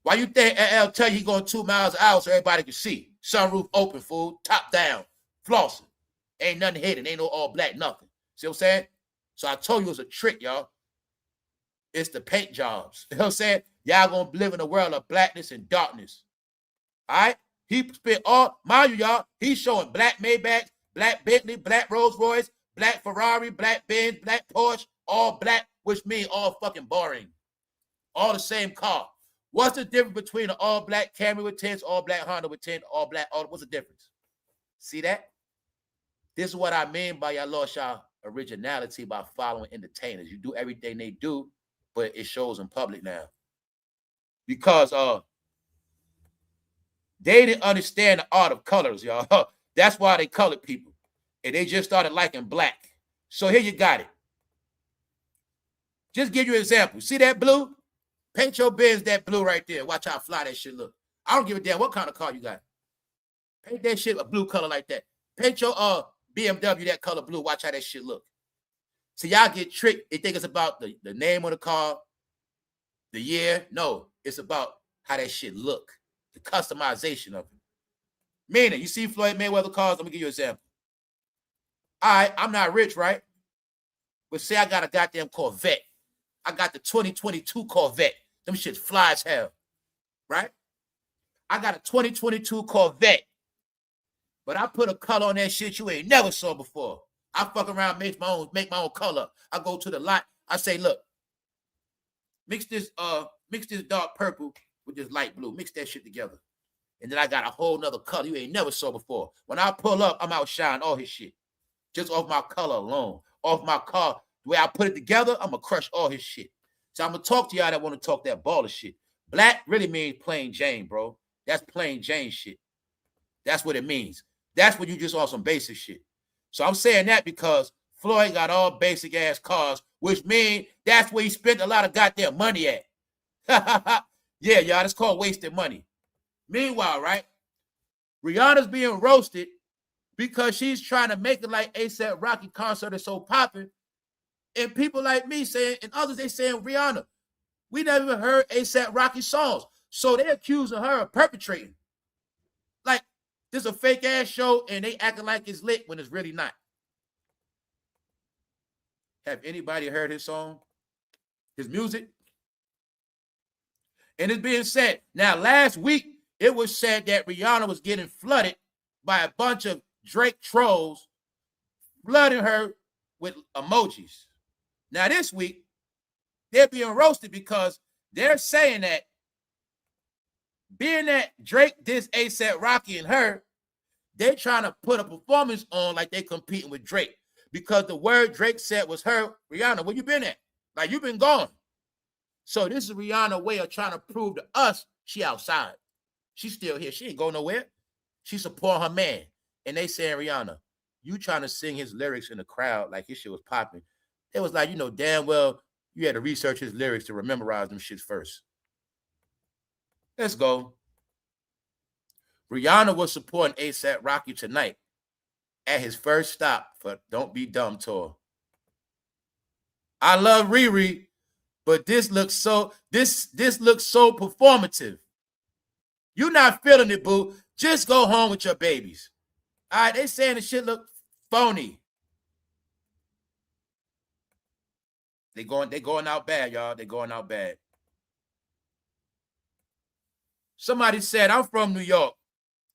Why you think LL tell you he going 2 miles an hour so everybody can see? Sunroof open, fool, top down, flossing. Ain't nothing hidden, ain't no all black, nothing. See what I'm saying? So I told you it's a trick, y'all. It's the paint jobs. You know what I'm saying? Y'all gonna live in a world of blackness and darkness. All right? He spent all, mind you, y'all, he's showing black Maybach, black Bentley, black Rolls Royce, black Ferrari, black Benz, black Porsche, all black, which means all fucking boring. All the same car. What's the difference between an all black Camry with tents, all black Honda with tents, all black, what's the difference? See that? This is what I mean by y'all lost y'all originality by following entertainers. You do everything they do, but it shows in public now. Because they didn't understand the art of colors, y'all. That's why they colored people. And they just started liking black. So here you got it. Just give you an example. See that blue? Paint your Benz that blue right there. Watch how fly that shit look. I don't give a damn what kind of car you got. Paint that shit a blue color like that. Paint your BMW that color blue. Watch how that shit look. So y'all get tricked. They think it's about the name of the car, the year. No, it's about how that shit look. The customization of it. Meaning, you see Floyd Mayweather cars? Let me give you an example. All right, I'm not rich, right? But say I got a goddamn Corvette. I got the 2022 Corvette. Them shit fly as hell, right? I got a 2022 Corvette. But I put a color on that shit you ain't never saw before. I fuck around, make my own color. I go to the lot. I say, look, mix this dark purple with this light blue. Mix that shit together. And then I got a whole nother color you ain't never saw before. When I pull up, I'm outshine all his shit. Just off my color alone. Off my car. The way I put it together, I'm going to crush all his shit. So I'm going to talk to y'all that want to talk that baller shit. Black really means plain Jane, bro. That's plain Jane shit. That's what it means. That's when you just on some basic shit. So I'm saying that because Floyd got all basic ass cars, which means that's where he spent a lot of goddamn money at. Yeah, y'all, it's called wasted money. Meanwhile, right, Rihanna's being roasted because she's trying to make it like ASAP concert is so popping. And people like me saying, and others, they saying, Rihanna, we never even heard ASAP songs. So they're accusing her of perpetrating. Like, this is a fake ass show and they acting like it's lit when it's really not. Have anybody heard his song? His music? And it's being said. Now, last week, it was said that Rihanna was getting flooded by a bunch of Drake trolls flooding her with emojis. Now this week, they're being roasted because they're saying that being that Drake dissed A$AP Rocky and her, they're trying to put a performance on like they competing with Drake. Because the word Drake said was her, Rihanna, where you been at? Like, you been gone. So this is Rihanna's way of trying to prove to us she outside. She's still here. She ain't go nowhere. She support her man. And they saying, Rihanna, you trying to sing his lyrics in the crowd like his shit was popping. It was like, you know, damn well you had to research his lyrics to memorize them shits first. Let's go. Rihanna was supporting A$AP Rocky tonight at his first stop for Don't Be Dumb tour. I love Riri, but this looks so performative. You not feeling it, boo. Just go home with your babies. All right, they saying the shit look phony. They going out bad, y'all. They going out bad. Somebody said, I'm from New York,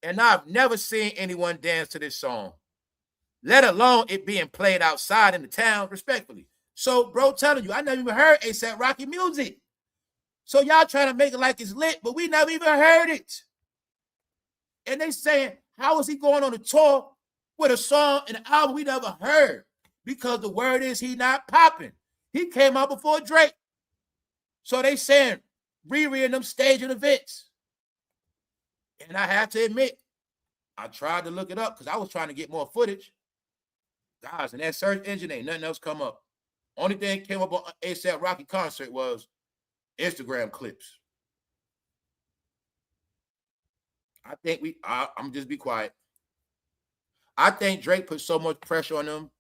and I've never seen anyone dance to this song, let alone it being played outside in the town, respectfully. So, bro, telling you, I never even heard A$AP Rocky music. So y'all trying to make it like it's lit, but we never even heard it. And they saying, how is he going on a tour with a song and an album we never heard? Because the word is he not popping. He came out before Drake. So they saying, Riri and them staging events. And I have to admit, I tried to look it up because I was trying to get more footage. Guys, in that search engine, ain't nothing else come up. Only thing came up on A$AP Rocky concert was Instagram clips. I think I'm just be quiet. I think Drake put so much pressure on them.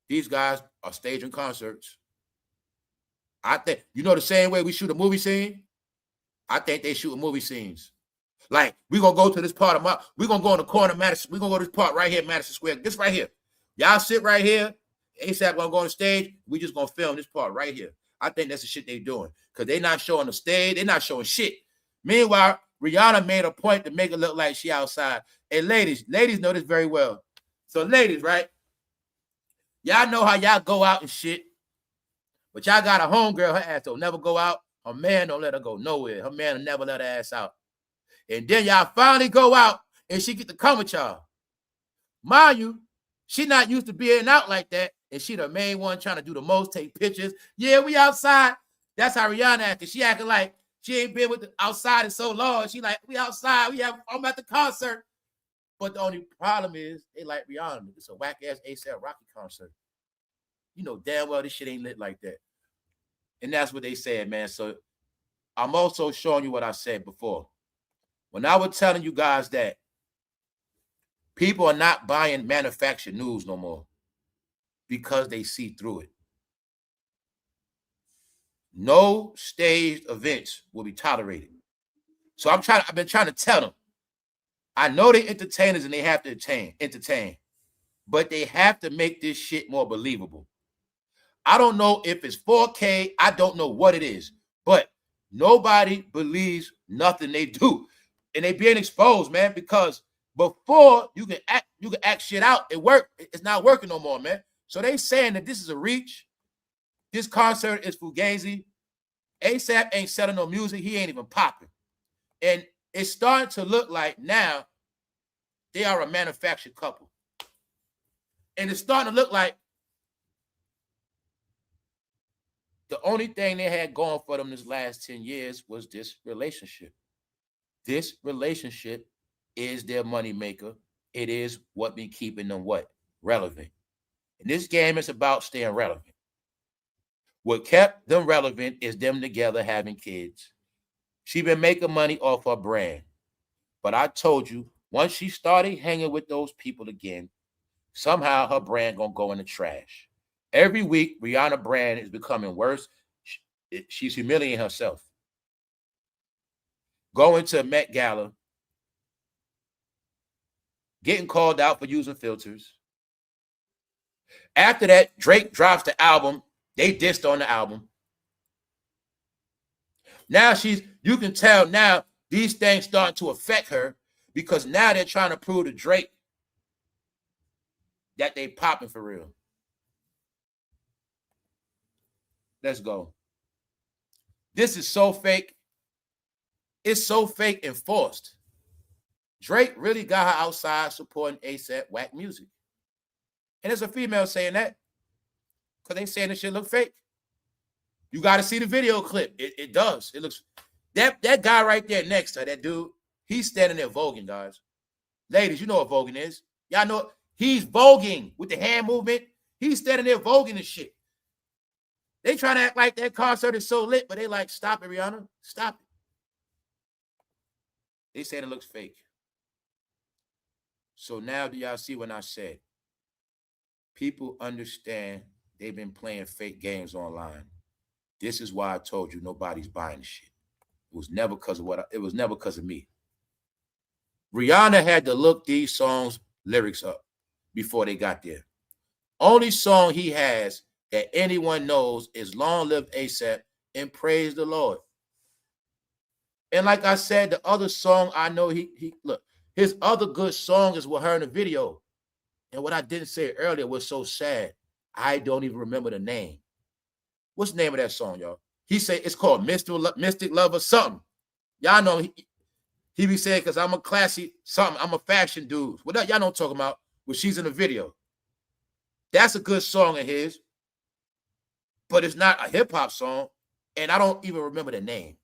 These guys are staging concerts. I think, you know, the same way we shoot a movie scene, I think they shoot movie scenes. Like, we're going to go to this part of we're going to go in the corner of Madison. We're going to go to this part right here, Madison Square. This right here. Y'all sit right here. A$AP going to go on stage. We just going to film this part right here. I think that's the shit they doing. Because they not showing the stage. They not showing shit. Meanwhile, Rihanna made a point to make it look like she outside. And ladies know this very well. So ladies, right? Y'all know how y'all go out and shit. But y'all got a homegirl, her ass don't never go out. Her man don't let her go nowhere. Her man will never let her ass out. And then y'all finally go out and she get to come with y'all. Mind you, she not used to being out like that. And she the main one trying to do the most, take pictures. Yeah, we outside. That's how Rihanna acted. She acting like she ain't been with the outside in so long. She like, we outside. I'm at the concert. But the only problem is they like Rihanna. It's a whack ass A$AP Rocky concert. You know damn well this shit ain't lit like that. And that's what they said, man. So I'm also showing you what I said before. When I was telling you guys that people are not buying manufactured news no more because they see through it. No staged events will be tolerated. So I've been trying to tell them. I know they're entertainers and they have to entertain, but they have to make this shit more believable. I don't know if it's 4K. I don't know what it is, but nobody believes nothing they do. And they being exposed, man, because before you can act shit out, it worked. It's not working no more, man. So they saying that this is a reach. This concert is fugazi. A$AP ain't selling no music. He ain't even popping. And it's starting to look like now they are a manufactured couple. And it's starting to look like the only thing they had going for them this last 10 years was this relationship. This relationship is their moneymaker. It is what been keeping them what? Relevant. And this game is about staying relevant. What kept them relevant is them together having kids. She been making money off her brand. But I told you, once she started hanging with those people again, somehow her brand gonna go in the trash. Every week, Rihanna brand is becoming worse. She's humiliating herself. Going to a Met Gala, getting called out for using filters. After that, Drake drops the album. They dissed on the album. Now you can tell now these things starting to affect her Because now they're trying to prove to Drake that they popping for real. Let's go. This is so fake. It's so fake and forced. Drake really got her outside supporting ASAP Wack music. And there's a female saying that because they saying this shit look fake. You got to see the video clip. It does. It looks, that guy right there next to her, that dude, he's standing there voguing, guys. Ladies, you know what voguing is. Y'all know he's voguing with the hand movement. He's standing there voguing and shit. They trying to act like that concert is so lit, but they like, stop it, Rihanna. Stop it. They said it looks fake. So now do y'all see when I said people understand they've been playing fake games online? This is why I told you nobody's buying shit. It was never because of it was never because of me. Rihanna had to look these songs lyrics up before they got there. Only song he has that anyone knows is Long Live ASAP and Praise the Lord. And like I said, the other song I know he look, his other good song is with her in the video. And what I didn't say earlier was so sad. I don't even remember the name. What's the name of that song, y'all? He said it's called Mystic Love or something. Y'all know he be saying, because I'm a classy something. I'm a fashion dude. What y'all know what I'm talking about? When she's in the video. That's a good song of his. But it's not a hip-hop song. And I don't even remember the name.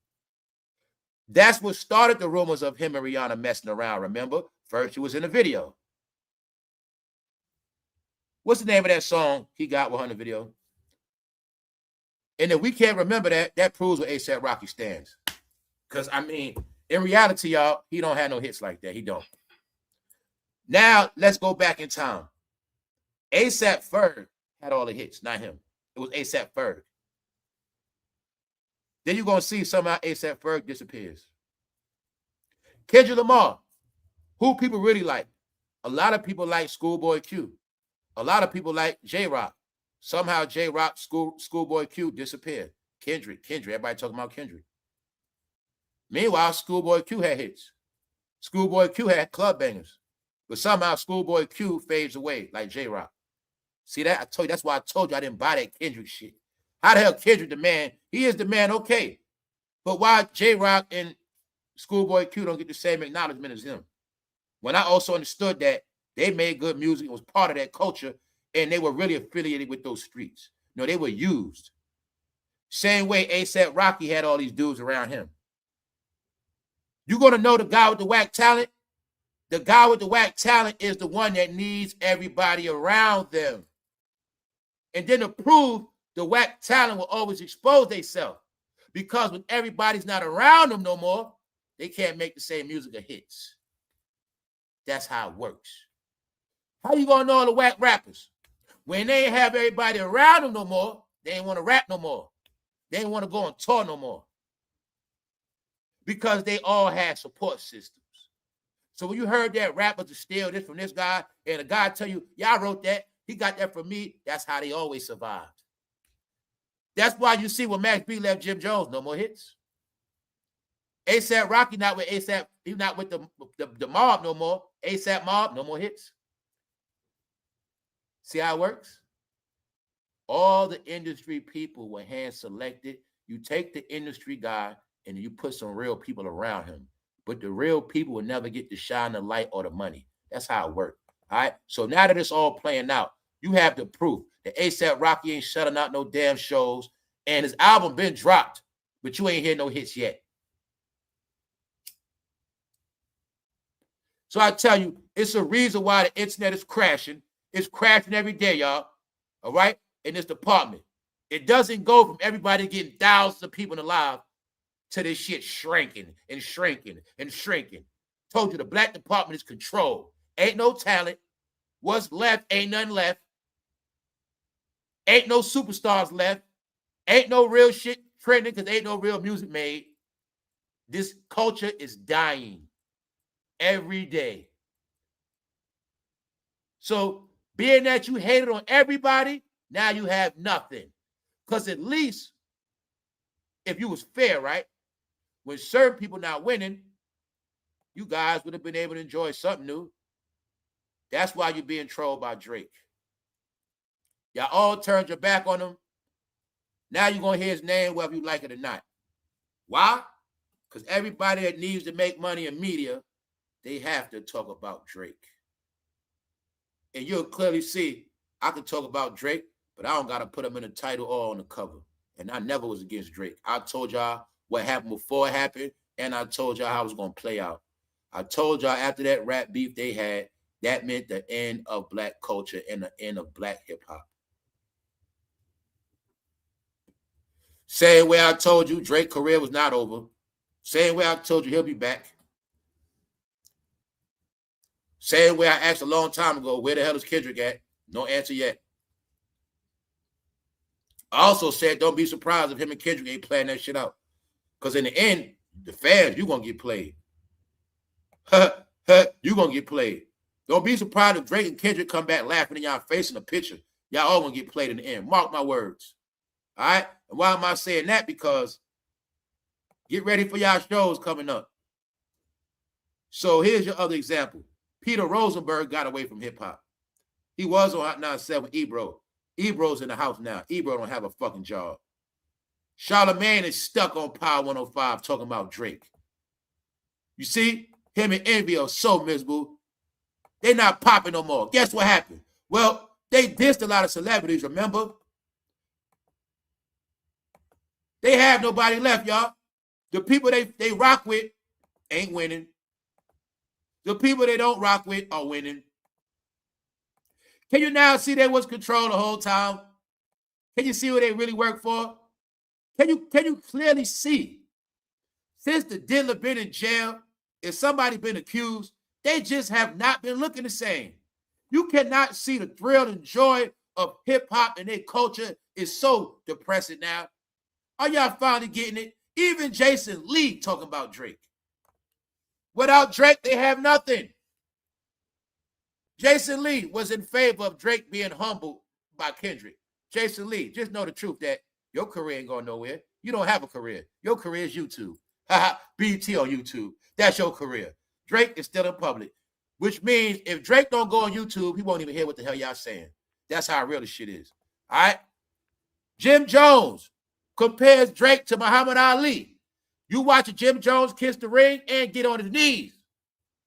That's what started the rumors of him and Rihanna messing around, remember? First, he was in the video. What's the name of that song he got with her in the video? And if we can't remember that, that proves where A$AP Rocky stands. Because, I mean, in reality, y'all, he don't have no hits like that. He don't. Now, let's go back in time. A$AP Ferg had all the hits, not him. It was A$AP Ferg. Then you're going to see somehow A$AP Ferg disappears. Kendrick Lamar, who people really like. A lot of people like Schoolboy Q. A lot of people like J-Rock. Somehow J-Rock, Schoolboy Q disappeared. Kendrick, everybody talking about Kendrick. Meanwhile, Schoolboy Q had hits. Schoolboy Q had club bangers. But somehow Schoolboy Q fades away like J-Rock. See that? I told you, that's why I told you I didn't buy that Kendrick shit. How the hell Kendrick the man? He is the man, okay. But why J-Rock and Schoolboy Q don't get the same acknowledgement as him? When I also understood that they made good music, it was part of that culture, and they were really affiliated with those streets. No, they were used. Same way A$AP Rocky had all these dudes around him. You're going to know the guy with the whack talent? The guy with the whack talent is the one that needs everybody around them. And then to prove the whack talent will always expose themselves. Because when everybody's not around them no more, they can't make the same music or hits. That's how it works. How you gonna know all the whack rappers? When they ain't have everybody around them no more, they ain't want to rap no more. They ain't want to go on tour no more. Because they all had support systems. So when you heard that rappers to steal this from this guy, and the guy tell you, yeah, I wrote that, he got that from me, that's how they always survived. That's why you see when Max B left Jim Jones, no more hits. A$AP Rocky not with A$AP, he's not with the mob no more. A$AP Mob, no more hits. See how it works? All the industry people were hand selected. You take the industry guy and you put some real people around him. But the real people will never get to shine the light or the money. That's how it works. All right. So now that it's all playing out, you have the proof that A$AP Rocky ain't shutting out no damn shows, and his album been dropped, but you ain't hear no hits yet. So I tell you, it's a reason why the internet is crashing. It's crashing every day, y'all. All right? In this department. It doesn't go from everybody getting thousands of people alive to this shit shrinking and shrinking and shrinking. Told you the black department is controlled. Ain't no talent. What's left ain't nothing left. Ain't no superstars left. Ain't no real shit trending because ain't no real music made. This culture is dying every day. So being that you hated on everybody, now you have nothing. Because at least if you was fair, right? When certain people not winning, you guys would have been able to enjoy something new. That's why you're being trolled by Drake. Y'all all turned your back on him. Now you're going to hear his name whether you like it or not. Why? Because everybody that needs to make money in media, they have to talk about Drake. And you'll clearly see I can talk about Drake, but I don't got to put him in the title or on the cover. And I never was against Drake. I told y'all what happened before it happened, and I told y'all how it was going to play out. I told y'all after that rap beef they had, that meant the end of black culture and the end of black hip-hop. Same way I told you Drake's career was not over. Same way I told you he'll be back. Same way I asked a long time ago, where the hell is Kendrick at? No answer yet. I also said, don't be surprised if him and Kendrick ain't playing that shit out. Because in the end, the fans, you're going to get played. You're going to get played. Don't be surprised if Drake and Kendrick come back laughing in y'all face in a picture. Y'all all going to get played in the end. Mark my words. All right? And why am I saying that? Because get ready for y'all shows coming up. So here's your other example. Peter Rosenberg got away from hip-hop. He was on Hot 97 with Ebro. Ebro's in the house now. Ebro don't have a fucking job. Charlamagne is stuck on Power 105 talking about Drake. You see? Him and Envy are so miserable. They're not popping no more. Guess what happened? Well, they dissed a lot of celebrities, remember? They have nobody left, y'all. The people they rock with ain't winning. The people they don't rock with are winning. Can you now see they was control the whole time? Can you see what they really work for? Can you clearly see? Since the dealer been in jail, if somebody been accused, they just have not been looking the same. You cannot see the thrill and joy of hip-hop and their culture is so depressing now. Are y'all finally getting it? Even Jason Lee talking about Drake. Without Drake, they have nothing. Jason Lee was in favor of Drake being humbled by Kendrick. Jason Lee, just know the truth that your career ain't going nowhere. You don't have a career. Your career is YouTube. BT on YouTube. That's your career. Drake is still in public, which means if Drake don't go on YouTube, he won't even hear what the hell y'all saying. That's how real this shit is. All right? Jim Jones compares Drake to Muhammad Ali. You watch a Jim Jones kiss the ring and get on his knees.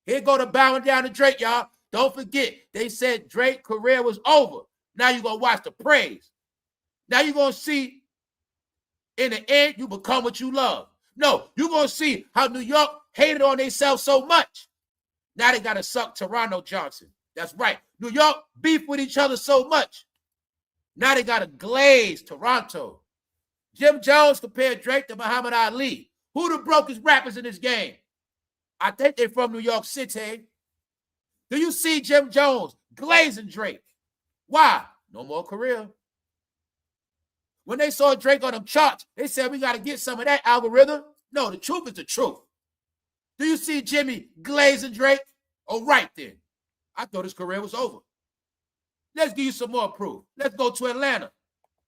Here go to bowing down to Drake, y'all. Don't forget, they said Drake's career was over. Now you're going to watch the praise. Now you're going to see, in the end, you become what you love. No, you're going to see how New York hated on themselves so much. Now they got to suck Toronto Johnson. That's right. New York beef with each other so much. Now they got to glaze Toronto. Jim Jones compared Drake to Muhammad Ali. Who the brokest rappers in this game? I think they're from New York City. Do you see Jim Jones glazing Drake? Why? No more career. When they saw Drake on them charts, they said, we got to get some of that algorithm. No, the truth is the truth. Do you see Jimmy glazing Drake? Oh, right then. I thought his career was over. Let's give you some more proof. Let's go to Atlanta.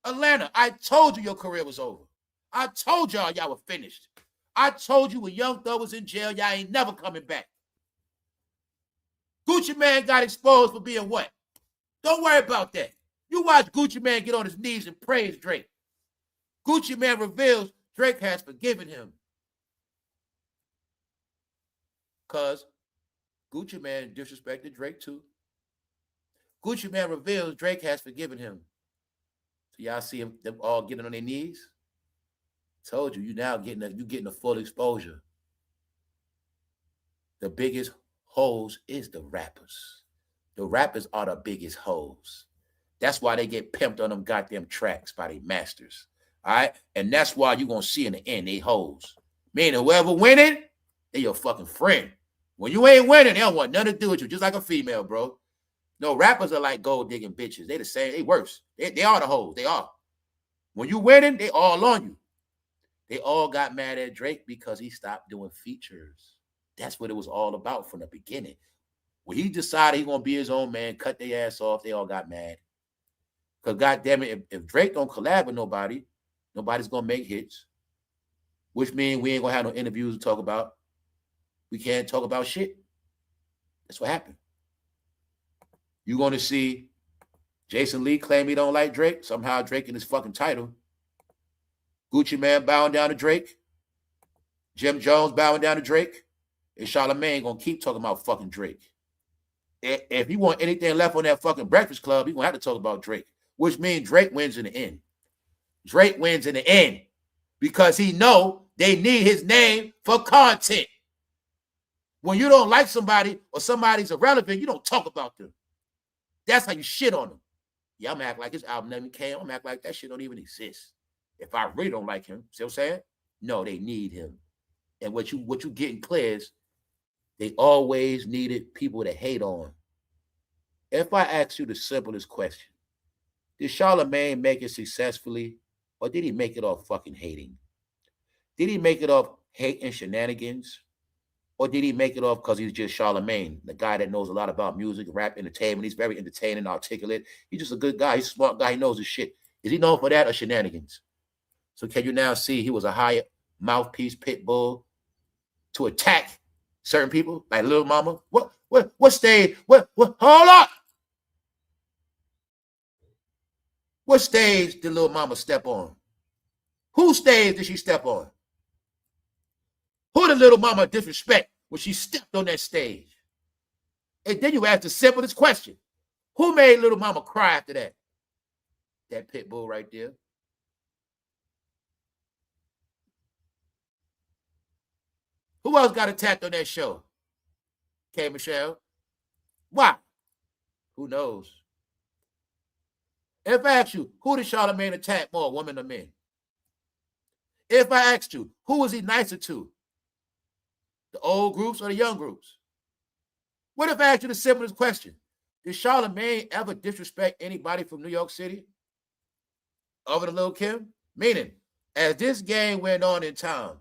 Atlanta, I told you your career was over. I told y'all were finished. I told you when Young Thug was in jail, y'all ain't never coming back. Gucci Mane got exposed for being what? Don't worry about that. You watch Gucci Mane get on his knees and praise Drake. Gucci Mane reveals Drake has forgiven him. Because Gucci Mane disrespected Drake too. Gucci Mane reveals Drake has forgiven him. So y'all see them all getting on their knees? Told you, you now getting a full exposure. The biggest hoes is the rappers. The rappers are the biggest hoes. That's why they get pimped on them goddamn tracks by their masters. All right? And that's why you're going to see in the end, they hoes. Meaning whoever winning, they your fucking friend. When you ain't winning, they don't want nothing to do with you, just like a female, bro. No, rappers are like gold digging bitches. They the same. They worse. They are the hoes. They are. When you winning, they all on you. They all got mad at Drake because he stopped doing features. That's what it was all about from the beginning. When he decided he's going to be his own man, cut their ass off, they all got mad. Because goddamn it, if Drake don't collab with nobody, nobody's going to make hits. Which means we ain't going to have no interviews to talk about. We can't talk about shit. That's what happened. You're going to see Jason Lee claim he don't like Drake. Somehow Drake in his fucking title. Gucci Man bowing down to Drake. Jim Jones bowing down to Drake. And Charlamagne going to keep talking about fucking Drake. If you want anything left on that fucking Breakfast Club, you're going to have to talk about Drake. Which means Drake wins in the end. Drake wins in the end. Because he know they need his name for content. When you don't like somebody or somebody's irrelevant, you don't talk about them. That's how you shit on them. Yeah, I'm act like his album never came. I'm act like that shit don't even exist. If I really don't like him, see what I'm saying? No, they need him. And what you getting clear is they always needed people to hate on. If I ask you the simplest question, did Charlamagne make it successfully, or did he make it off fucking hating? Did he make it off hate and shenanigans? Or did he make it off because he's just Charlamagne, the guy that knows a lot about music, rap, entertainment? He's very entertaining, articulate. He's just a good guy. He's a smart guy. He knows his shit. Is he known for that or shenanigans? So can you now see he was a higher mouthpiece pit bull to attack certain people like Lil Mama? What stage? Hold up! What stage did Lil Mama step on? Whose stage did she step on? Who did Little Mama disrespect when she stepped on that stage? And then you ask the simplest question. Who made Little Mama cry after that? That pit bull right there. Who else got attacked on that show? K. Michelle. Why? Who knows? If I ask you, who did Charlamagne attack more, women or men? If I asked you, who was he nicer to? The old groups or the young groups? What if I asked you the simplest question? Did Charlamagne ever disrespect anybody from New York City? Other than Lil' Kim? Meaning, as this game went on in town,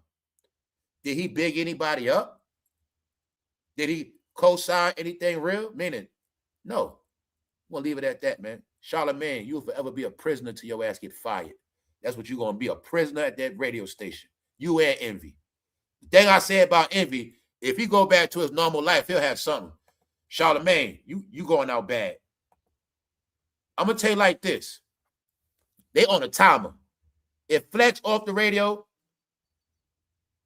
did he big anybody up? Did he co-sign anything real? Meaning, no. We'll leave it at that, man. Charlamagne, you'll forever be a prisoner till your ass get fired. That's what you're going to be, a prisoner at that radio station. You and Envy. The thing I say about Envy, if he go back to his normal life, he'll have something. Charlamagne, you going out bad. I'm going to tell you like this. They on a timer. If Flex off the radio,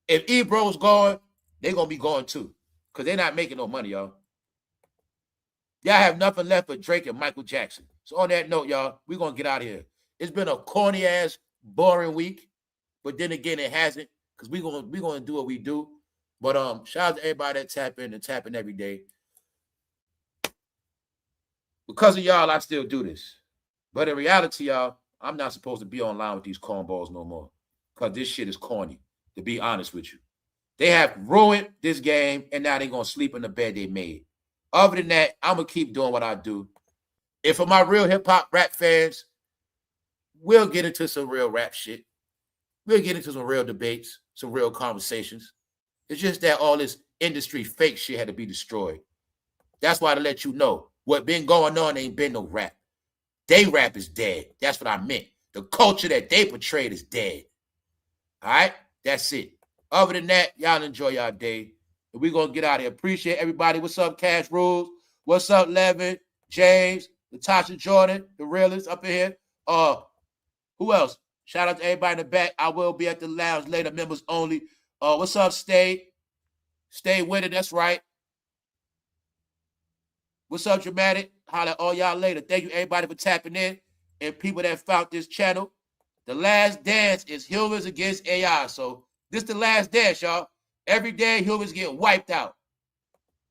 if Ebro's going, they're going to be going too. Because they're not making no money, y'all. Y'all have nothing left but Drake and Michael Jackson. So on that note, y'all, we're going to get out of here. It's been a corny-ass, boring week. But then again, it hasn't. Because we're gonna do what we do. But shout out to everybody that tap in and tapping every day. Because of y'all, I still do this. But in reality, y'all, I'm not supposed to be online with these cornballs no more. Because this shit is corny, to be honest with you. They have ruined this game, and now they're going to sleep in the bed they made. Other than that, I'm going to keep doing what I do. And for my real hip-hop rap fans, we'll get into some real rap shit. We'll get into some real debates, some real conversations. It's just that all this industry fake shit had to be destroyed. That's why to let you know, what been going on ain't been no rap. They rap is dead. That's what I meant. The culture that they portrayed is dead. All right? That's it. Other than that, y'all enjoy y'all day. And we're going to get out of here. Appreciate everybody. What's up, Cash Rules? What's up, Levin, James, Natasha Jordan, the realest up in here. Who else? Shout out to everybody in the back. I will be at the lounge later, members only. What's up, Stay? Stay with it. That's right. What's up, Dramatic? Holla all y'all later. Thank you, everybody, for tapping in. And people that found this channel. The last dance is humans against AI. So this is the last dance, y'all. Every day, humans get wiped out.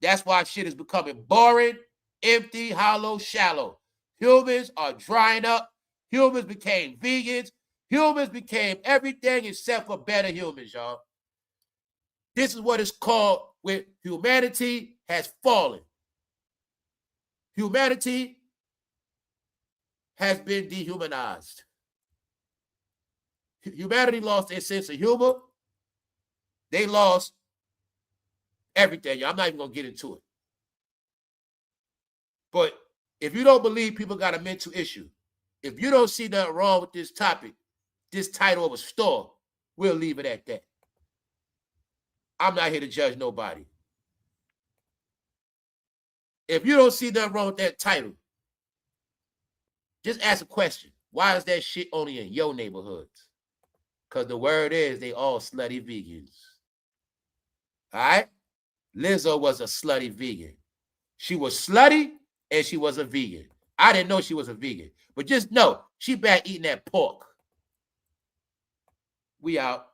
That's why shit is becoming boring, empty, hollow, shallow. Humans are drying up. Humans became vegans. Humans became everything except for better humans, y'all. This is what it's called when humanity has fallen. Humanity has been dehumanized. Humanity lost their sense of humor. They lost everything. I'm not even going to get into it. But if you don't believe people got a mental issue, if you don't see nothing wrong with this topic, this title of a store, we'll leave it at that. I'm not here to judge nobody. If you don't see nothing wrong with that title, just ask a question. Why is that shit only in your neighborhoods? Because the word is they all slutty vegans. All right? Lizzo was a slutty vegan. She was slutty and she was a vegan. I didn't know she was a vegan. But just know, she back eating that pork. We out.